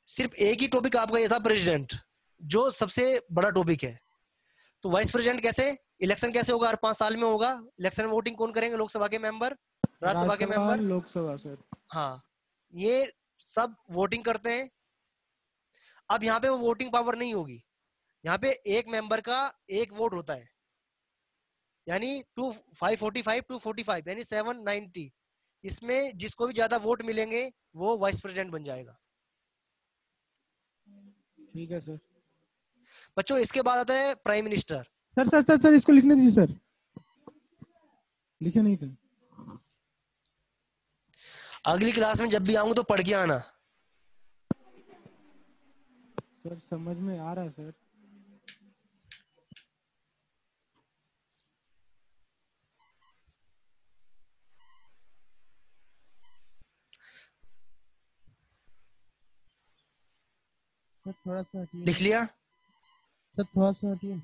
सिर्फ एक ही टॉपिक आपका ये था प्रेसिडेंट, जो सबसे बड़ा टॉपिक है। तो वाइस प्रेसिडेंट कैसे, इलेक्शन कैसे होगा? हर 5 साल में होगा इलेक्शन। में वोटिंग कौन करेंगे? लोकसभा के मेंबर, राज्यसभा के राज्यसभा मेंबर। लोकसभा सर। हाँ, ये सब वोटिंग करते हैं। अब यहाँ पे वो वोटिंग पावर नहीं होगी, यहाँ पे एक मेंबर का एक वोट होता है, यानी 545 टू 45 यानी 790। इसमें जिसको भी ज्यादा वोट मिलेंगे वो वाइस प्रेसिडेंट बन जाएगा। ठीक है सर। बच्चों इसके बाद आता है prime minister. Sir sir sir sir इसको लिखने दीजिए सर, लिखे नहीं थे। अगली क्लास में जब भी आऊंगा तो पढ़ के आना। सर समझ में आ रहा है सर। सर थोड़ा सा हटिए, लिख लिया? सर थोड़ा सा हटिए।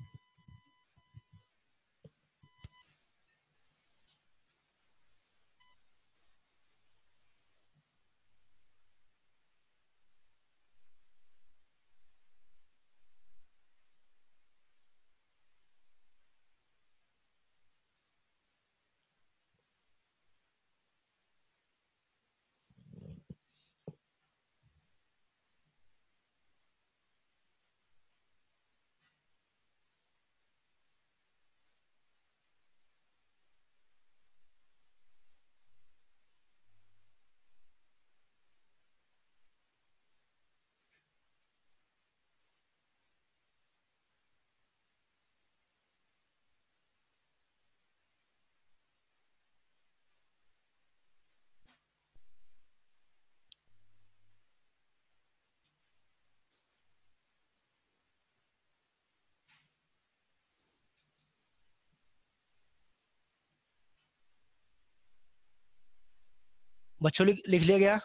बच्चों लिख लिया गया?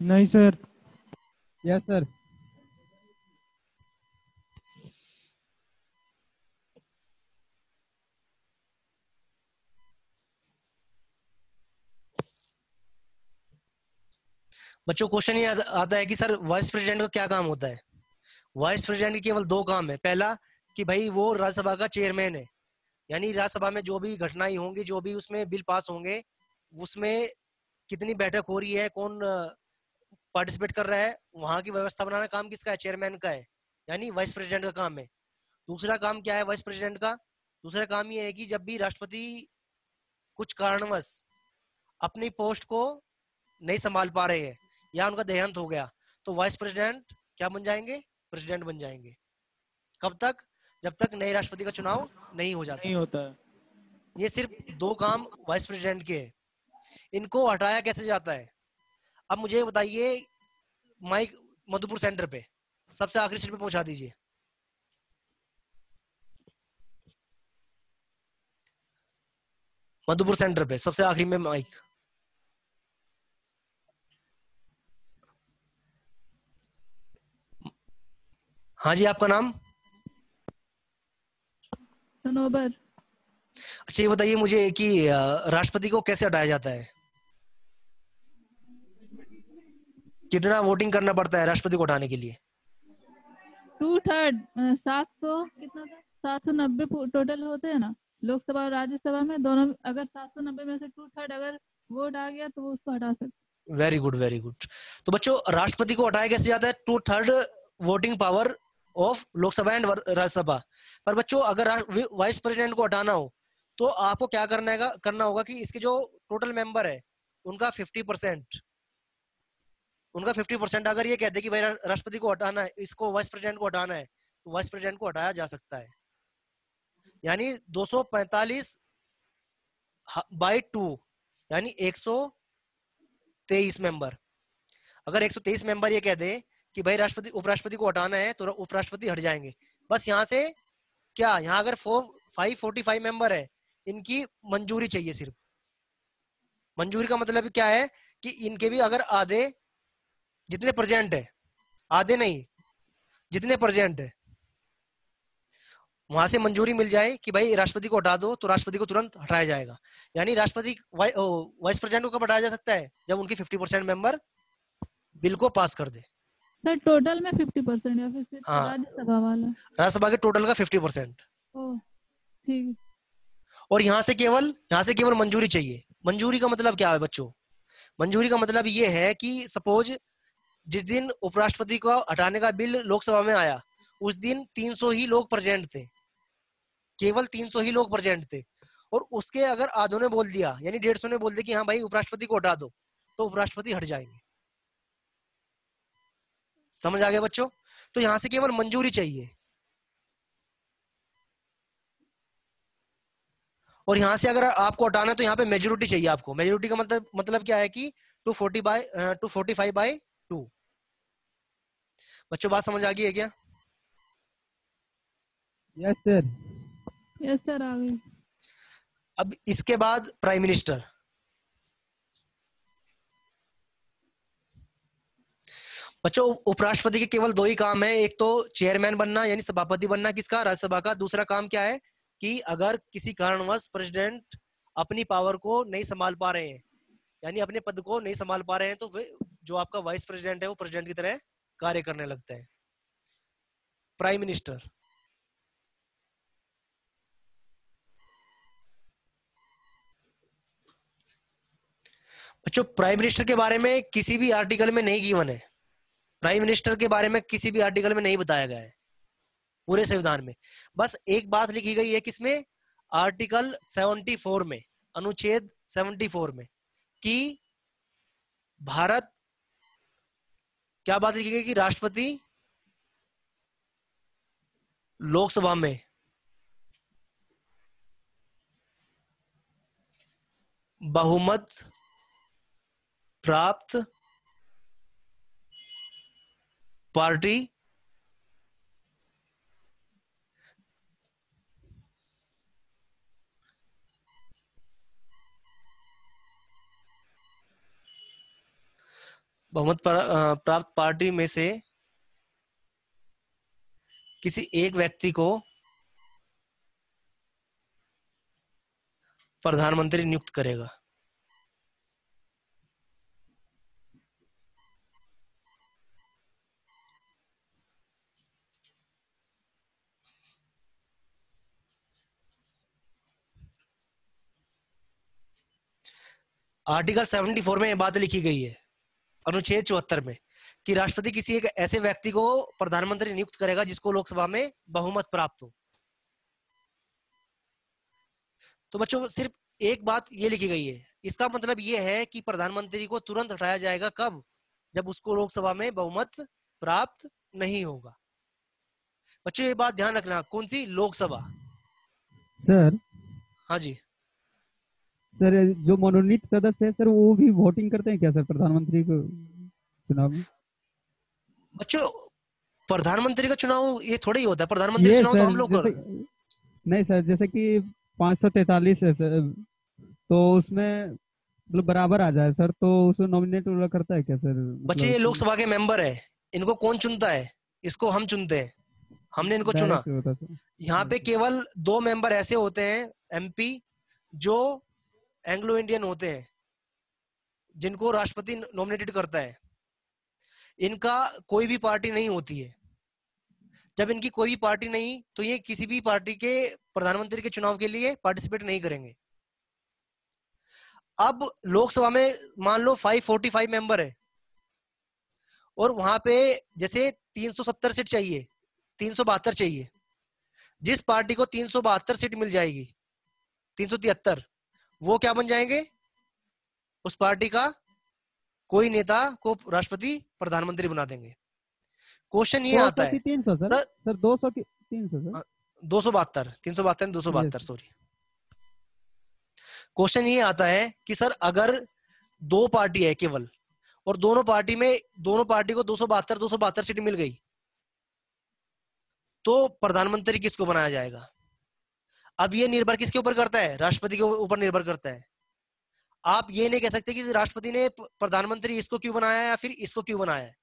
नहीं सर। Yes sir. बच्चों क्वेश्चन ये आता है कि सर वाइस प्रेसिडेंट का क्या काम होता है? वाइस प्रेसिडेंट के केवल 2 काम है। पहला कि भाई वो राज्यसभा का चेयरमैन है, यानी राज्यसभा में जो भी घटनाएं होंगी, जो भी उसमें बिल पास होंगे, उसमें कितनी बैठक हो रही है, कौन पार्टिसिपेट कर रहा है, वहां की व्यवस्था बनाना काम किसका है? चेयरमैन का है, यानी वाइस प्रेसिडेंट का काम है। दूसरा काम क्या है वाइस प्रेसिडेंट का? दूसरा काम ये है कि जब भी राष्ट्रपति कुछ कारणवश अपनी पोस्ट को नहीं संभाल पा रहे हैं या उनका देहांत हो गया, तो वाइस प्रेसिडेंट क्या बन जाएंगे? प्रेसिडेंट बन जाएंगे। कब तक? जब तक नए राष्ट्रपति का चुनाव नहीं हो जाता। नहीं होता है। ये सिर्फ 2 काम वाइस प्रेसिडेंट के हैं। इनको हटाया कैसे जाता है? अब मुझे बताइए, माइक मधुपुर सेंटर पे सबसे आखिरी सीट पे पहुंचा दीजिए। मधुपुर सेंटर पे सबसे आखिरी में माइक। हाँ जी, आपका नाम? सनोबर। अच्छा ये बताइए मुझे कि राष्ट्रपति को कैसे हटाया जाता है? कितना वोटिंग करना पड़ता है राष्ट्रपति को हटाने के लिए? 2/3 700 कितना था, 790 टोटल होते हैं ना लोकसभा और राज्यसभा में, दोनों अगर 790 में से 2/3 अगर वोट आ गया तो वो उसको हटा सकते। Very good, very good. तो बच्चों राष्ट्रपति को हटाया कैसे जाता है? 2/3 voting power of Lok Sabha and Rajya Sabha. पर बच्चों अगर वाइस प्रेसिडेंट को हटाना हो तो आपको क्या करना होगा कि इसके जो टोटल मेंबर है उनका 50%, उनका 50% अगर ये कहते हैं कि भाई राष्ट्रपति को हटाना है, इसको वाइस प्रेसिडेंट को हटाना है, तो वाइस प्रेसिडेंट को हटाया जा सकता है। यानी 245 बाई 2 यानी 123 मेंबर। अगर 123 मेंबर ये कह दे कि भाई राष्ट्रपति उपराष्ट्रपति को हटाना है तो उपराष्ट्रपति हट जाएंगे। बस यहाँ से क्या यहाँ अगर 545 मेंबर है, इनकी मंजूरी चाहिए सिर्फ। मंजूरी का मतलब क्या है कि इनके भी अगर आधे जितने प्रेजेंट है, आधे नहीं जितने प्रेजेंट है, वहां से मंजूरी मिल जाए कि भाई राष्ट्रपति को हटा दो, तो राष्ट्रपति को तुरंत हटाया जाएगा। यानी राष्ट्रपति वाइस प्रेसिडेंट को कब हटाया जा सकता है? जब उनकी 50% मेंबर बिल को पास कर दे। सर टोटल में 50% या फिर सिर्फ हाँ। राज्यसभा वाला? राज्यसभा के टोटल का 50%। ओह ठीक है। और यहाँ से केवल मंजूरी चाहिए। मंजूरी का मतलब क्या है बच्चों? मंजूरी का मतलब ये है कि सपोज जिस दिन उपराष्ट्रपति को हटाने का बिल लोकसभा में आया, उस दिन 300 ही लोग प्रेजेंट थे, केवल 300 ही लोग प्रेजेंट थे, और उसके अगर आधों ने बोल दिया, यानी 150 ने बोल दिया कि हाँ भाई उपराष्ट्रपति को हटा दो, तो उपराष्ट्रपति हट जाएंगे। समझ आ गया बच्चों? तो यहां से केवल मंजूरी चाहिए। और यहां से अगर आपको हटाना है तो यहाँ पे मेजोरिटी चाहिए आपको। मेजोरिटी का मतलब क्या है कि 245/2। बच्चों बात समझ आ गई है क्या? Yes sir. यस सर आ गई। अब इसके बाद प्राइम मिनिस्टर। बच्चों उपराष्ट्रपति के केवल दो ही काम है, एक तो चेयरमैन बनना यानी सभापति बनना किसका? राज्यसभा का। दूसरा काम क्या है कि अगर किसी कारणवश प्रेसिडेंट अपनी पावर को नहीं संभाल पा रहे हैं, यानी अपने पद को नहीं संभाल पा रहे हैं, तो जो आपका वाइस प्रेसिडेंट है वो प्रेसिडेंट की तरह कार्य करने लगता है। Prime minister. बच्चों प्राइम मिनिस्टर के बारे में किसी भी आर्टिकल में नहीं गिवन है। प्राइम मिनिस्टर के बारे में किसी भी आर्टिकल में नहीं बताया गया है पूरे संविधान में। बस एक बात लिखी गई है किसमें? आर्टिकल 74 में, अनुच्छेद 74 में, कि भारत, क्या बात लिखी गई कि राष्ट्रपति लोकसभा में बहुमत प्राप्त पार्टी प्राप्त पार्टी में से किसी एक व्यक्ति को प्रधानमंत्री नियुक्त करेगा। आर्टिकल 74 में यह बात लिखी गई है, अनुच्छेद 74 में, कि राष्ट्रपति किसी एक ऐसे व्यक्ति को प्रधानमंत्री नियुक्त करेगा जिसको लोकसभा में बहुमत प्राप्त हो। तो बच्चों सिर्फ एक बात ये लिखी गई है, इसका मतलब ये है कि प्रधानमंत्री को तुरंत हटाया जाएगा। कब? जब उसको लोकसभा में बहुमत प्राप्त नहीं होगा। बच्चों ये बात ध्यान रखना। कौन सी? लोकसभा। सर। हाँ जी सर जो मनोनीत सदस्य है सर वो भी वोटिंग करते हैं क्या सर प्रधानमंत्री को चुनाव में? बच्चों प्रधानमंत्री का चुनाव ये थोड़ा ही होता है। प्रधानमंत्री ये चुनाव तो सर हम लोग कर नहीं सर, जैसे कि 543 है सर, तो उसमें मतलब बराबर आ जाए सर, तो उसको नॉमिनेट करता है क्या सर? बच्चे ये लोकसभा के मेंबर है, इनको कौन चुनता है? इसको हम चुनते हैं, हमने इनको चुना। यहाँ पे केवल 2 मेंबर ऐसे होते हैं एमपी जो एंग्लो इंडियन होते हैं, जिनको राष्ट्रपति नॉमिनेटेड करता है। इनका कोई भी पार्टी नहीं होती है। जब इनकी कोई भी पार्टी नहीं, तो ये किसी भी पार्टी के प्रधानमंत्री के चुनाव के लिए पार्टिसिपेट नहीं करेंगे। अब लोकसभा में मान लो 545 मेंबर है, और वहां पे जैसे 370 सीट चाहिए, 372 चाहिए। जिस पार्टी को 372 सीट मिल जाएगी, 373, वो क्या बन जाएंगे? उस पार्टी का कोई नेता को राष्ट्रपति प्रधानमंत्री बना देंगे। क्वेश्चन ये आता है 300 सर 200 की 300 सर 272 272 सॉरी। क्वेश्चन ये आता है कि सर अगर 2 पार्टी है केवल, और दोनों पार्टी को 272 सीट मिल गई, तो प्रधानमंत्री किसको बनाया जाएगा? अब ये निर्भर किसके ऊपर करता है? राष्ट्रपति के ऊपर निर्भर करता है। आप ये नहीं कह सकते कि राष्ट्रपति ने प्रधानमंत्री इसको क्यों बनाया है या फिर इसको क्यों बनाया है।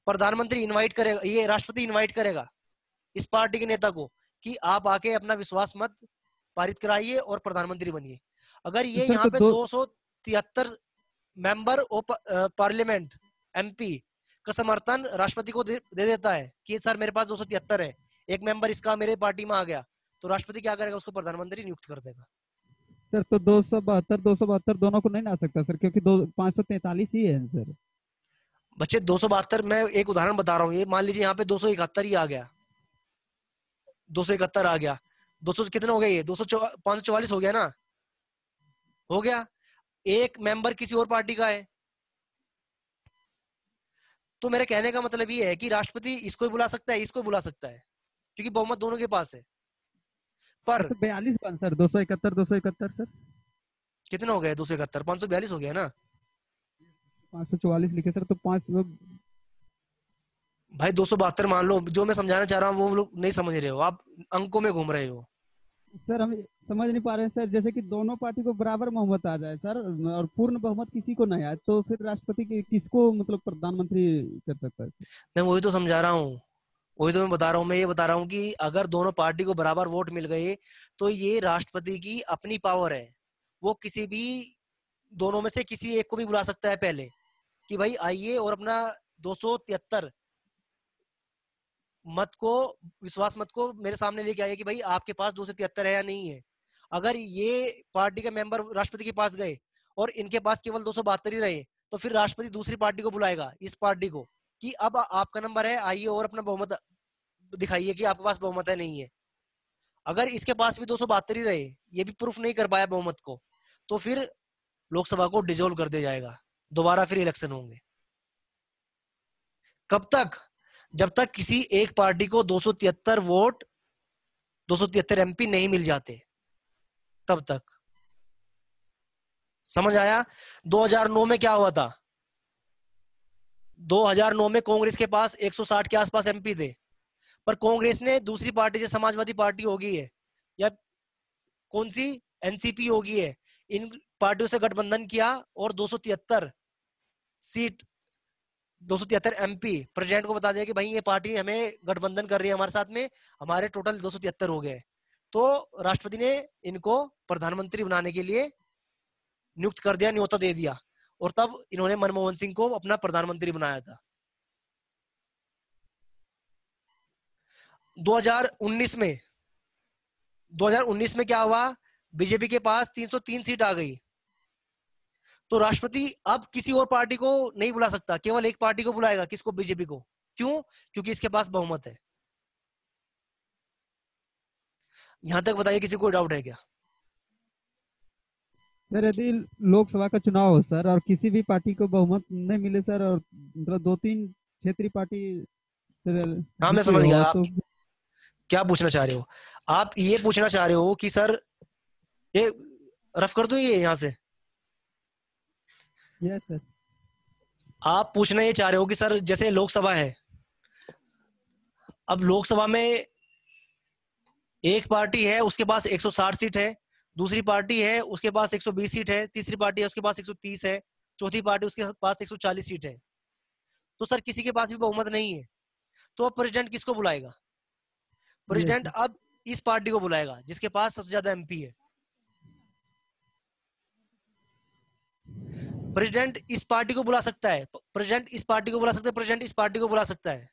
प्रधानमंत्री इनवाइट करेगा, ये राष्ट्रपति इनवाइट करेगा इस पार्टी के नेता को कि आप आके अपना विश्वास मत पारित कराइए और प्रधानमंत्री बनिए। अगर ये यहाँ पे 273 मेंबर ऑफ पार्लियामेंट एमपी का समर्थन राष्ट्रपति को दे देता है कि सर मेरे पास 273 है, एक मेंबर इसका मेरे पार्टी में आ गया, तो राष्ट्रपति क्या करेगा? उसको प्रधानमंत्री नियुक्त कर देगा। सर तो 272 दोनों को नहीं ना आ सकता सर, क्योंकि 543 ही है सर। बच्चे 272, मैं एक उदाहरण बता रहा हूँ, ये मान लीजिए यहाँ पे 271 ही आ गया, 271 आ गया, 200 कितने हो गए? ये 544 हो गया ना, हो गया। एक मेंबर किसी और पार्टी का है, तो मेरे कहने का मतलब ये है कि राष्ट्रपति इसको बुला सकता है, इसको बुला सकता है, क्योंकि बहुमत दोनों के पास है। पर 42 कौन सर? 271 सर कितने हो गए? 271 542 हो गया ना। 544 लिखे सर, तो 5 भाई 272 मान लो। जो मैं समझाना चाह रहा हूँ वो लोग नहीं समझ रहे हो, आप अंकों में घूम रहे हो। सर हम समझ नहीं पा रहे हैं सर। जैसे कि दोनों पार्टी को बराबर बहुमत आ जाए सर, और पूर्ण बहुमत किसी को नहीं आए, तो फिर राष्ट्रपति किसको मतलब प्रधानमंत्री कर सकता है? मैं वही तो समझा रहा हूँ, वही तो मैं बता रहा हूँ। मैं ये बता रहा हूँ कि अगर दोनों पार्टी को बराबर वोट मिल गए तो ये राष्ट्रपति की अपनी पावर है, वो किसी भी दोनों में से किसी एक को भी बुला सकता है पहले कि भाई आइए और अपना 273 मत को, विश्वास मत को मेरे सामने लेके आइए कि भाई आपके पास 273 है या नहीं है। अगर ये पार्टी के मेंबर राष्ट्रपति के पास गए और इनके पास केवल 272 ही रहे, तो फिर राष्ट्रपति दूसरी पार्टी को बुलाएगा, इस पार्टी को, कि अब आपका नंबर है, आइए और अपना बहुमत दिखाइए कि आपके पास बहुमत है नहीं है। अगर इसके पास भी 272 ही रहे, ये भी प्रूफ नहीं कर पाया बहुमत को, तो फिर लोकसभा को डिसॉल्व कर दिया जाएगा, दोबारा फिर इलेक्शन होंगे। कब तक? जब तक किसी एक पार्टी को 273 वोट, 273 एमपी नहीं मिल जाते, तब तक। समझ आया? 2009 में क्या हुआ था? 2009 में कांग्रेस के पास 160 के आसपास एमपी थे, पर कांग्रेस ने दूसरी पार्टी, से समाजवादी पार्टी होगी है या कौन सी एनसीपी होगी है, इन पार्टियों से गठबंधन किया और 273 सीट, 273 एमपी प्रेसिडेंट को बता दिया कि भाई ये पार्टी हमें गठबंधन कर रही है हमारे साथ में, हमारे टोटल 273 हो गए। तो राष्ट्रपति ने इनको प्रधानमंत्री बनाने के लिए नियुक्त कर दिया, न्योता दे दिया, और तब इन्होंने मनमोहन सिंह को अपना प्रधानमंत्री बनाया था। 2019 में क्या हुआ? बीजेपी के पास 303 सीट आ गई, तो राष्ट्रपति अब किसी और पार्टी को नहीं बुला सकता, केवल एक पार्टी को बुलाएगा। किसको? बीजेपी को। क्यों? क्योंकि इसके पास बहुमत है। यहां तक बताइए, किसी को डाउट है क्या? सर यदि लोकसभा का चुनाव हो सर और किसी भी पार्टी को बहुमत नहीं मिले सर, और मतलब 2-3 क्षेत्रीय पार्टी सर, हाँ मैं समझ गया आप तो क्या पूछना चाह रहे हो। आप ये पूछना चाह रहे हो कि सर, ये रफ कर दो ये यहां से। Yes sir. आप पूछना ये चाह रहे हो कि सर जैसे लोकसभा है, अब लोकसभा में एक पार्टी है उसके पास 160 सीट है, दूसरी पार्टी है उसके पास 120 सीट है, तीसरी पार्टी है उसके पास 130 है, चौथी पार्टी उसके पास 140 सीट है। तो सर किसी के पास भी बहुमत नहीं है, तो अब प्रेसिडेंट किसको बुलाएगा? प्रेसिडेंट अब इस पार्टी को बुलाएगा जिसके पास सबसे ज्यादा एमपी है। प्रेसिडेंट इस पार्टी को बुला सकता है, प्रेसिडेंट इस पार्टी को बुला सकता है, प्रेसिडेंट इस पार्टी को बुला सकता है।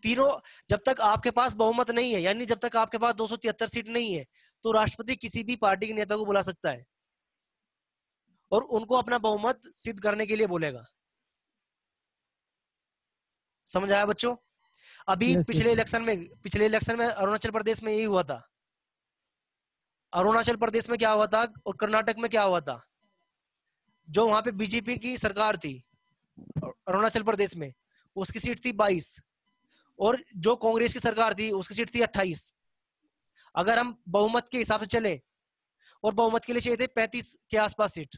तीनों, जब तक आपके पास बहुमत नहीं है, यानी जब तक आपके पास 273 सीट नहीं है, तो राष्ट्रपति किसी भी पार्टी के नेता को बुला सकता है और उनको अपना बहुमत सिद्ध करने के लिए बोलेगा। समझ आया बच्चों? अभी पिछले इलेक्शन में अरुणाचल प्रदेश में यही हुआ था। अरुणाचल प्रदेश में क्या हुआ था और कर्नाटक में क्या हुआ था? जो वहां पे बीजेपी की सरकार थी अरुणाचल प्रदेश में, उसकी सीट थी 22, और जो कांग्रेस की सरकार थी उसकी सीट थी 28। अगर हम बहुमत के हिसाब से चले, और बहुमत के लिए चाहिए थे 35 के आसपास सीट,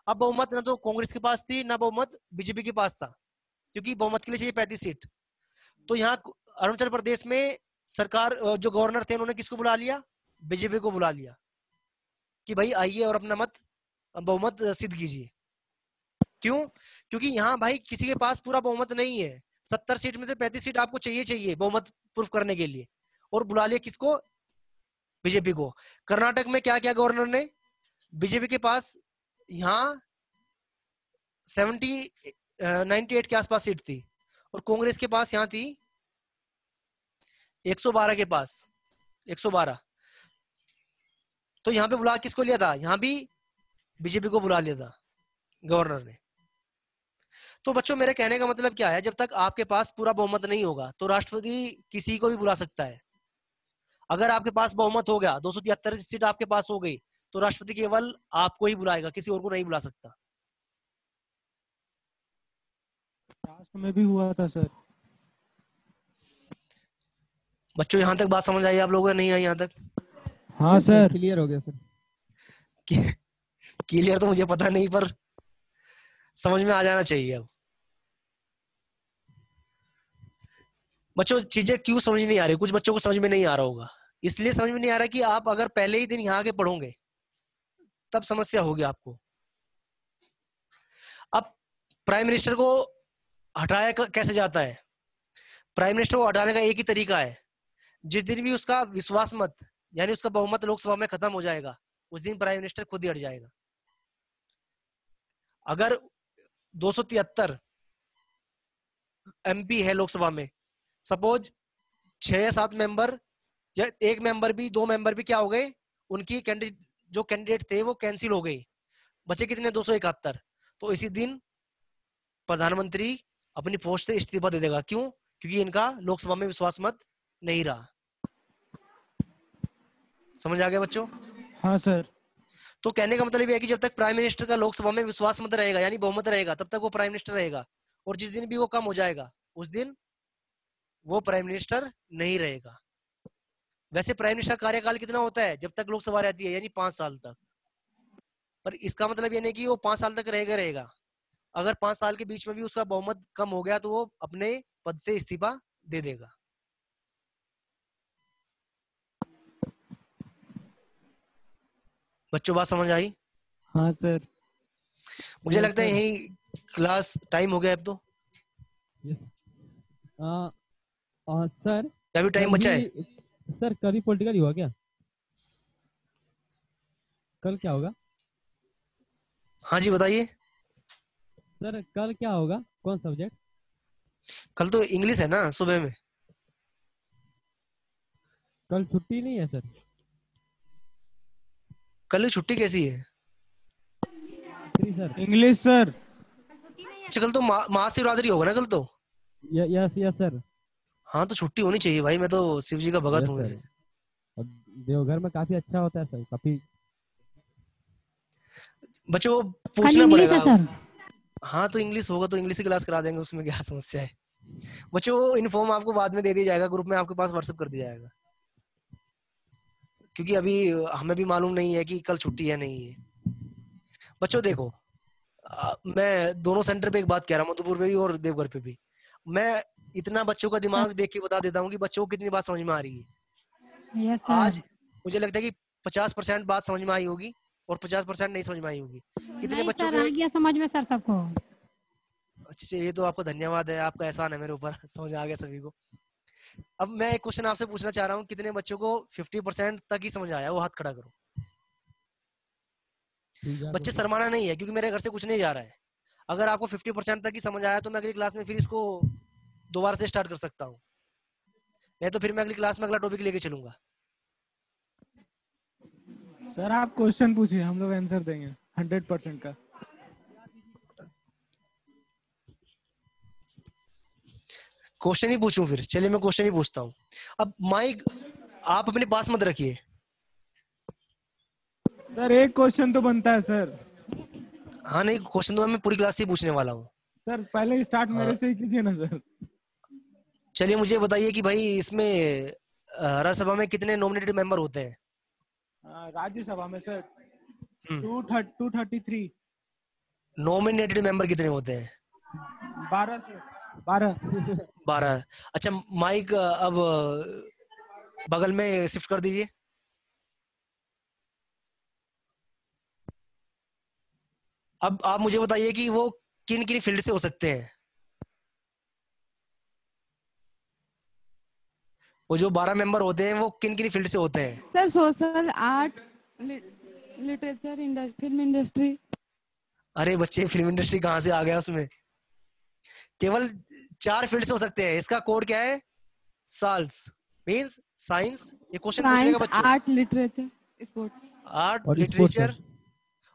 अब बहुमत ना तो कांग्रेस के पास थी ना बहुमत बीजेपी के पास था, क्योंकि बहुमत के लिए चाहिए 35 सीट। तो यहाँ अरुणाचल प्रदेश में सरकार जो गवर्नर थे उन्होंने किसको बुला लिया? बीजेपी को बुला लिया कि भाई आइए और अपना बहुमत सिद्ध कीजिए। क्यों? क्योंकि यहाँ भाई किसी के पास पूरा बहुमत नहीं है। 70 सीट में से 35 सीट आपको चाहिए बहुमत प्रूफ करने के लिए, और बुला लिया किसको? बीजेपी को। कर्नाटक में क्या किया गवर्नर ने? बीजेपी के पास यहाँ 98 के आसपास सीट थी और कांग्रेस के पास यहाँ थी 112 के पास, 112। तो यहाँ पे बुला किसको लिया था? यहाँ भी बीजेपी को बुला लिया था गवर्नर ने। तो बच्चों मेरे कहने का मतलब क्या है, जब तक आपके पास पूरा बहुमत नहीं होगा तो राष्ट्रपति किसी को भी बुला सकता है। अगर आपके पास बहुमत हो गया, 273 सीट आपके पास हो गई, तो राष्ट्रपति केवल आपको ही बुलाएगा, किसी और को नहीं बुला सकता। राष्ट्र में भी हुआ था सर। बच्चों यहाँ तक बात समझ आई आप लोगों को? नहीं आई यहाँ तक? हाँ सर, क्लियर हो गया सर। क्लियर तो मुझे पता नहीं, पर समझ में आ जाना चाहिए। अब बच्चों चीजें क्यों समझ नहीं आ रही? कुछ बच्चों को समझ में नहीं आ रहा होगा, इसलिए समझ में नहीं आ रहा कि आप अगर पहले ही दिन यहाँ आके पढ़ोगे तब समस्या होगी आपको। अब प्राइम मिनिस्टर को हटाया कैसे जाता है? प्राइम मिनिस्टर को हटाने का एक ही तरीका है, जिस दिन भी उसका विश्वास मत यानी उसका बहुमत लोकसभा में खत्म हो जाएगा, उस दिन प्राइम मिनिस्टर खुद ही हट जाएगा। अगर 273 एमपी है लोकसभा में, सपोज 6 या 7 मेंबर या एक मेंबर भी, 2 मेंबर भी क्या हो गए, उनकी जो कैंडिडेट थे वो कैंसिल हो गई, बचे कितने? 271। तो इसी दिन प्रधानमंत्री अपनी पोस्ट से इस्तीफा दे देगा। क्यों? क्योंकि इनका लोकसभा में विश्वास मत नहीं रहा। समझ आ गया बच्चों? हाँ सर। तो कहने का मतलब ये है कि जब तक प्राइम मिनिस्टर का लोकसभा में विश्वास मत रहेगा यानी बहुमत रहेगा, तब तक वो प्राइम मिनिस्टर रहेगा, और जिस दिन भी वो कम हो जाएगा उस दिन वो प्राइम मिनिस्टर नहीं रहेगा। वैसे प्राइम मिनिस्टर कार्यकाल कितना होता है? जब तक लोकसभा रहती है यानी 5 साल तक। पर इसका मतलब ये नहीं कि वो 5 साल तक रहेगा। अगर 5 साल के बीच में भी उसका बहुमत कम हो गया तो वो अपने पद से इस्तीफा दे देगा। बच्चों बात समझ आई? हाँ सर। मुझे लगता है यही क्लास टाइम हो गया अब तो। सर अभी टाइम बचा है? सर कल ही पॉलिटिकल ही हुआ क्या? कल क्या होगा? हाँ जी बताइए। सर कल क्या होगा, कौन सब्जेक्ट? कल तो इंग्लिश है ना सुबह में। कल छुट्टी नहीं है सर? कल छुट्टी कैसी है? Sir English sir. अच्छा कल तो महाशिवरात्रि होगा ना कल तो? Yes sir. हाँ तो छुट्टी होनी चाहिए भाई, मैं तो शिव जी का भगत हूँ वैसे। देवघर में काफी अच्छा होता है सर, काफी। बच्चों पूछना इंग्लिश पड़ेगा। है सर। हाँ तो इंग्लिश होगा तो इंग्लिश की क्लास करा देंगे, उसमें क्या समस्या है। बच्चों इन्फॉर्म आपको बाद में दे दिया जाएगा, ग्रुप में आपके पास व्हाट्सएप कर दिया जाएगा, क्योंकि अभी हमें भी मालूम नहीं है कि कल छुट्टी है नहीं है। बच्चों देखो मैं दोनों सेंटर पे एक बात कह रहा हूँ, मधुपुर पे भी और देवघर पे भी। मैं इतना बच्चों का दिमाग देख के बता देता हूँ कि बच्चों को कितनी बात समझ में आ रही है। Yes sir. आज मुझे लगता है कि 50% बात समझ में आई होगी और 50% नहीं समझ में आई होगी। कितने नहीं बच्चों सर, के? आ गया समझ में सर सबको। अच्छा ये तो आपको धन्यवाद है, आपका एहसान है मेरे ऊपर, समझ आ गया सभी को। अब मैं एक क्वेश्चन आपसे पूछना चाह रहा हूँ, कितने बच्चों को 50% तक ही समझ आया? वो हाथ खड़ा करो। बच्चे शर्माना नहीं है क्योंकि मेरे घर से कुछ नहीं जा रहा है। अगर आपको 50% तक ही समझ आया तो मैं अगली क्लास में फिर इसको दोबारा से स्टार्ट कर सकता हूँ, नहीं तो फिर मैं अगली क्लास में अगला टॉपिक लेके चलूंगा। सर आप क्वेश्चन पूछिए, हम लोग आंसर देंगे 100% का। क्वेश्चन ही पूछूं फिर? चलिए मैं क्वेश्चन ही पूछता हूँ। अब माइक आप अपने पास मत रखिए। सर एक क्वेश्चन तो बनता है सर। हाँ नहीं क्वेश्चन तो मैं पूरी क्लास ही पूछने वाला हूँ। सर पहले स्टार्ट मेरे से ही कीजिए ना सर। चलिए मुझे बताइए कि भाई इसमें राज्यसभा में कितने नॉमिनेटेड मेंबर होते हैं? राज्यसभा में सर 233। नॉमिनेटेड मेंबर कितने होते हैं? 12 से 12। 12। अच्छा माइक अब बगल में शिफ्ट कर दीजिए। अब आप मुझे बताइए कि वो किन किन फील्ड से हो सकते हैं। वो जो 12 मेंबर होते हैं वो किन किन फील्ड से होते हैं? Sir social, art, literature, film industry. अरे बच्चे, फिल्म इंडस्ट्री कहाँ से आ गया उसमें? केवल 4 फील्ड से हो सकते हैं। इसका कोड क्या है? Salts means science. ये क्वेश्चन पूछ लेगा साइंस, बच्चों। Art, literature, sport. आर्ट, और लिटरेचर,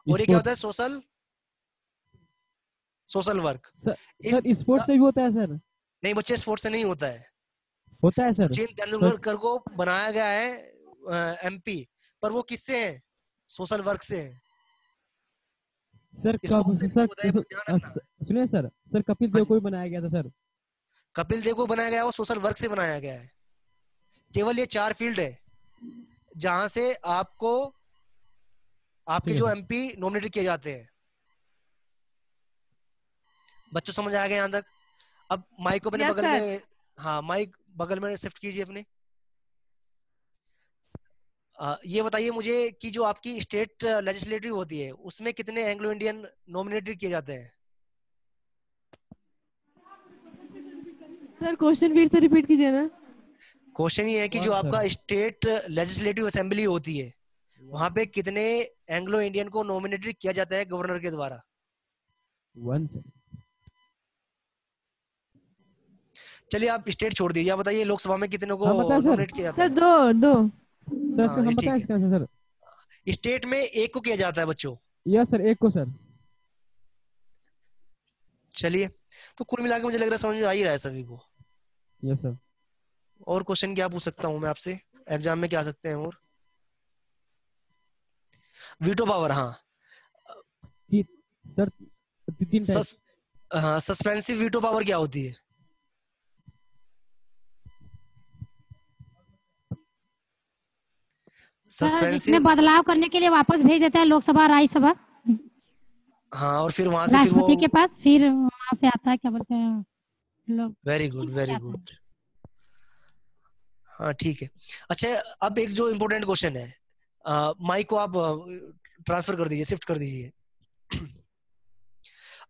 और ये क्या होता है? Sports social work. Sir sports से भी होता है सर? नहीं बच्चे, स्पोर्ट्स से नहीं होता है। होता है सर? सचिन तेंदुलकर को बनाया गया है एमपी, पर वो किससे है? सोशल वर्क से है। सर स्पोर्ट्स से नहीं होता है, बस ध्यान रखना। सुनिए सर कपिल देव को भी बनाया गया था सर। कपिल देव को बनाया गया है, वो सोशल वर्क से बनाया गया है। केवल ये 4 फील्ड है जहां से आपको आपके ठीक है जो सर। एमपी नॉमिनेटेड किए जाते हैं। बच्चों समझ आ गया यहाँ तक? अब माइक को अपने Yes, बगल sir. में, हाँ माइक बगल में शिफ्ट कीजिए अपने। ये बताइए मुझे कि जो आपकी स्टेट लेजिस्लेटिव होती है उसमें कितने एंग्लो इंडियन नॉमिनेटेड किए जाते हैं? सर क्वेश्चन फिर से रिपीट कीजिए ना। क्वेश्चन ये है कि जो One, आपका sir. स्टेट लेजिस्लेटिव असेंबली होती है वहां पे कितने एंग्लो इंडियन को नॉमिनेटेड किया जाता है गवर्नर के द्वारा? 1 सर। चलिए आप स्टेट छोड़ दीजिए, आप बताइए लोकसभा में कितने को हाँ बताए सर। नॉमिनेट किया जाता सर है? 2। सर हाँ, हम ये बताएं ठीक इसका आंसर सर। है। स्टेट में एक को किया जाता है बच्चों। यस सर, एक को सर। चलिए, तो कुल मिला के मुझे लग रहा है समझ में आ ही रहा है सभी को। Yes sir. और क्वेश्चन क्या पूछ सकता हूँ मैं आपसे? एग्जाम में क्या आ सकते हैं और? वीटो पावर, हाँ सर 3 टाइप। हाँ, सस्पेंसिव वीटो पावर क्या होती है? सर जिसमें सस्पेंसिव, बदलाव करने के लिए वापस भेज देता है लोकसभा राज्यसभा हाँ, और फिर वहां से फिर राष्ट्रपति के वो, पास, फिर वहां से आता है क्या बोलते हैं लोग। वेरी गुड वेरी आता है। गुड। हाँ ठीक है। अच्छा, अब एक जो इम्पोर्टेंट क्वेश्चन है, माइक को आप ट्रांसफर कर दीजिए, शिफ्ट कर दीजिए।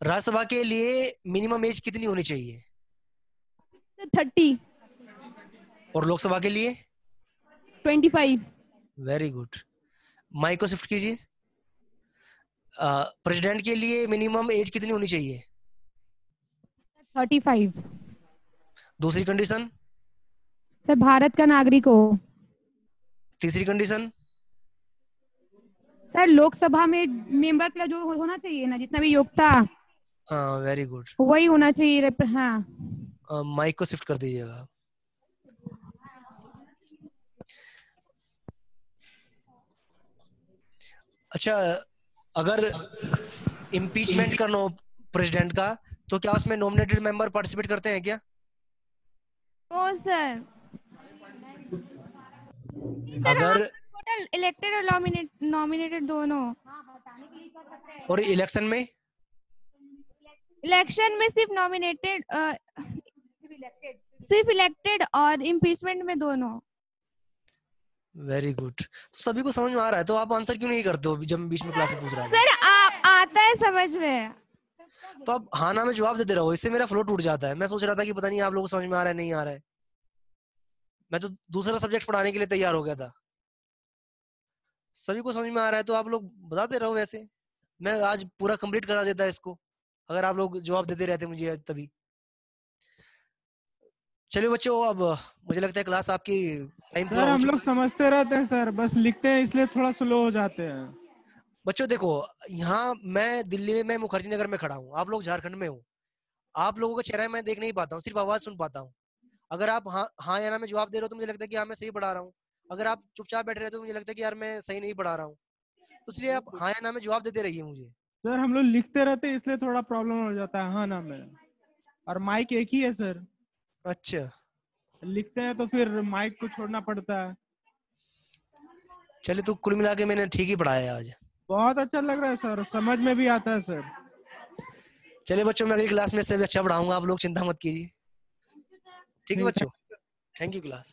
राज्यसभा के लिए मिनिमम एज कितनी होनी चाहिए? 30। और लोकसभा के लिए? 25। Very good. माइक को शिफ्ट कीजिए। प्रेसिडेंट के लिए मिनिमम एज कितनी होनी चाहिए? 35। दूसरी कंडीशन? सर भारत का नागरिक हो। तीसरी कंडीशन? सर लोकसभा में मेंबर का जो होना चाहिए ना, जितना भी योग्यता, हाँ वेरी गुड। वही होना चाहिए। हाँ माइक को शिफ्ट कर दीजिएगा। अच्छा, अगर इम्पीचमेंट करना हो प्रेसिडेंट का, तो क्या उसमें नॉमिनेटेड मेंबर पार्टिसिपेट करते हैं क्या? ओ सर। अगर टोटल इलेक्टेड और नॉमिनेटेड दोनों। और इलेक्शन में? इलेक्शन में सिर्फ नॉमिनेटेड, सिर्फ इलेक्टेड, और इम्पीचमेंट में दोनों। Very good. तो सभी को समझ में आ रहा है, तो आप आंसर क्यों नहीं करते हो जब बीच में क्लास में पूछ रहा है? सर आता है समझ में। तो आप हाँ ना में जवाब देते रहो, इससे मेरा फ्लो टूट जाता है। मैं सोच रहा था कि पता नहीं आप लोगों को समझ में आ रहा है नहीं आ रहा है। मैं तो दूसरा सब्जेक्ट पढ़ाने के लिए तैयार हो गया था। सभी को समझ में आ रहा है तो आप लोग बताते रहो। वैसे मैं आज पूरा कंप्लीट करा देता इसको, अगर आप लोग जवाब देते रहते मुझे तभी। चलिए बच्चों, अब मुझे लगता है क्लास आपकी टाइम पूरा सर हो हम चुका लोग समझते रहते हैं सर, बस लिखते हैं इसलिए थोड़ा स्लो हो जाते हैं। बच्चों देखो, यहाँ मैं दिल्ली में, मैं मुखर्जी नगर में खड़ा हूँ, आप लोग झारखंड में हो। आप लोगों का चेहरा मैं देख नहीं पाता हूँ, सिर्फ आवाज सुन पाता हूँ। अगर आप हाँ या ना में जवाब दे रहे हो तो मुझे लगता है कि हाँ मैं सही पढ़ा रहा हूँ। अगर आप चुपचाप बैठे रहते हो तो मुझे लगता है कि यार मैं सही नहीं पढ़ा रहा हूँ। तो इसलिए आप हाँ या ना में जवाब देते रहिए मुझे। सर हम लोग लिखते रहते हैं इसलिए थोड़ा प्रॉब्लम हो जाता है हाँ ना में। और माइक एक ही है सर। अच्छा, लिखते हैं तो फिर माइक को छोड़ना पड़ता है। चलिए, तो कुल मिला के मैंने ठीक ही पढ़ाया आज। बहुत अच्छा लग रहा है सर, समझ में भी आता है सर। चलिए बच्चों, मैं अगली क्लास में इससे भी अच्छा पढ़ाऊंगा, आप लोग चिंता मत कीजिए। ठीक है बच्चों, थैंक यू क्लास।